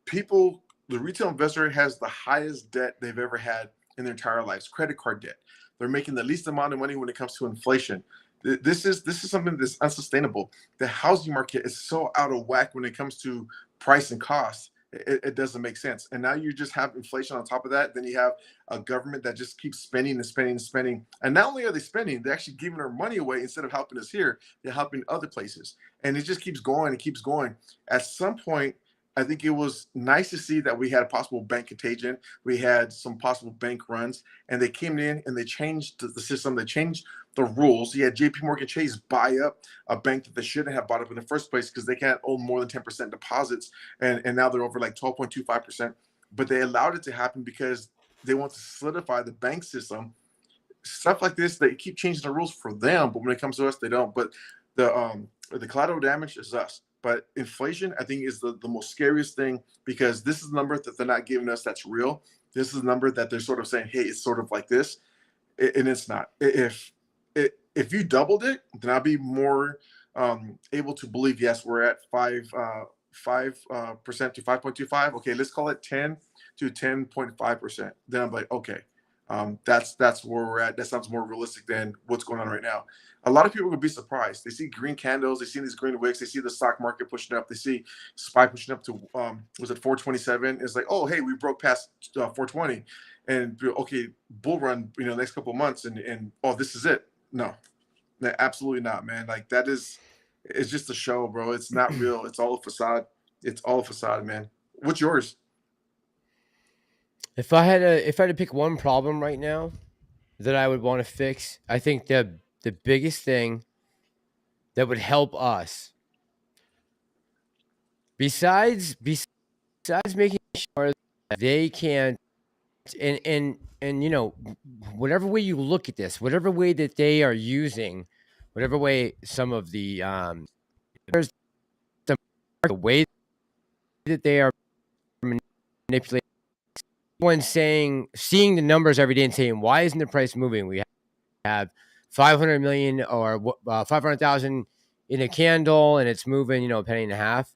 people, the retail investor has the highest debt they've ever had in their entire lives, credit card debt. They're making the least amount of money when it comes to inflation. This is something that's unsustainable. The housing market is so out of whack when it comes to price and cost. It doesn't make sense. And now you just have inflation on top of that. Then you have a government that just keeps spending and spending and spending. And not only are they spending, they're actually giving our money away. Instead of helping us here, they're helping other places. And it just keeps going and keeps going. At some point, I think it was nice to see that we had a possible bank contagion. We had some possible bank runs, and they came in and they changed the system. They changed the rules. You had JP Morgan Chase buy up a bank that they shouldn't have bought up in the first place because they can't own more than 10% deposits. And now they're over like 12.25%. But they allowed it to happen because they want to solidify the bank system. Stuff like this, they keep changing the rules for them, but when it comes to us, they don't. But the collateral damage is us. But inflation, I think, is the most scariest thing, because this is the number that they're not giving us that's real. This is the number that they're sort of saying, hey, it's sort of like this. And it's not. If you doubled it, then I'd be more able to believe, yes, we're at 5% to 5.25. Okay, let's call it 10 to 10.5%. Then I'm like, okay, that's where we're at. That sounds more realistic than what's going on right now. A lot of people would be surprised. They see green candles, they see these green wicks, they see the stock market pushing up, they see SPY pushing up to was it 427? It's like, oh, hey, we broke past 420, and okay, bull run, next couple of months, and oh, this is it. No, Absolutely not, man. Like it's just a show, bro. It's not real. It's all a facade. It's all a facade, man. What's yours? If I had to pick one problem right now that I would want to fix, I think the biggest thing that would help us, besides making sure that they can't, and you know, whatever way you look at this, whatever way that they are using, whatever way some of the there's the way that they are manipulating, when seeing the numbers every day and saying, why isn't the price moving? We have 500 million or 500,000 in a candle and it's moving, you know, a penny and a half.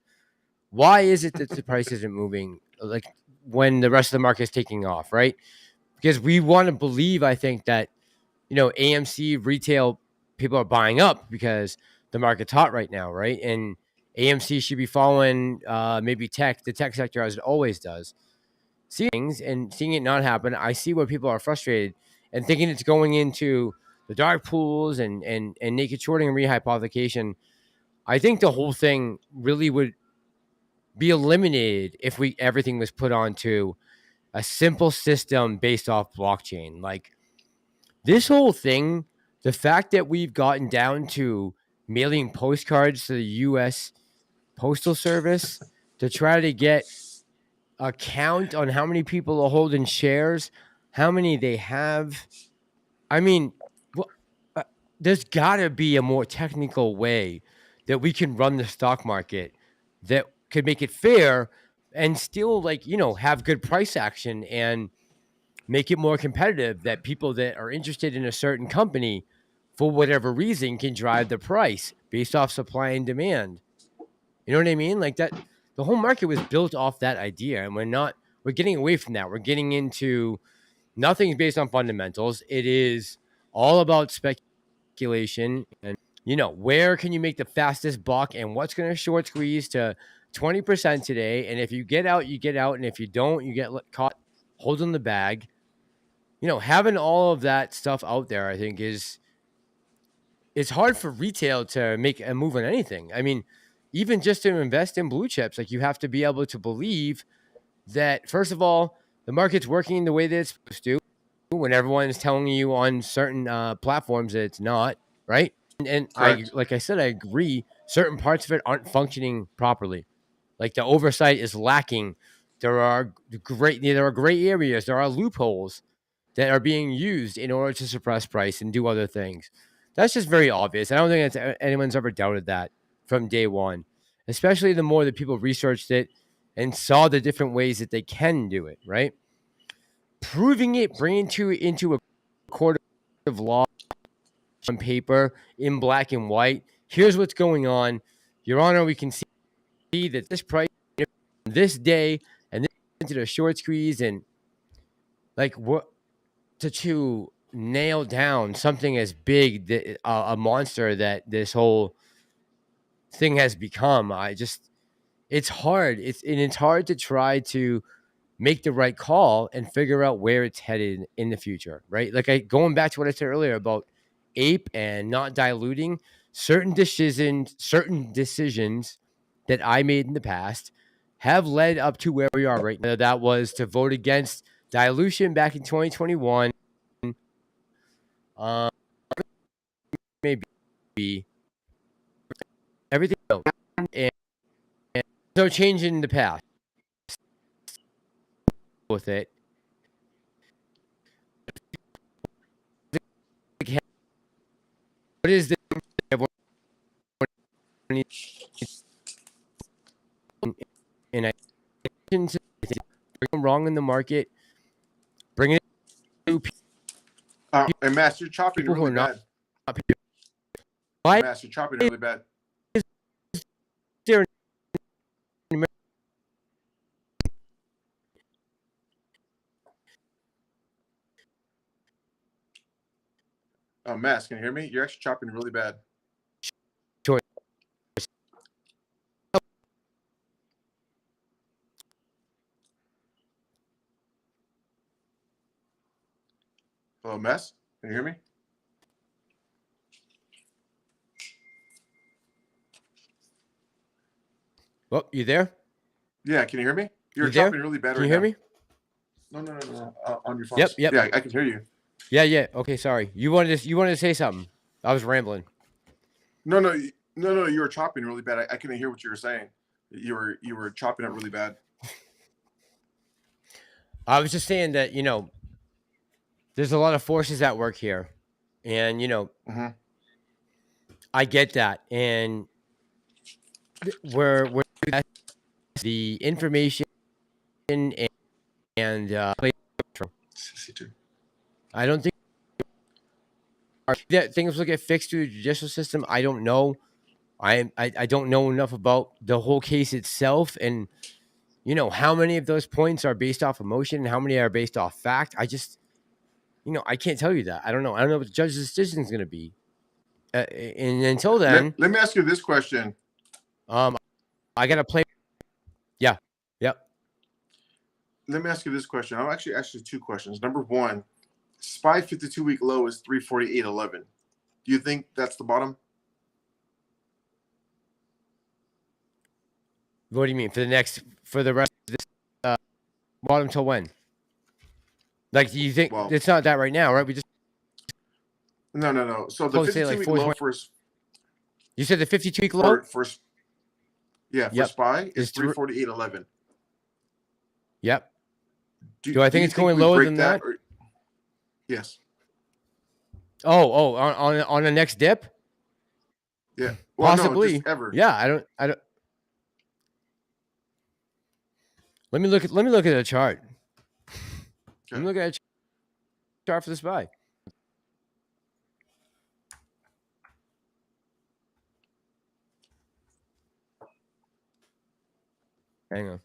Why is it that the price isn't moving like when the rest of the market is taking off, right? Because we want to believe, I think, that, you know, AMC retail people are buying up because the market's hot right now, right? And AMC should be following maybe the tech sector, as it always does. Seeing things and seeing it not happen, I see where people are frustrated and thinking it's going into the dark pools and naked shorting and rehypothecation. I think the whole thing really would be eliminated if everything was put onto a simple system based off blockchain. Like this whole thing, the fact that we've gotten down to mailing postcards to the U.S. Postal Service to try to get a count on how many people are holding shares, how many they have. I mean, there's got to be a more technical way that we can run the stock market that could make it fair and still, like, you know, have good price action and make it more competitive, that people that are interested in a certain company for whatever reason can drive the price based off supply and demand. You know what I mean? Like that, the whole market was built off that idea, and we're getting away from that. We're getting into nothing's based on fundamentals. It is all about speculation and, you know, where can you make the fastest buck and what's going to short squeeze to 20% today. And if you get out, you get out. And if you don't, you get caught holding the bag. You know, having all of that stuff out there, I think it's hard for retail to make a move on anything. I mean, even just to invest in blue chips, like you have to be able to believe that, first of all, the market's working the way that it's supposed to, when everyone is telling you on certain platforms that it's not, right? And like I said, I agree. Certain parts of it aren't functioning properly. Like the oversight is lacking. There are gray areas. There are loopholes that are being used in order to suppress price and do other things. That's just very obvious. I don't think anyone's ever doubted that from day one, especially the more that people researched it and saw the different ways that they can do it, right? Proving it, bringing it into a court of law on paper in black and white. Here's what's going on. Your Honor, we can see that this price, this day, and this into the short squeeze, and like what to nail down something as big, that a monster that this whole thing has become. It's hard. It's hard to try to make the right call and figure out where it's headed in the future, right? Like going back to what I said earlier about ape and not diluting certain decisions that I made in the past have led up to where we are right now. That was to vote against dilution back in 2021. Maybe everything else. And no change in the past with it. What is this? And I think wrong in the market, bringing it to and Mass, you're chopping really bad. Why? Mass, you're chopping really bad. Mass, can you hear me? You're actually chopping really bad. Sure. Hello, Mass, can you hear me? Well, you there? Yeah, can you hear me? You're You there? chopping really bad Can right you hear now. me? No. On your phone. Yep. Yeah, I can hear you. Yeah. Okay, sorry. You wanted to say something. I was rambling. No. You were chopping really bad. I couldn't hear what you were saying. You were chopping up really bad. I was just saying that, there's a lot of forces at work here. And, I get that. And we're the information and I don't think that things will get fixed through the judicial system. I don't know. I don't know enough about the whole case itself, and how many of those points are based off emotion and how many are based off fact. I just, I can't tell you that. I don't know. I don't know what the judge's decision is going to be. And until then, let me ask you this question. I got to play. Yeah. Yep. Let me ask you this question. I'll actually ask you two questions. Number one, SPY 52-week low is 348.11. Do you think that's the bottom? What do you mean for the rest of this bottom till when? Like, do you think it's not that right now, right? We just no. So the 52-week low first. You said the 52-week low for SPY is 348.11. Yep. Do I think it's going lower than that? Yes. On the next dip? Yeah. Well, possibly. No, just ever. Yeah, I don't. Let me look at the chart. Okay. Let me look at a chart for the SPY. Hang on.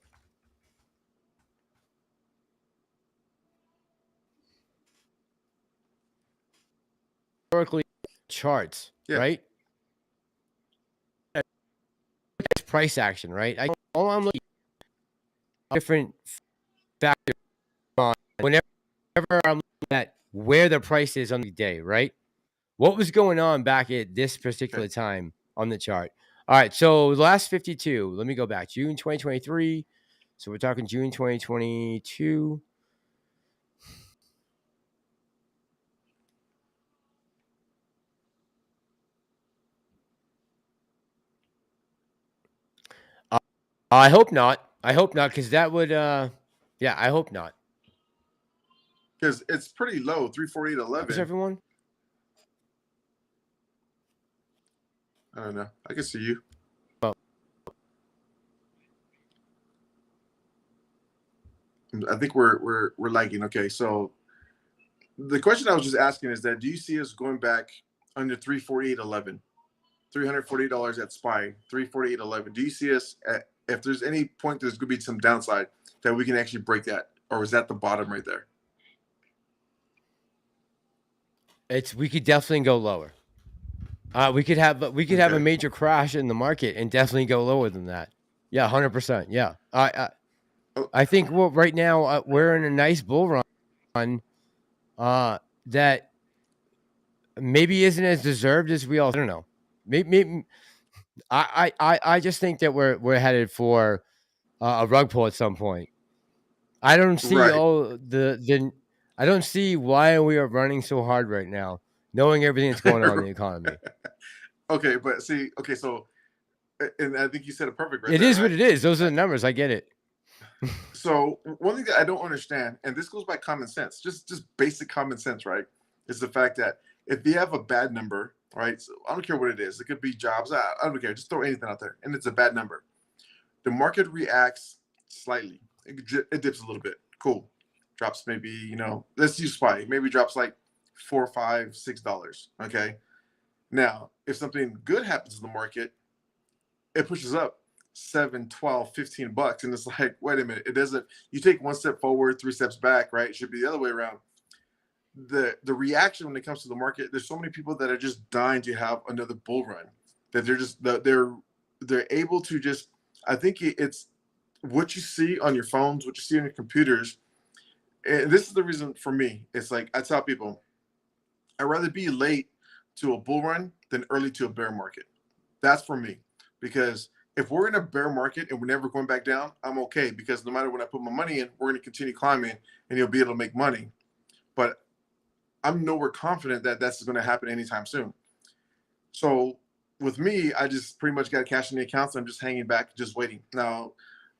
Historically, charts, right? It's price action, right? All I'm looking at different factors on whenever I'm looking at where the price is on the day, right? What was going on back at this particular time on the chart? All right, so the last 52. Let me go back. June 2023. So we're talking June 2022. I hope not. Because that would, I hope not. Because it's pretty low, 348.11. Is everyone? I don't know. I can see you. Well, I think we're lagging. Okay, so the question I was just asking is that do you see us going back under 348.11? $348 at SPY, 348.11. Do you see us at, if there's any point there's going to be some downside that we can actually break that, or is that the bottom right there? We could definitely go lower. We could have a major crash in the market and definitely go lower than that. Yeah, 100%. Yeah, I think right now we're in a nice bull run, that maybe isn't as deserved as we all. I don't know. Maybe I just think that we're headed for a rug pull at some point. I don't see I don't see why we are running so hard right now, knowing everything that's going on in the economy. Okay, but see, so, and I think you said it perfect. It is what it is. Those are the numbers. I get it. So one thing that I don't understand, and this goes by common sense, just basic common sense, right, is the fact that if you have a bad number, right, so I don't care what it is. It could be jobs. I don't care. Just throw anything out there, and it's a bad number. The market reacts slightly. It dips a little bit. Cool. Drops maybe, let's use SPY. Maybe drops like $4, $5, $6. Okay. Now, if something good happens in the market, it pushes up 7, 12, $15, and it's like, wait a minute. It doesn't. You take one step forward, 3 steps back, right? It should be the other way around. The reaction when it comes to the market, there's so many people that are just dying to have another bull run, that they're able to just. I think it's what you see on your phones, what you see on your computers. And this is the reason for me. It's like I tell people, I'd rather be late to a bull run than early to a bear market. That's for me, because if we're in a bear market and we're never going back down, I'm okay, because no matter when I put my money in, we're going to continue climbing and you'll be able to make money. But I'm nowhere confident that that's going to happen anytime soon. So with me, I just pretty much got cash in the accounts. I'm just hanging back, just waiting. Now,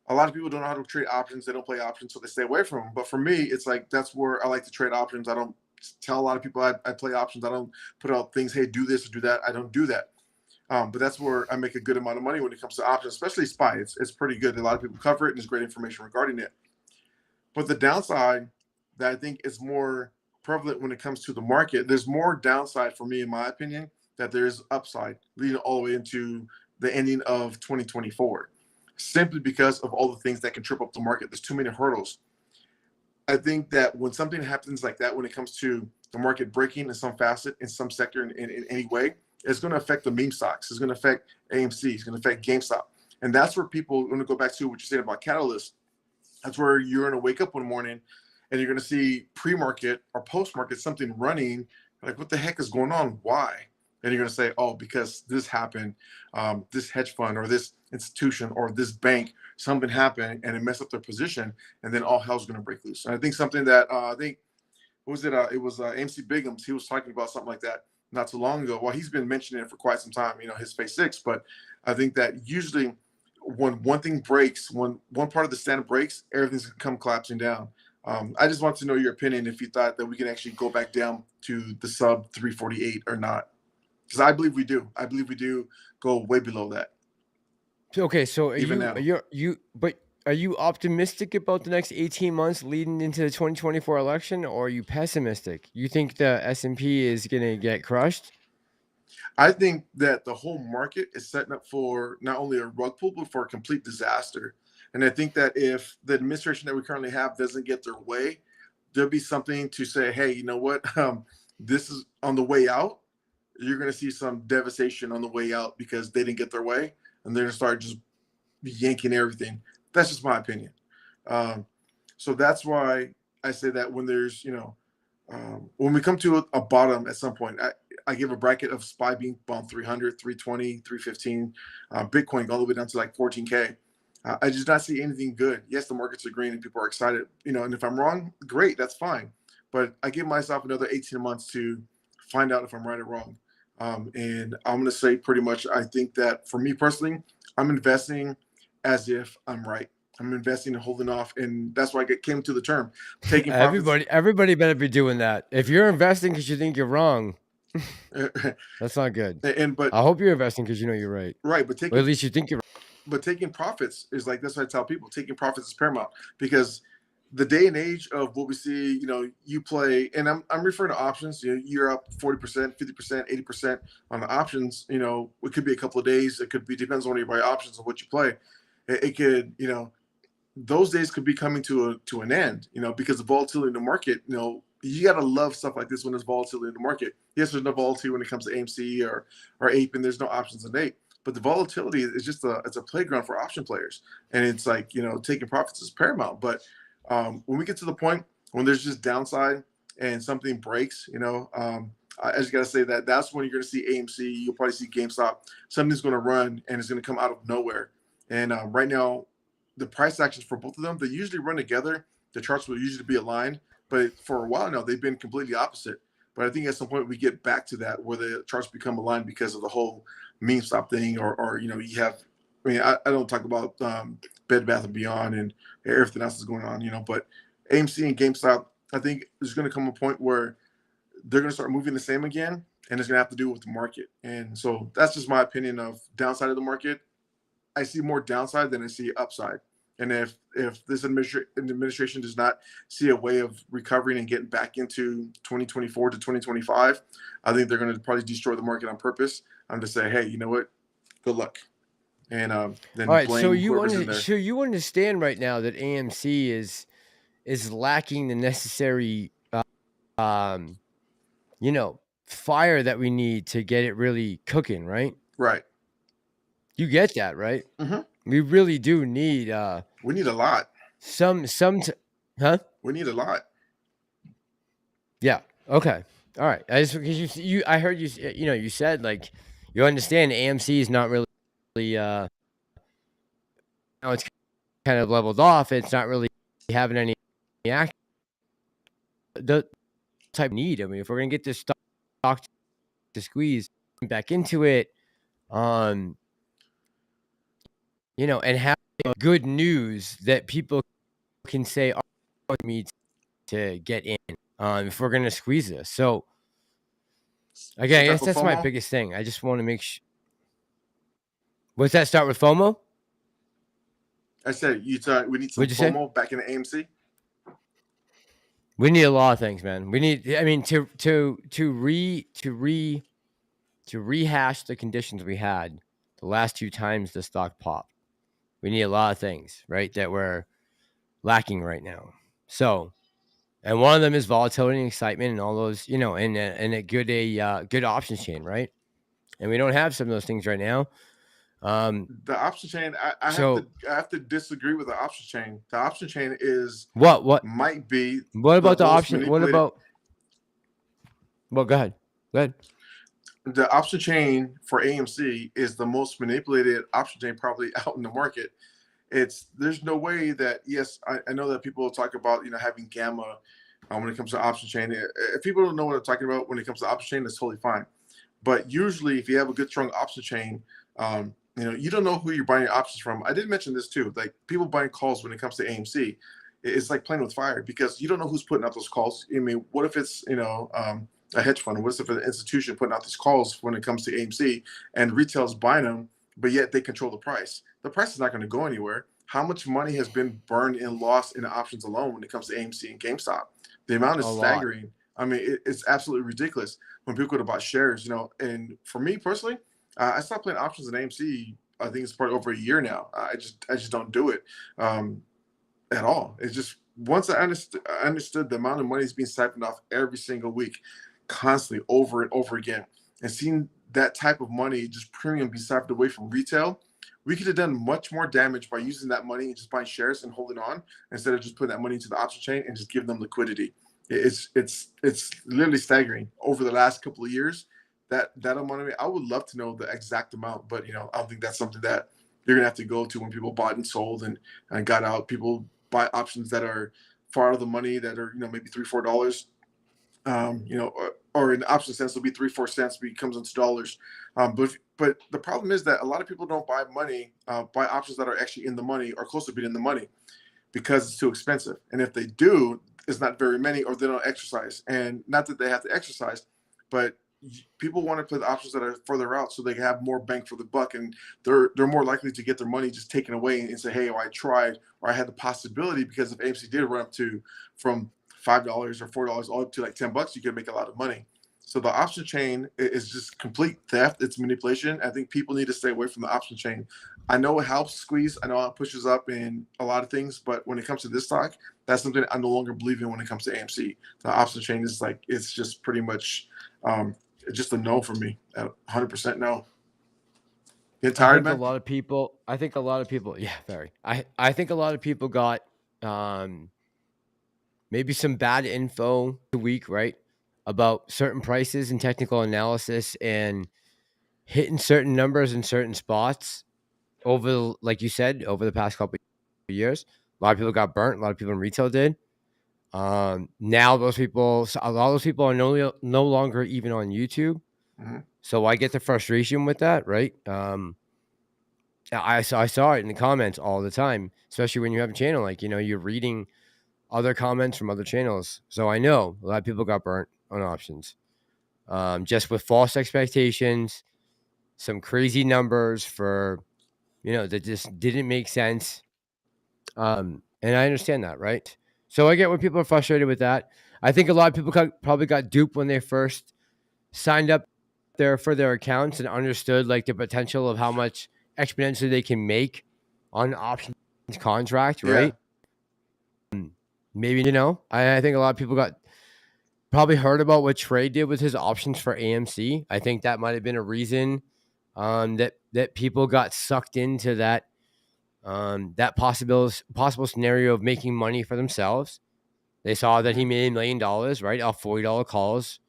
a lot of people don't know how to trade options. They don't play options, so they stay away from them. But for me, it's like, that's where I like to trade options. I don't tell a lot of people I play options. I don't put out things, hey, do this or do that. I don't do that. But that's where I make a good amount of money when it comes to options, especially SPY. It's pretty good. A lot of people cover it, and there's great information regarding it. But the downside that I think is more prevalent when it comes to the market, there's more downside for me, in my opinion, that there is upside leading all the way into the ending of 2024, simply because of all the things that can trip up the market. There's too many hurdles. I think that when something happens like that, when it comes to the market breaking in some facet, in some sector, in any way, it's going to affect the meme stocks. It's going to affect AMC. It's going to affect GameStop. And that's where people, when to go back to what you're saying about catalysts, that's where you're going to wake up one morning and you're going to see pre-market or post-market something running. Like, what the heck is going on? Why? And you're going to say, oh, because this happened, this hedge fund or this institution or this bank, something happened and it messed up their position, and then all hell's going to break loose. And I think something that I think, what was it? It was AMC Bigums. He was talking about something like that not too long ago. Well, he's been mentioning it for quite some time, his phase 6. But I think that usually when one thing breaks, when one part of the standard breaks, everything's going to come collapsing down. I just want to know your opinion if you thought that we can actually go back down to the sub 348 or not. Because I believe we do. I believe we do go way below that. Okay, so are you optimistic about the next 18 months leading into the 2024 election, or are you pessimistic? You think the S&P is going to get crushed? I think that the whole market is setting up for not only a rug pull, but for a complete disaster. And I think that if the administration that we currently have doesn't get their way, there'll be something to say, hey, you know what? This is on the way out. You're going to see some devastation on the way out because they didn't get their way, and they're going to start just yanking everything. That's just my opinion. So that's why I say that when there's, when we come to a bottom at some point, I give a bracket of SPY being about 300, 320, 315, Bitcoin all the way down to like 14K. I just not see anything good. Yes, the markets are green and people are excited, and if I'm wrong, great, that's fine. But I give myself another 18 months to find out if I'm right or wrong. And I'm going to say pretty much, I think that for me personally, I'm investing as if I'm right. I'm investing and holding off, and that's why I came to the term taking profits. Everybody better be doing that. If you're investing because you think you're wrong, that's not good. But I hope you're investing because you know you're right. Right, but at least you think you're right. But taking profits is like, that's what I tell people. Taking profits is paramount, because the day and age of what we see, you play, and I'm referring to options. You're up 40%, 50%, 80% on the options. It could be a couple of days. It could be, depends on when you buy options and what you play. It could, those days could be coming to an end. Because the volatility in the market. You gotta love stuff like this when there's volatility in the market. Yes, there's no volatility when it comes to AMC or APE, and there's no options in APE. But the volatility is just it's a playground for option players, and it's like taking profits is paramount. But when we get to the point when there's just downside and something breaks, I just gotta say that's when you're gonna see AMC. You'll probably see GameStop. Something's gonna run and it's gonna come out of nowhere. And right now, the price actions for both of them, they usually run together. The charts will usually be aligned, but for a while now they've been completely opposite. But I think at some point we get back to that where the charts become aligned because of the whole meme stop thing, or you have. I don't talk about Bed Bath & Beyond and everything else that's going on, but AMC and GameStop, I think there's going to come a point where they're going to start moving the same again, and it's going to have to do with the market. And so that's just my opinion of downside of the market. I see more downside than I see upside. And if this administration does not see a way of recovering and getting back into 2024 to 2025, I think they're going to probably destroy the market on purpose. I'm just saying, hey, you know what? Good luck. And then all right, so you understand right now that AMC is lacking the necessary fire that we need to get it really cooking, right? Right. You get that, right? Mm-hmm. We really do need we need a lot. Huh? We need a lot. Yeah. Okay. All right. I just, because I heard you said like you understand AMC is not really it's kind of leveled off. It's not really having any action. The type of need. I mean, if we're gonna get this stock to squeeze back into it, and have good news that people can say, "Oh, me to get in." If we're gonna squeeze this, so again, I guess that's my biggest thing. I just want to make sure. What's that? Start with FOMO? I said we need some FOMO back in the AMC. We need a lot of things, man. We need, I mean, to rehash the conditions we had the last 2 times the stock popped. We need a lot of things, right, that we're lacking right now. So, and one of them is volatility and excitement and all those, and a good options chain, right? And we don't have some of those things right now. The option chain, I have to disagree with the option chain. The option chain is what might be. What about the option? What about? Well, go ahead. The option chain for AMC is the most manipulated option chain probably out in the market. There's no way that, yes, I know that people talk about having gamma when it comes to option chain. If people don't know what I'm talking about when it comes to option chain, that's totally fine. But usually, if you have a good strong option chain, you don't know who you're buying your options from. I did mention this too. Like, people buying calls when it comes to AMC, it's like playing with fire, because you don't know who's putting out those calls. I mean, what if it's a hedge fund? What if it's an institution putting out these calls when it comes to AMC, and retail's buying them, but yet they control the price? The price is not going to go anywhere. How much money has been burned and lost in the options alone when it comes to AMC and GameStop? The amount is staggering. I mean, it's absolutely ridiculous when people go to buy shares. And for me personally, I stopped playing options in AMC. I think it's probably over a year now. I just don't do it at all. It's just, once I understood the amount of money is being siphoned off every single week, constantly, over and over again, and seeing that type of money, just premium, be siphoned away from retail, we could have done much more damage by using that money and just buying shares and holding on, instead of just putting that money into the option chain and just giving them liquidity. It's literally staggering over the last couple of years. That amount of money, I would love to know the exact amount, but I don't think that's something that you're gonna have to go to when people bought and sold and got out. People buy options that are far out of the money, that are maybe $3-4, or in the option sense, it'll be 3-4 cents, becomes into dollars. But the problem is that a lot of people don't buy options that are actually in the money or close to being in the money, because it's too expensive. And if they do, it's not very many, or they don't exercise. And not that they have to exercise, but people want to play the options that are further out so they can have more bang for the buck, and they're more likely to get their money just taken away and say, hey, I tried, or I had the possibility, because if AMC did run up from $5 or $4 all up to like $10, you can make a lot of money. So the option chain is just complete theft. It's manipulation. I think people need to stay away from the option chain. I know it helps squeeze. I know it pushes up in a lot of things, but when it comes to this stock, that's something I no longer believe in when it comes to AMC. The option chain is like, it's just pretty much just a no for me, at 100% no. Get tired, man? I think a lot of people, yeah, very. I think a lot of people got maybe some bad info a week, right, about certain prices and technical analysis, and hitting certain numbers in certain spots like you said, over the past couple of years. A lot of people got burnt. A lot of people in retail did. Now a lot of those people are no longer even on YouTube. Mm-hmm. So I get the frustration with that, right? I saw it in the comments all the time, especially when you have a channel, like, you're reading other comments from other channels. So I know a lot of people got burnt on options, just with false expectations, some crazy numbers for, that just didn't make sense. And I understand that, right? So I get when people are frustrated with that. I think a lot of people probably got duped when they first signed up for their accounts and understood like the potential of how much exponentially they can make on options contract, right? Yeah. Maybe, I think a lot of people probably heard about what Trey did with his options for AMC. I think that might have been a reason that people got sucked into that possible scenario of making money for themselves. They saw that he made $1 million, right, off $40 calls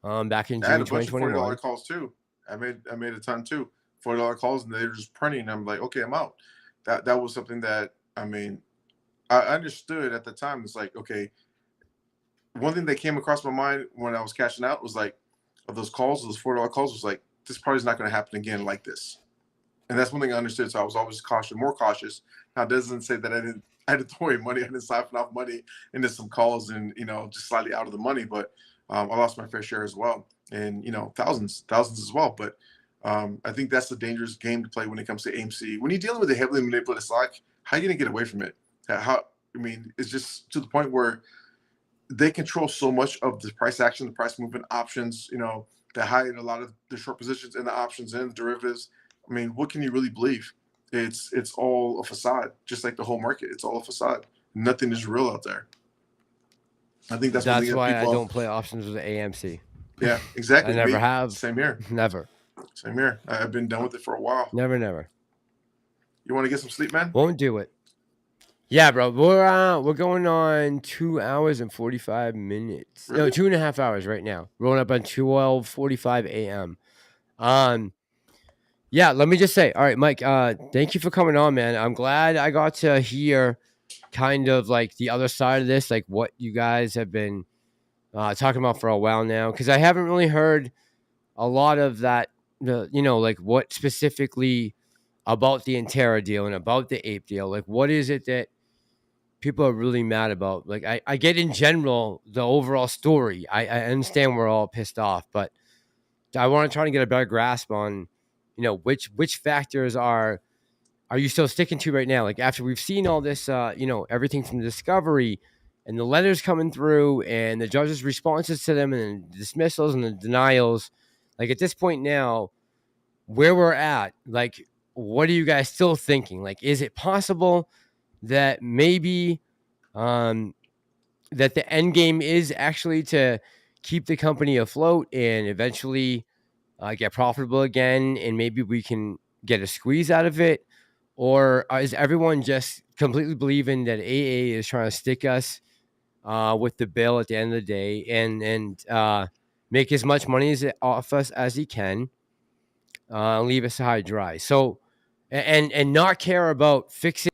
back in June 2021. $40 calls too. I made a ton too. $40 calls, and they were just printing. I'm like, okay, I'm out. that was something that, I mean, I understood at the time. It's like, okay, one thing that came across my mind when I was cashing out was like, of those calls, those $4 calls, was like, this probably is not going to happen again like this. And that's one thing I understood. So I was always more cautious. Now, it doesn't say that I had to throw away money. I didn't siphon off money into some calls and, just slightly out of the money. But I lost my fair share as well. And, thousands as well. But I think that's the dangerous game to play when it comes to AMC. When you're dealing with a heavily manipulated stock, how are you going to get away from it? It's just to the point where they control so much of the price action, the price movement options, they hide a lot of the short positions in the options and the derivatives. I mean, what can you really believe? It's all a facade, just like the whole market. It's all a facade. Nothing is real out there. I think that's why I don't play options with the AMC. Yeah, exactly. I never have. Same here. Never. Same here. I've been done with it for a while. Never. You want to get some sleep, man? Won't do it. Yeah, bro. We're going on 2 hours and 45 minutes. Really? No, 2.5 hours right now. Rolling up on 12:45 a.m. Yeah, let me just say, all right, Mike, thank you for coming on, man. I'm glad I got to hear kind of like the other side of this, like what you guys have been talking about for a while now, because I haven't really heard a lot of that, like what specifically about the ANTARA deal and about the APE deal. Like, what is it that people are really mad about? Like, I get in general the overall story. I understand we're all pissed off, but I want to try to get a better grasp on, which factors are you still sticking to right now? Like, after we've seen all this, everything from the discovery and the letters coming through and the judge's responses to them and the dismissals and the denials, like at this point now, where we're at, like, what are you guys still thinking? Like, is it possible that maybe that the end game is actually to keep the company afloat and eventually get profitable again, and maybe we can get a squeeze out of it? Or is everyone just completely believing that AA is trying to stick us with the bill at the end of the day and make as much money off us as he can, leave us high dry? So, and not care about fixing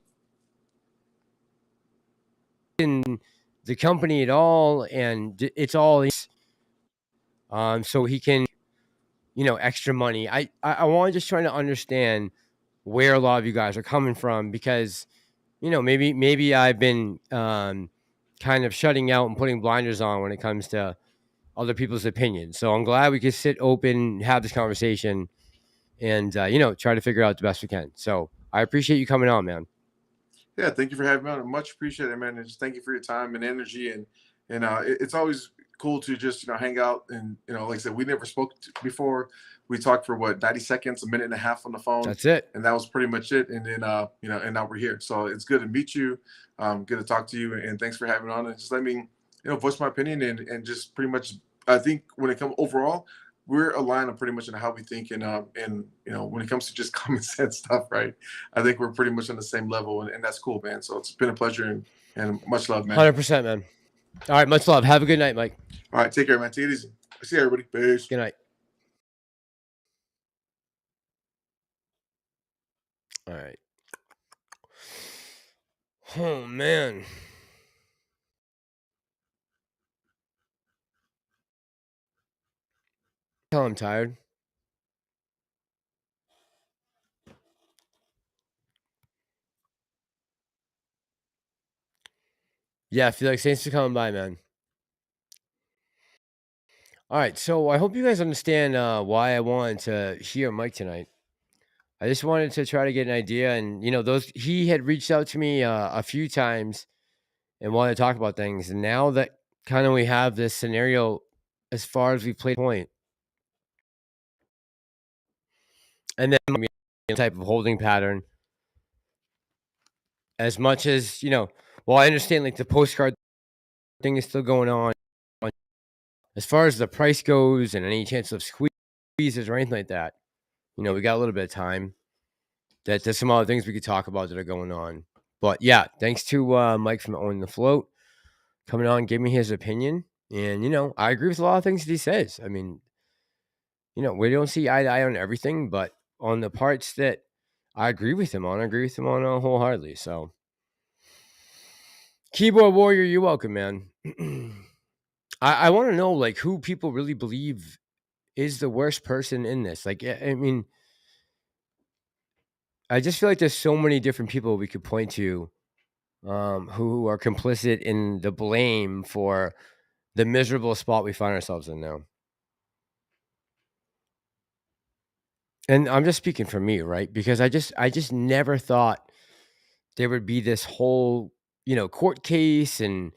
the company at all, and it's all so he can, extra money. I want to just try to understand where a lot of you guys are coming from, because, maybe I've been kind of shutting out and putting blinders on when it comes to other people's opinions. So I'm glad we could sit open, have this conversation, and, try to figure out the best we can. So I appreciate you coming on, man. Yeah, thank you for having me on. I much appreciate it, man. And just thank you for your time and energy. And it's always cool to just, hang out. And, like I said, we never spoke before. We talked for 90 seconds, a minute and a half on the phone. That's it. And that was pretty much it. And then, and now we're here. So it's good to meet you. Good to talk to you. And thanks for having me on. And just let me, voice my opinion and just pretty much, I think when it comes overall, we're aligned on pretty much on how we think. And when it comes to just common sense stuff, right? I think we're pretty much on the same level. And that's cool, man. So it's been a pleasure and much love, man. 100%, man. All right. Much love. Have a good night, Mike. All right. Take care, man. Take it easy. See you, everybody. Peace. Good night. All right. Oh, man. I'm tired. Yeah, I feel like Saints are coming by, man. All right, so I hope you guys understand why I wanted to hear Mike tonight. I just wanted to try to get an idea, and he had reached out to me a few times and wanted to talk about things. And now that kind of we have this scenario as far as we played point, and then type of holding pattern. As much as well, I understand like the postcard thing is still going on. As far as the price goes and any chance of squeezes or anything like that, we got a little bit of time. There's some other things we could talk about that are going on. But yeah, thanks to Mike from Owning the Float coming on, giving me his opinion. And, I agree with a lot of things that he says. I mean, we don't see eye to eye on everything, but on the parts that I agree with him on. Wholeheartedly. So, Keyboard Warrior, you're welcome, man. I want to know, like, who people really believe is the worst person in this. Like, I mean, I just feel like there's so many different people we could point to who are complicit in the blame for the miserable spot we find ourselves in now. And I'm just speaking for me, right? Because I just never thought there would be this whole, court case and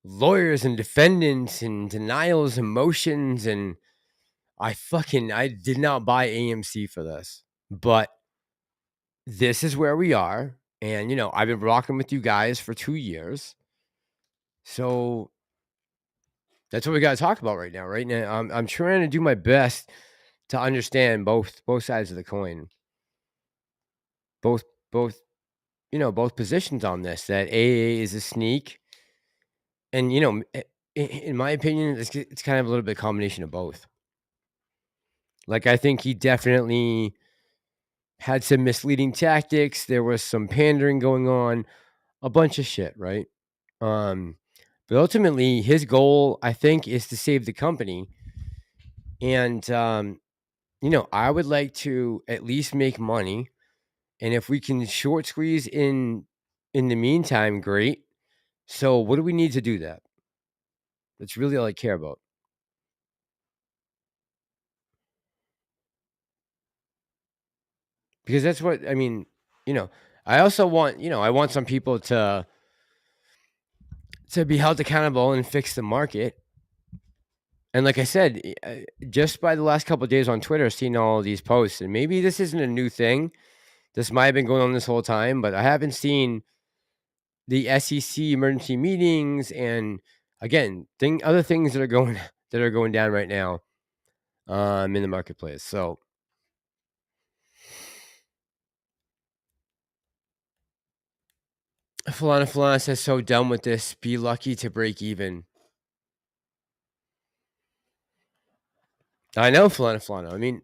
lawyers and defendants and denials and motions. And I did not buy AMC for this. But this is where we are. And, I've been rocking with you guys for 2 years. So that's what we got to talk about right now. Right now, I'm trying to do my best to understand both sides of the coin. Both positions on this, that AA is a sneak. And, in my opinion, it's kind of a little bit combination of both. Like, I think he definitely had some misleading tactics. There was some pandering going on, a bunch of shit, right? But ultimately, his goal, I think, is to save the company. And, I would like to at least make money. And if we can short squeeze in the meantime, great. So what do we need to do that? That's really all I care about. Because that's what, I mean, I also want, I want some people to be held accountable and fix the market. And like I said, just by the last couple of days on Twitter, seeing all of these posts, and maybe this isn't a new thing. This might have been going on this whole time, but I haven't seen the SEC emergency meetings and, again, other things that are going down right now in the marketplace. So Falana says, so done with this. Be lucky to break even. I know, Falana. I mean,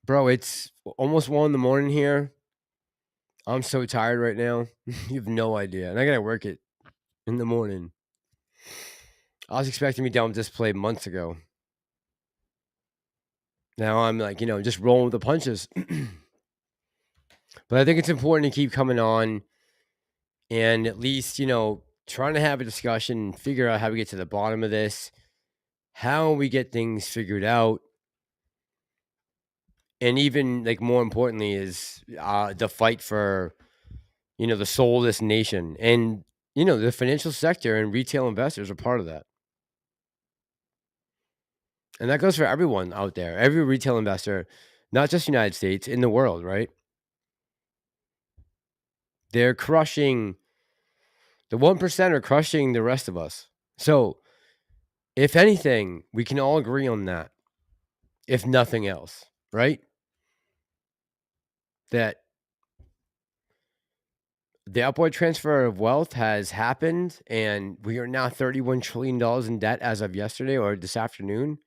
bro, it's almost 1 a.m. here. I'm so tired right now. You have no idea. And I got to work it in the morning. I was expecting to be done with this play months ago. Now I'm like, just rolling with the punches. But I think it's important to keep coming on and at least, trying to have a discussion, figure out how we get to the bottom of this, how we get things figured out. And even, like, more importantly is the fight for, the soul of this nation. And, the financial sector and retail investors are part of that. And that goes for everyone out there, every retail investor, not just United States, in the world, right? They're crushing, the 1% are crushing the rest of us. So, if anything, we can all agree on that, if nothing else, right? That the upward transfer of wealth has happened, and we are now $31 trillion in debt as of yesterday or this afternoon.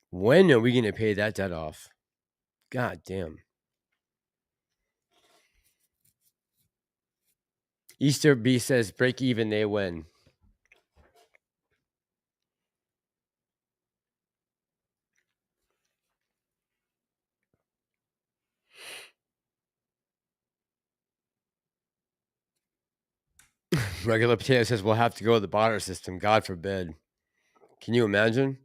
When are we going to pay that debt off? God damn. Easter B says, break even, they win. Regular Potato says, we'll have to go to the barter system. God forbid. Can you imagine?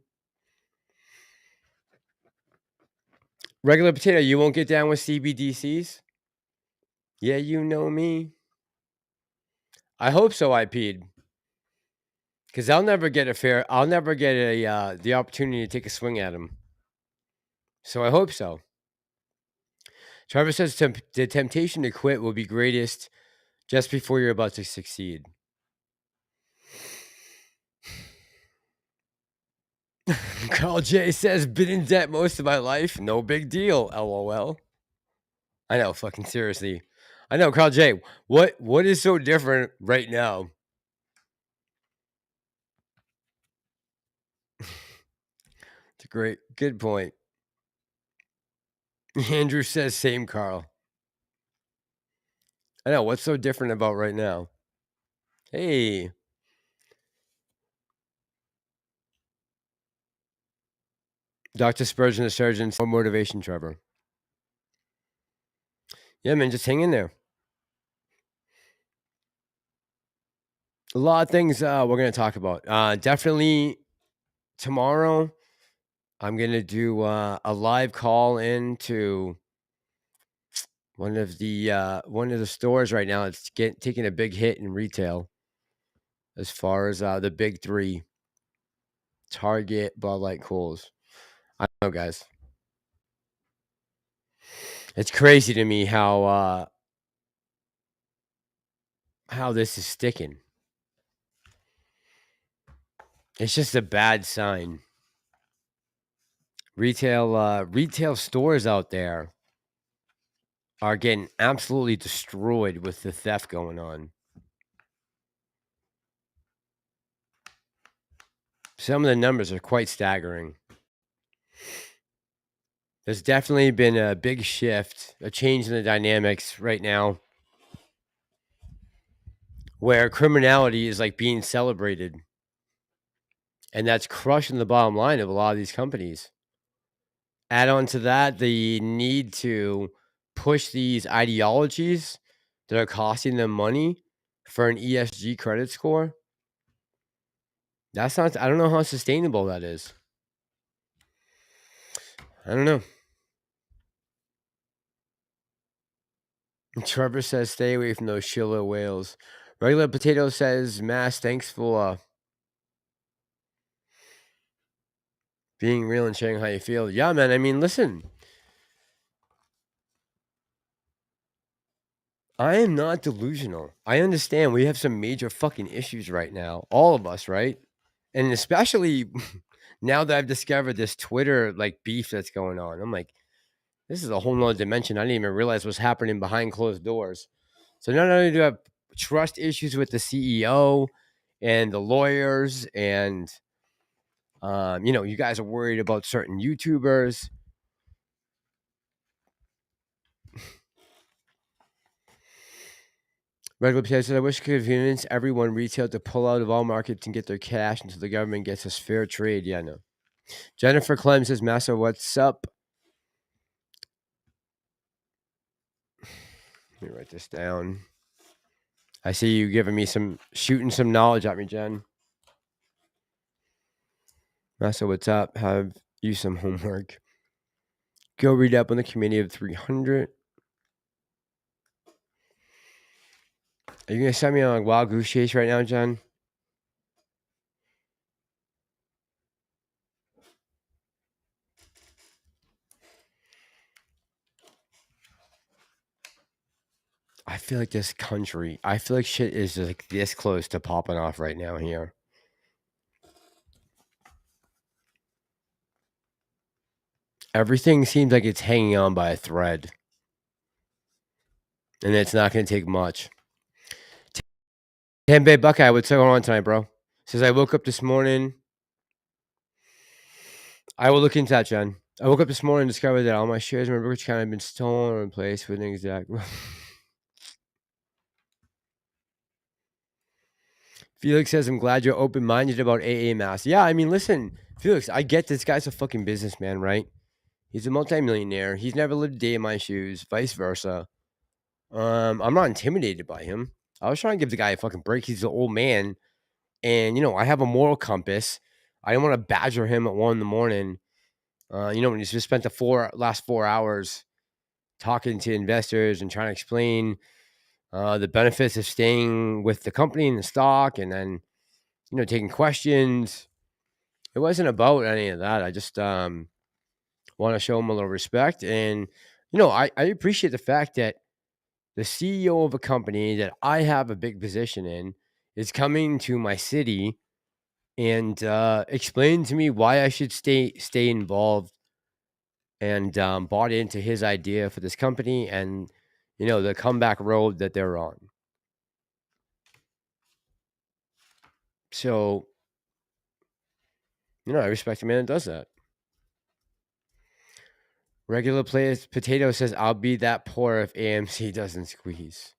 Regular Potato, you won't get down with CBDCs? Yeah, you know me. I hope so, I peed. Because I'll never get the opportunity to take a swing at him. So I hope so. Trevor says the temptation to quit will be greatest just before you're about to succeed. Carl J says, been in debt most of my life. No big deal. LOL. I know, fucking seriously. I know, Carl J. What is so different right now? It's a good point. Andrew says, same, Carl. I know. What's so different about right now? Hey. Dr. Spurgeon, the surgeon, more motivation, Trevor. Yeah, man, just hang in there. A lot of things we're going to talk about. Definitely tomorrow, I'm going to do a live call into one of the stores right now. It's taking a big hit in retail as far as the big three, Target, Bud Light, Kohl's. I don't know, guys. It's crazy to me how this is sticking. It's just a bad sign. Retail stores out there are getting absolutely destroyed with the theft going on. Some of the numbers are quite staggering. There's definitely been a big shift, a change in the dynamics right now, where criminality is like being celebrated. And that's crushing the bottom line of a lot of these companies. Add on to that the need to push these ideologies that are costing them money for an ESG credit score. That's not, I don't know how sustainable that is. I don't know. Trevor says, stay away from those Shilla whales. Regular Potato says, Mass, thanks for being real and sharing how you feel. Yeah, man. I mean, listen. I am not delusional. I understand we have some major fucking issues right now. All of us, right? And especially now that I've discovered this Twitter like beef that's going on. I'm like, this is a whole nother dimension. I didn't even realize what's happening behind closed doors. So not only do I have trust issues with the CEO and the lawyers, and you guys are worried about certain YouTubers. Regular Potato says, I wish I could convince everyone retail to pull out of all markets and get their cash until the government gets us fair trade. Yeah, no. Jennifer Clem says, Massa, what's up? Let me write this down. I see you giving me shooting some knowledge at me, Jen. Massa, what's up? Have you some homework? Go read up on the committee of 300. Are you going to send me on a wild goose chase right now, Jen? I feel like this country, I feel like shit is like this close to popping off right now here. Everything seems like it's hanging on by a thread. And it's not going to take much. Tempe Buckeye, what's going on tonight, bro? Says, I woke up this morning. I will look into that, Jen. I woke up this morning and discovered that all my shares in my brokerage account have been stolen or replaced with an exact. Felix says, I'm glad you're open-minded about AA mass. Yeah, I mean, listen, Felix, I get this guy's a fucking businessman, right? He's a multimillionaire. He's never lived a day in my shoes, vice versa. I'm not intimidated by him. I was trying to give the guy a fucking break. He's an old man. And, I have a moral compass. I don't want to badger him at 1 in the morning. When he's just spent the last 4 hours talking to investors and trying to explain the benefits of staying with the company and the stock, and then, taking questions. It wasn't about any of that. I just want to show him a little respect. And, I appreciate the fact that the CEO of a company that I have a big position in is coming to my city and explain to me why I should stay involved and bought into his idea for this company and, the comeback road that they're on. So, I respect a man that does that. Regular potato says, I'll be that poor if AMC doesn't squeeze.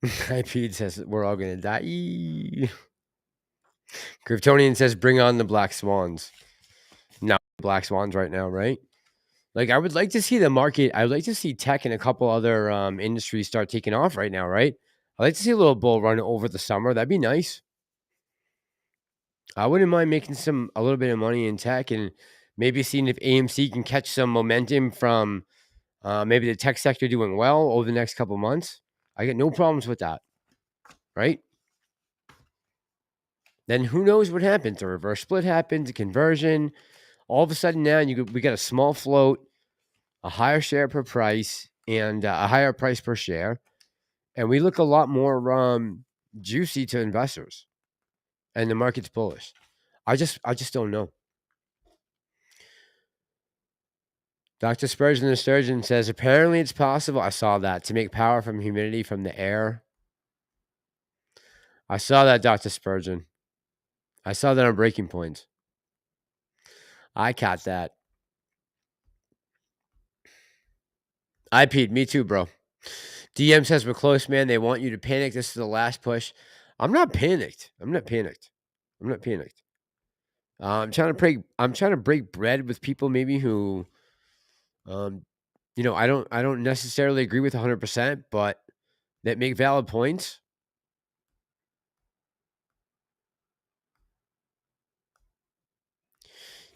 IP says, we're all going to die. Kryptonian says, bring on the Black Swans. Not Black Swans right now, right? Like, I would like to see the market. I would like to see tech and a couple other industries start taking off right now, right? I'd like to see a little bull run over the summer. That'd be nice. I wouldn't mind making a little bit of money in tech and maybe seeing if AMC can catch some momentum from maybe the tech sector doing well over the next couple months. I get no problems with that, right? Then who knows what happens? A reverse split happens, a conversion. All of a sudden now we got a small float, a higher share per price, and a higher price per share. And we look a lot more juicy to investors. And the market's bullish. I just don't know. Dr. Spurgeon the Sturgeon says, apparently it's possible, I saw that, to make power from humidity from the air. I saw that, Dr. Spurgeon. I saw that on Breaking Points. I caught that. I peed. Me too, bro. DM says, we're close, man. They want you to panic. This is the last push. I'm not panicked. I'm trying to break bread with people maybe who I don't necessarily agree with 100%, but that make valid points.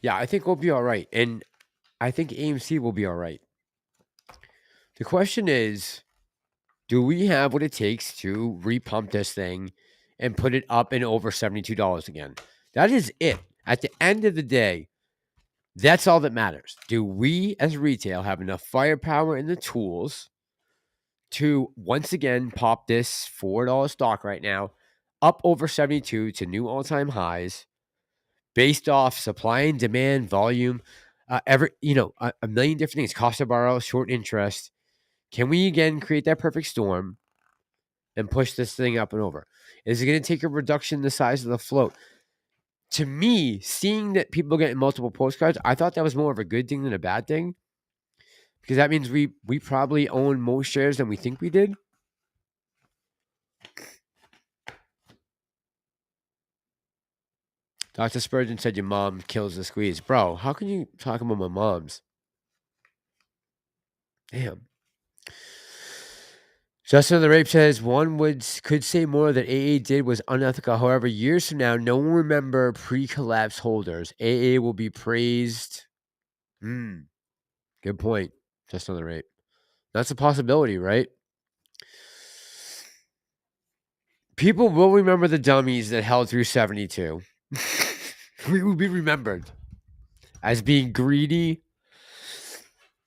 Yeah, I think we'll be all right. And I think AMC will be all right. The question is, do we have what it takes to repump this thing and put it up and over $72 again? That is it. At the end of the day, that's all that matters. Do we as retail have enough firepower and the tools to once again pop this $4 stock right now up over 72 to new all-time highs based off supply and demand, volume, a million different things, cost to borrow, short interest. Can we again create that perfect storm and push this thing up and over? Is it going to take a reduction in the size of the float? To me, seeing that people are getting multiple postcards, I thought that was more of a good thing than a bad thing. Because that means we probably own more shares than we think we did. Dr. Spurgeon said your mom kills the squeeze. Bro, how can you talk about my moms? Damn. Justin of the Rape says, could say more that AA did was unethical. However, years from now, no one will remember pre-collapse holders. AA will be praised. Good point. Justin of the Rape. That's a possibility, right? People will remember the dummies that held through 72. We will be remembered as being greedy,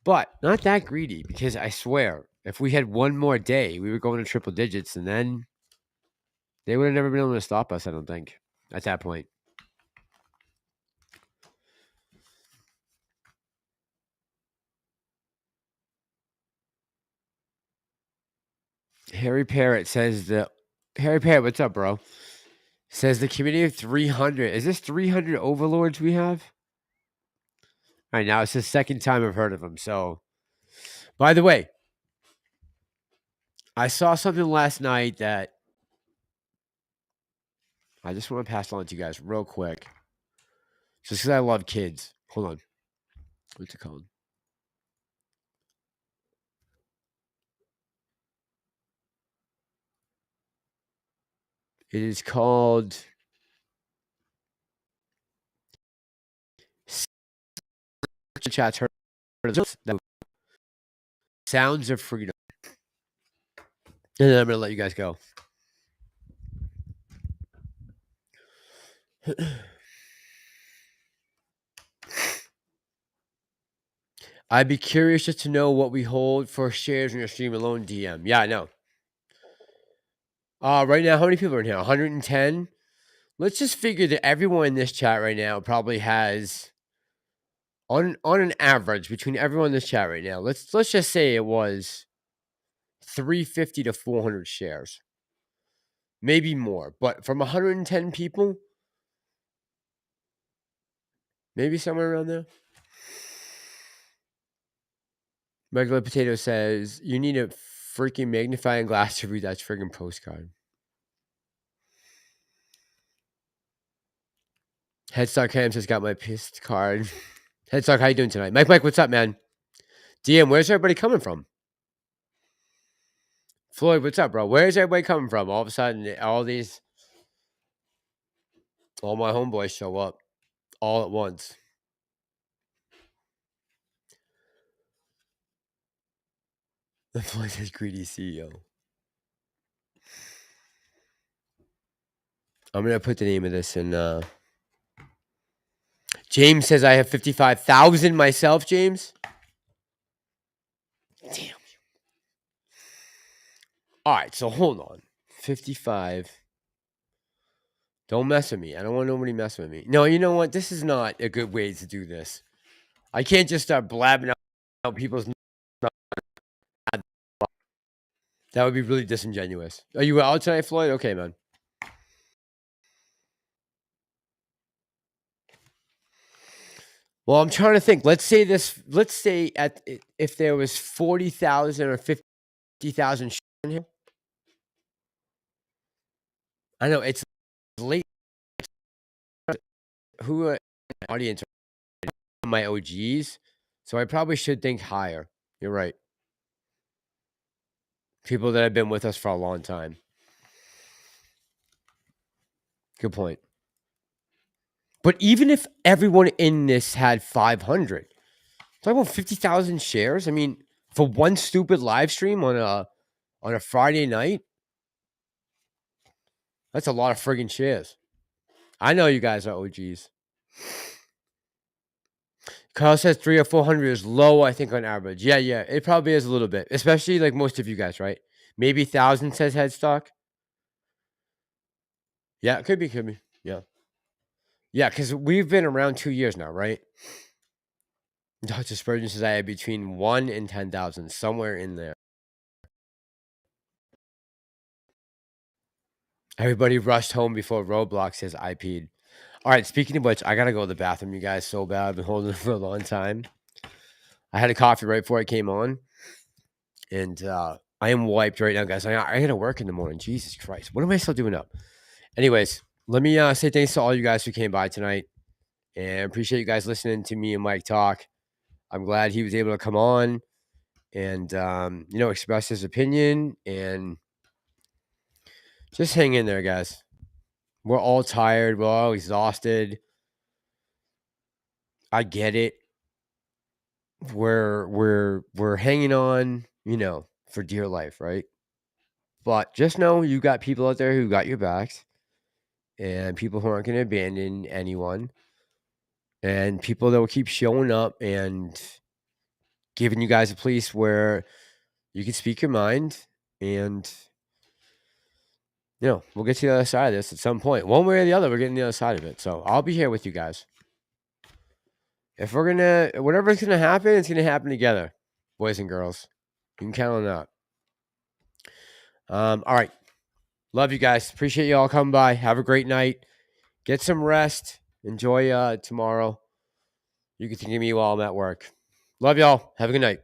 but not that greedy, because I swear, if we had one more day, we were going to triple digits, and then they would have never been able to stop us, I don't think, at that point. Harry Parrott says Harry Parrott, what's up, bro? Says the community of 300. Is this 300 overlords we have? All right, now it's the second time I've heard of them. So, by the way, I saw something last night that I just want to pass on to you guys real quick. Just because I love kids. Hold on. What's it called? It is called Chat's heard of this? Sounds of Freedom. And then I'm going to let you guys go. I'd be curious just to know what we hold for shares in your stream alone, DM. Yeah, I know. Right now, how many people are in here? 110? Let's just figure that everyone in this chat right now probably has, on an average, between everyone in this chat right now, let's just say it was 350 to 400 shares. Maybe more. But from 110 people, maybe somewhere around there. Regular Potato says, you need a freaking magnifying glass to read that friggin' postcard. Headstock Ham says, got my pissed card. Headstock, how you doing tonight? Mike, what's up, man? DM, where's everybody coming from? Floyd, what's up, bro? Where's everybody coming from? All of a sudden, all my homeboys show up all at once. The Floyd says, greedy CEO. I'm going to put the name of this in. James says, I have 55,000 myself, James. Damn. All right, so hold on. 55. Don't mess with me. I don't want nobody messing with me. No, you know what? This is not a good way to do this. I can't just start blabbing out people's. That would be really disingenuous. Are you out tonight, Floyd? Okay, man. Well, I'm trying to think. Let's say if there was 40,000 or 50,000 in here. I know it's late. Who are the audience? My OGs. So I probably should think higher. You're right. People that have been with us for a long time. Good point. But even if everyone in this had 500, talk about 50,000 shares. I mean, for one stupid live stream on a Friday night, that's a lot of friggin' shares. I know you guys are OGs. Carl says 300 or 400 is low, I think, on average. Yeah, it probably is a little bit, especially like most of you guys, right? Maybe 1,000 says headstock. Yeah, it could be. Yeah, because we've been around 2 years now, right? Dr. Spurgeon says I had between 1 and 10,000, somewhere in there. Everybody rushed home before Roblox says I peed. All right, speaking of which, I got to go to the bathroom, you guys, so bad. I've been holding it for a long time. I had a coffee right before I came on. And I am wiped right now, guys. I got to work in the morning. Jesus Christ. What am I still doing up? Anyways, let me say thanks to all you guys who came by tonight. And appreciate you guys listening to me and Mike talk. I'm glad he was able to come on and, express his opinion. And just hang in there, guys. We're all tired. We're all exhausted. I get it. We're hanging on, for dear life, right? But just know you got people out there who got your backs, and people who aren't going to abandon anyone, and people that will keep showing up and giving you guys a place where you can speak your mind, and we'll get to the other side of this at some point. One way or the other, we're getting the other side of it. So I'll be here with you guys. If whatever's going to happen, it's going to happen together, boys and girls. You can count on that. All right. Love you guys. Appreciate you all coming by. Have a great night. Get some rest. Enjoy tomorrow. You can think of me while I'm at work. Love y'all. Have a good night.